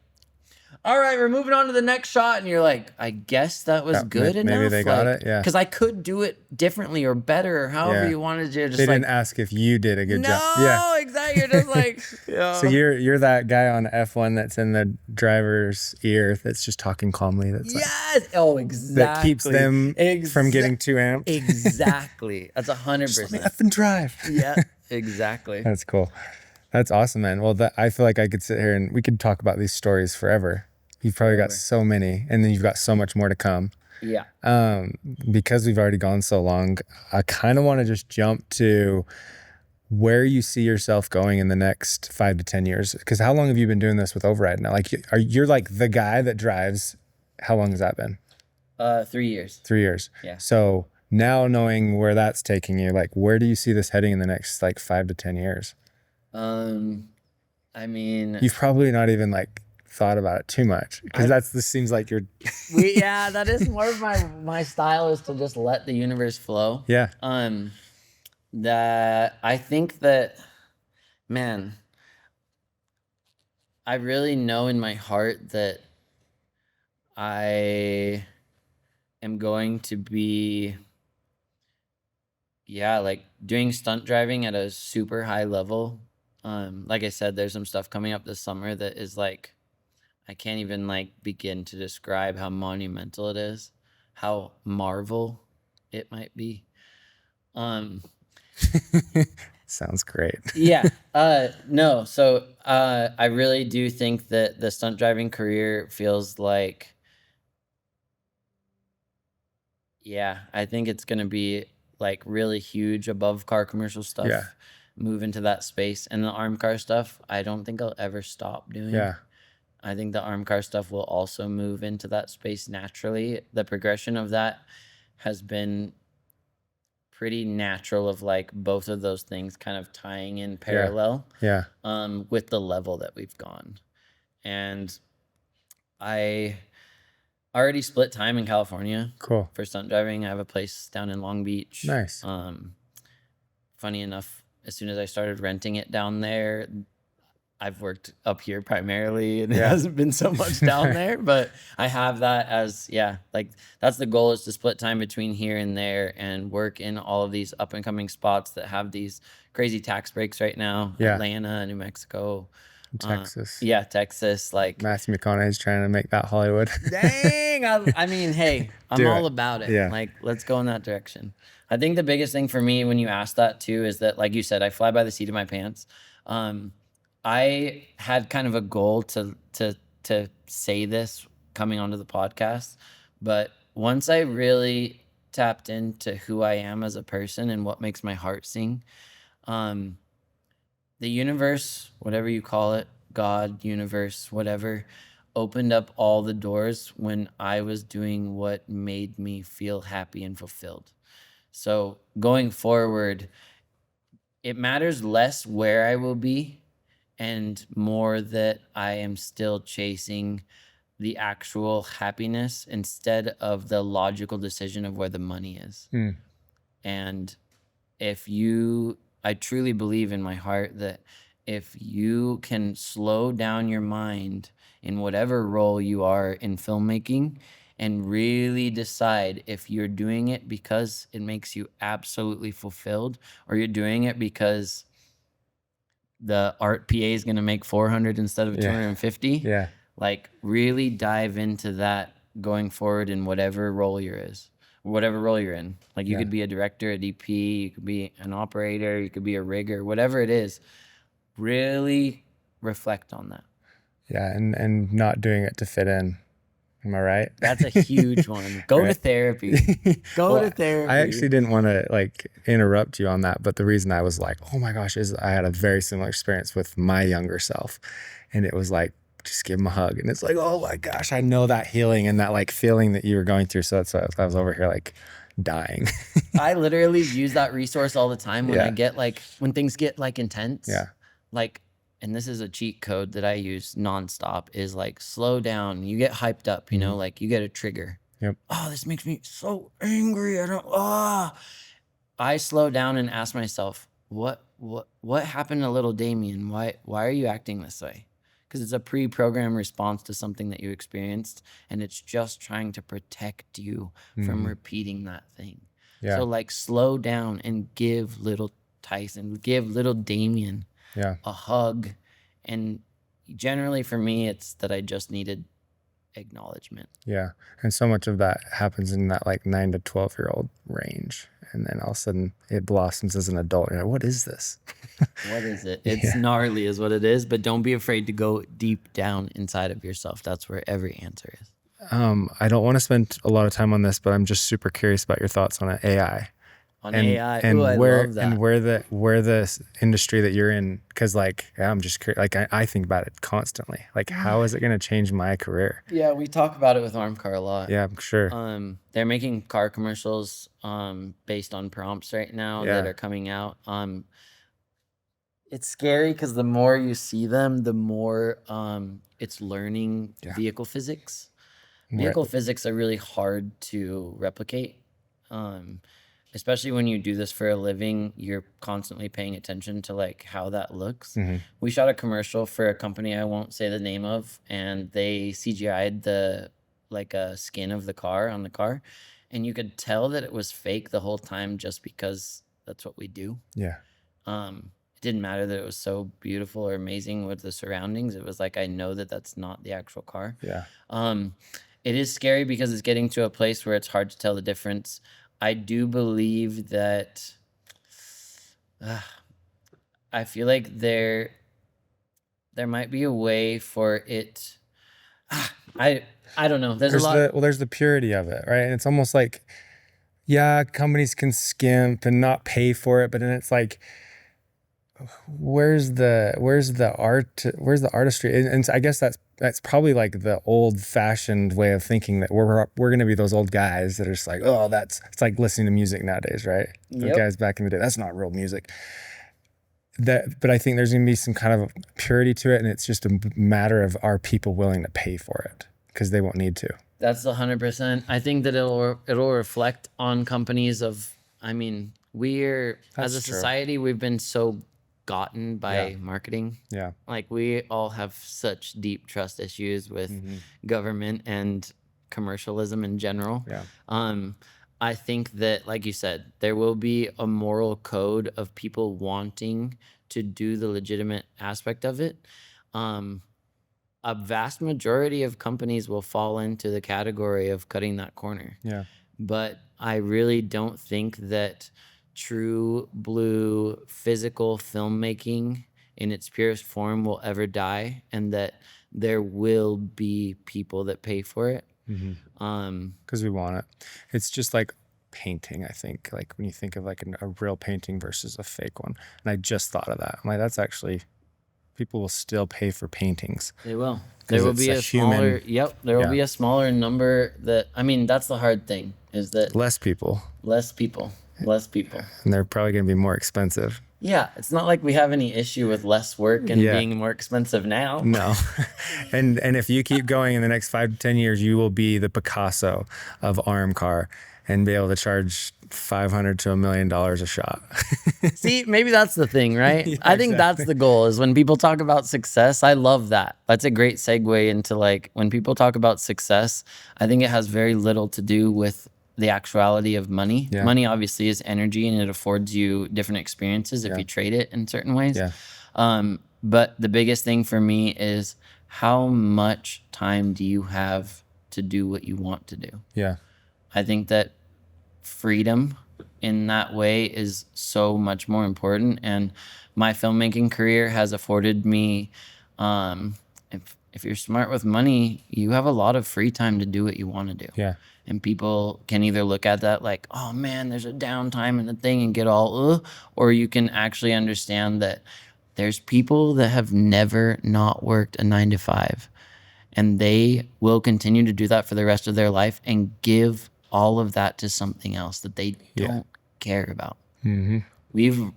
A: all right, we're moving on to the next shot. And you're like, I guess that was good enough.
B: Maybe they got it, yeah.
A: Because I could do it differently or better or however you wanted to.
B: They didn't ask if you did a good job.
A: No, exactly. You're just like,
B: So you're that guy on F1 that's in the driver's ear that's just talking calmly. That's
A: yes. Oh, exactly.
B: That keeps them from getting too amped.
A: Exactly. That's 100%.
B: Just let me F and drive.
A: Yeah, exactly.
B: That's cool. That's awesome, man. Well, I feel like I could sit here and we could talk about these stories forever. You've probably got so many, and then you've got so much more to come.
A: Yeah.
B: Because we've already gone so long, I kind of want to just jump to where you see yourself going in the next 5 to 10 years. Because how long have you been doing this with Override now? Like, you're like the guy that drives. How long has that been?
A: 3 years.
B: 3 years.
A: Yeah.
B: So now knowing where that's taking you, like, where do you see this heading in the next like 5 to 10 years?
A: I mean,
B: you've probably not even like thought about it too much, because this seems like you're
A: yeah, that is more of my style, is to just let the universe flow.
B: Yeah.
A: That I think that, man, I really know in my heart that I am going to be, like doing stunt driving at a super high level. Like I said, there's some stuff coming up this summer that is like, I can't even like begin to describe how monumental it is, how Marvel it might be.
B: Sounds great.
A: Yeah. No. So I really do think that the stunt driving career feels like, I think it's going to be like really huge above car commercial stuff.
B: Yeah.
A: Move into that space. And the arm car stuff, I don't think I'll ever stop doing.
B: Yeah.
A: I think the arm car stuff will also move into that space naturally. The progression of that has been pretty natural, of like both of those things kind of tying in parallel.
B: Yeah.
A: With the level that we've gone. And I already split time in California.
B: Cool.
A: For stunt driving. I have a place down in Long Beach.
B: Nice.
A: Funny enough, as soon as I started renting it down there, I've worked up here primarily, and it hasn't been so much down there, but I have that as, like that's the goal, is to split time between here and there and work in all of these up and coming spots that have these crazy tax breaks right now.
B: Yeah.
A: Atlanta, New Mexico,
B: Texas.
A: Texas. Like
B: Matthew McConaughey's trying to make that Hollywood.
A: Dang. I mean, hey, I'm all about it.
B: Yeah.
A: Like, let's go in that direction. I think the biggest thing for me when you ask that too is that, like you said, I fly by the seat of my pants. I had kind of a goal to say this coming onto the podcast, but once I really tapped into who I am as a person and what makes my heart sing, the universe, whatever you call it, God, universe, whatever, opened up all the doors when I was doing what made me feel happy and fulfilled. So going forward, it matters less where I will be and more that I am still chasing the actual happiness instead of the logical decision of where the money is. And I truly believe in my heart that if you can slow down your mind in whatever role you are in filmmaking and really decide if you're doing it because it makes you absolutely fulfilled, or you're doing it because the art PA is going to make 400 instead of 250.
B: Yeah.
A: Like, really dive into that going forward in whatever role you're in. Like, you could be a director, a DP, you could be an operator, you could be a rigger, whatever it is. Really reflect on that.
B: Yeah. And not doing it to fit in. Am I right?
A: That's a huge one. Go to therapy. Go to therapy.
B: I actually didn't want to like interrupt you on that, but the reason I was like, oh my gosh, is I had a very similar experience with my younger self. And it was like, just give him a hug. And it's like, oh my gosh, I know that healing and that like feeling that you were going through. So that's why I was over here like dying.
A: I literally use that resource all the time when I get like, when things get like intense.
B: Yeah.
A: Like, and this is a cheat code that I use nonstop, is like, slow down. You get hyped up, you know, like you get a trigger.
B: Yep.
A: Oh, this makes me so angry. I slow down and ask myself, what happened to little Damian? Why are you acting this way? Because it's a pre-programmed response to something that you experienced, and it's just trying to protect you from repeating that thing.
B: Yeah.
A: So like, slow down and give little Tyson, give little Damian a hug. And generally for me, it's that I just needed acknowledgement.
B: Yeah. And so much of that happens in that like 9 to 12-year-old range. And then all of a sudden it blossoms as an adult. You're like, what is this?
A: What is it? It's gnarly is what it is, but don't be afraid to go deep down inside of yourself. That's where every answer is.
B: I don't want to spend a lot of time on this, but I'm just super curious about your thoughts on AI.
A: AI.
B: And
A: I
B: where
A: love that.
B: and where the industry that you're in, because like I'm just curious, like I think about it constantly. Like, how is it going to change my career?
A: Yeah, we talk about it with Armcar a lot.
B: Yeah, I'm sure.
A: They're making car commercials based on prompts right now that are coming out. It's scary because the more you see them, the more it's learning vehicle physics. Vehicle physics are really hard to replicate. Especially when you do this for a living, you're constantly paying attention to like how that looks. We shot a commercial for a company I won't say the name of, and they CGI'd the like a skin of the car on the car, and you could tell that it was fake the whole time just because that's what we do.
B: Yeah.
A: It didn't matter that it was so beautiful or amazing with the surroundings. It was like, I know that that's not the actual car.
B: Yeah.
A: It is scary because it's getting to a place where it's hard to tell the difference. I do believe that I feel like there might be a way for it. I don't know. There's a lot.
B: There's the purity of it, right? And it's almost like, yeah, companies can skimp and not pay for it, but then it's like, where's the artistry? And so I guess that's probably like the old fashioned way of thinking, that we're going to be those old guys that are just like, oh, it's like listening to music nowadays, right? The guys back in the day, that's not real music. But I think there's going to be some kind of purity to it, and it's just a matter of, are people willing to pay for it? Because they won't need to.
A: That's 100%. I think that it'll reflect on companies of, I mean, as a society, we've been so gotten by marketing.
B: Yeah.
A: Like, we all have such deep trust issues with government and commercialism in general.
B: Yeah.
A: I think that, like you said, there will be a moral code of people wanting to do the legitimate aspect of it. A vast majority of companies will fall into the category of cutting that corner.
B: Yeah.
A: But I really don't think that true blue physical filmmaking in its purest form will ever die, and that there will be people that pay for it.
B: Because we want it. It's just like painting, I think. Like when you think of like a real painting versus a fake one. And I just thought of that. I'm like, that's actually, people will still pay for paintings.
A: They will. There will be a smaller, there will be a smaller number that, I mean, that's the hard thing, is that
B: less people. And they're probably going to be more expensive.
A: Yeah, it's not like we have any issue with less work and being more expensive now.
B: No. and if you keep going in the next 5 to 10 years, you will be the Picasso of Armcar. and be able to charge $500 to $1 million a shot.
A: See, maybe that's the thing, right?
B: Yeah,
A: I think that's the goal, is when people talk about success. I love that. That's a great segue into, like, when people talk about success, I think it has very little to do with the actuality of money.
B: Yeah.
A: Money obviously is energy, and it affords you different experiences if you trade it in certain ways.
B: Yeah.
A: But the biggest thing for me is, how much time do you have to do what you want to do?
B: Yeah.
A: I think that freedom in that way is so much more important. And my filmmaking career has afforded me, if you're smart with money, you have a lot of free time to do what you want to do.
B: Yeah.
A: And people can either look at that like, oh man, there's a downtime in the thing, and get all, or you can actually understand that there's people that have never not worked a 9 to 5, and they will continue to do that for the rest of their life and give all of that to something else that they don't care about.
B: Mm-hmm.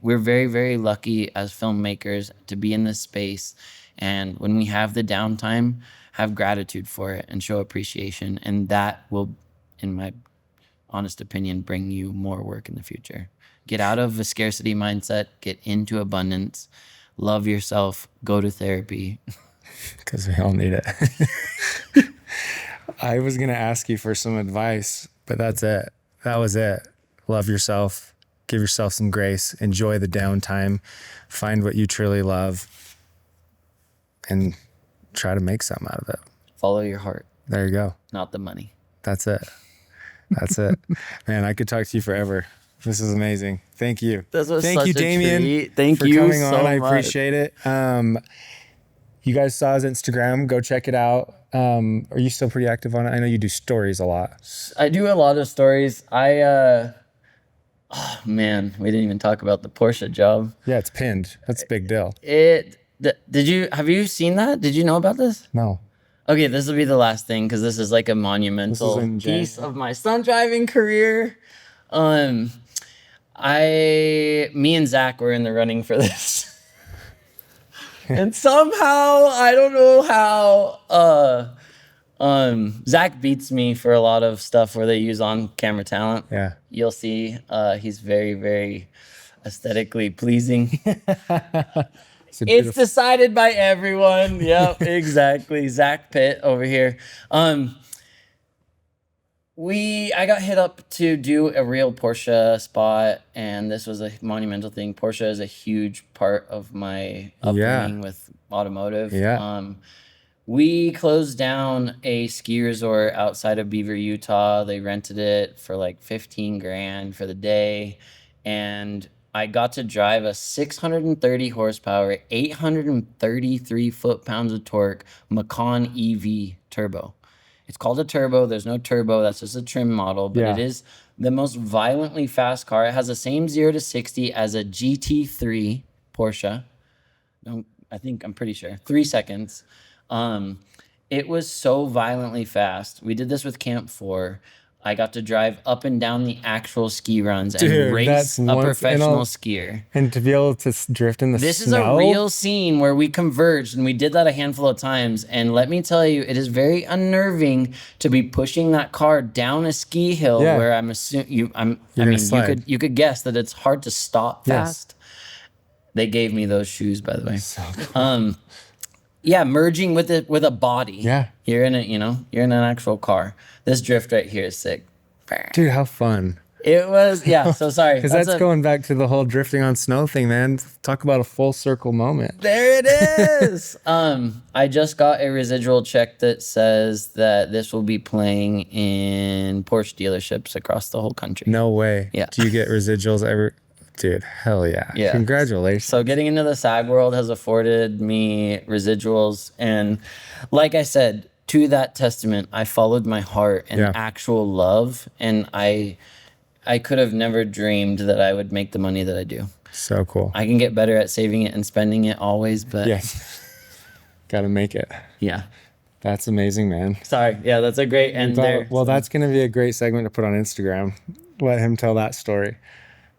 A: We're very, very lucky as filmmakers to be in this space. And when we have the downtime, have gratitude for it and show appreciation. And that will, in my honest opinion, bring you more work in the future. Get out of a scarcity mindset, get into abundance, love yourself, go to therapy.
B: Because we all need it. I was going to ask you for some advice, but that's it. That was it. Love yourself. Give yourself some grace. Enjoy the downtime. Find what you truly love and try to make something out of it.
A: Follow your heart.
B: There you go.
A: Not the money.
B: That's it. That's it. Man, I could talk to you forever. This is amazing. Thank you.
A: This was
B: Thank
A: such
B: you,
A: a
B: Damian.
A: treat. Thank
B: for
A: you
B: coming
A: so
B: on. I
A: much.
B: appreciate it. You guys saw his Instagram. Go check it out. Are you still pretty active on it? I know you do stories a lot.
A: I do a lot of stories. Oh man, we didn't even talk about the Porsche job.
B: Yeah, it's pinned. That's a big deal.
A: Have you seen that? Did you know about this?
B: No.
A: Okay, this will be the last thing, because this is like a monumental piece of my stunt driving career. Me and Zach were in the running for this. And somehow, I don't know how, Zach beats me for a lot of stuff where they use on-camera talent.
B: Yeah.
A: You'll see, he's very, very aesthetically pleasing. It's decided by everyone. Yep, exactly. Zach Pitt over here. I got hit up to do a real Porsche spot, and this was a monumental thing. Porsche is a huge part of my upbringing with automotive.
B: Yeah.
A: We closed down a ski resort outside of Beaver, Utah. They rented it for like 15 grand for the day, and I got to drive a 630 horsepower, 833 foot-pounds of torque Macan EV turbo. It's called a turbo. There's no turbo. That's just a trim model. But it is the most violently fast car. It has the same 0 to 60 as a GT3 Porsche. I'm pretty sure. 3 seconds. It was so violently fast. We did this with Camp 4. I got to drive up and down the actual ski runs and race a professional skier.
B: And to be able to drift in the snow.
A: This is a real scene where we converged, and we did that a handful of times. And let me tell you, it is very unnerving to be pushing that car down a ski hill where I'm assuming you could guess that it's hard to stop fast. They gave me those shoes, by the way.
B: So cool.
A: Yeah, merging with a body.
B: Yeah.
A: You're in an actual car. This drift right here is sick.
B: Dude, how fun.
A: It was, so sorry.
B: Because that's going back to the whole drifting on snow thing, man. Talk about a full circle moment.
A: There it is. I just got a residual check that says that this will be playing in Porsche dealerships across the whole country.
B: No way.
A: Yeah.
B: Do you get residuals ever? Dude, hell yeah.
A: Yeah.
B: Congratulations.
A: So getting into the SAG world has afforded me residuals. And like I said, to that testament, I followed my heart and actual love. And I could have never dreamed that I would make the money that I do.
B: So cool.
A: I can get better at saving it and spending it always, but
B: Got to make it.
A: Yeah.
B: That's amazing, man.
A: Sorry. Yeah, that's a great end there.
B: Well, that's going to be a great segment to put on Instagram. Let him tell that story.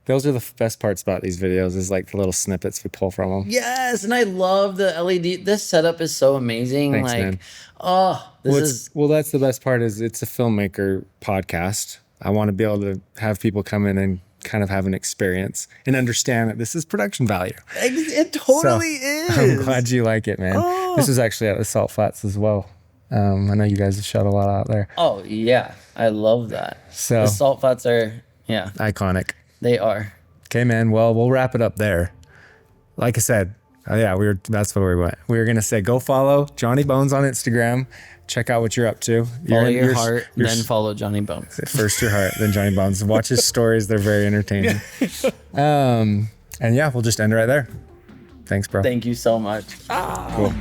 B: Those are the best parts about these videos, is like the little snippets we pull from them.
A: Yes, and I love the LED. This setup is so amazing.
B: Thanks, man.
A: Oh,
B: Well, that's the best part, is it's a filmmaker podcast. I want to be able to have people come in and kind of have an experience and understand that this is production value.
A: It totally is.
B: I'm glad you like it, man. This was actually at the Salt Flats as well. I know you guys have shot a lot out there.
A: Oh yeah, I love that.
B: So
A: The Salt Flats are, yeah,
B: iconic.
A: they are.
B: Okay, man. Well, we'll wrap it up there. Like I said, that's where we went. We were gonna say go follow Johnny Bones on Instagram. Check out what you're up to.
A: Follow your heart, then follow Johnny Bones.
B: First your heart, then Johnny Bones. Watch his stories; they're very entertaining. And yeah, we'll just end right there. Thanks, bro.
A: Thank you so much.
B: Cool.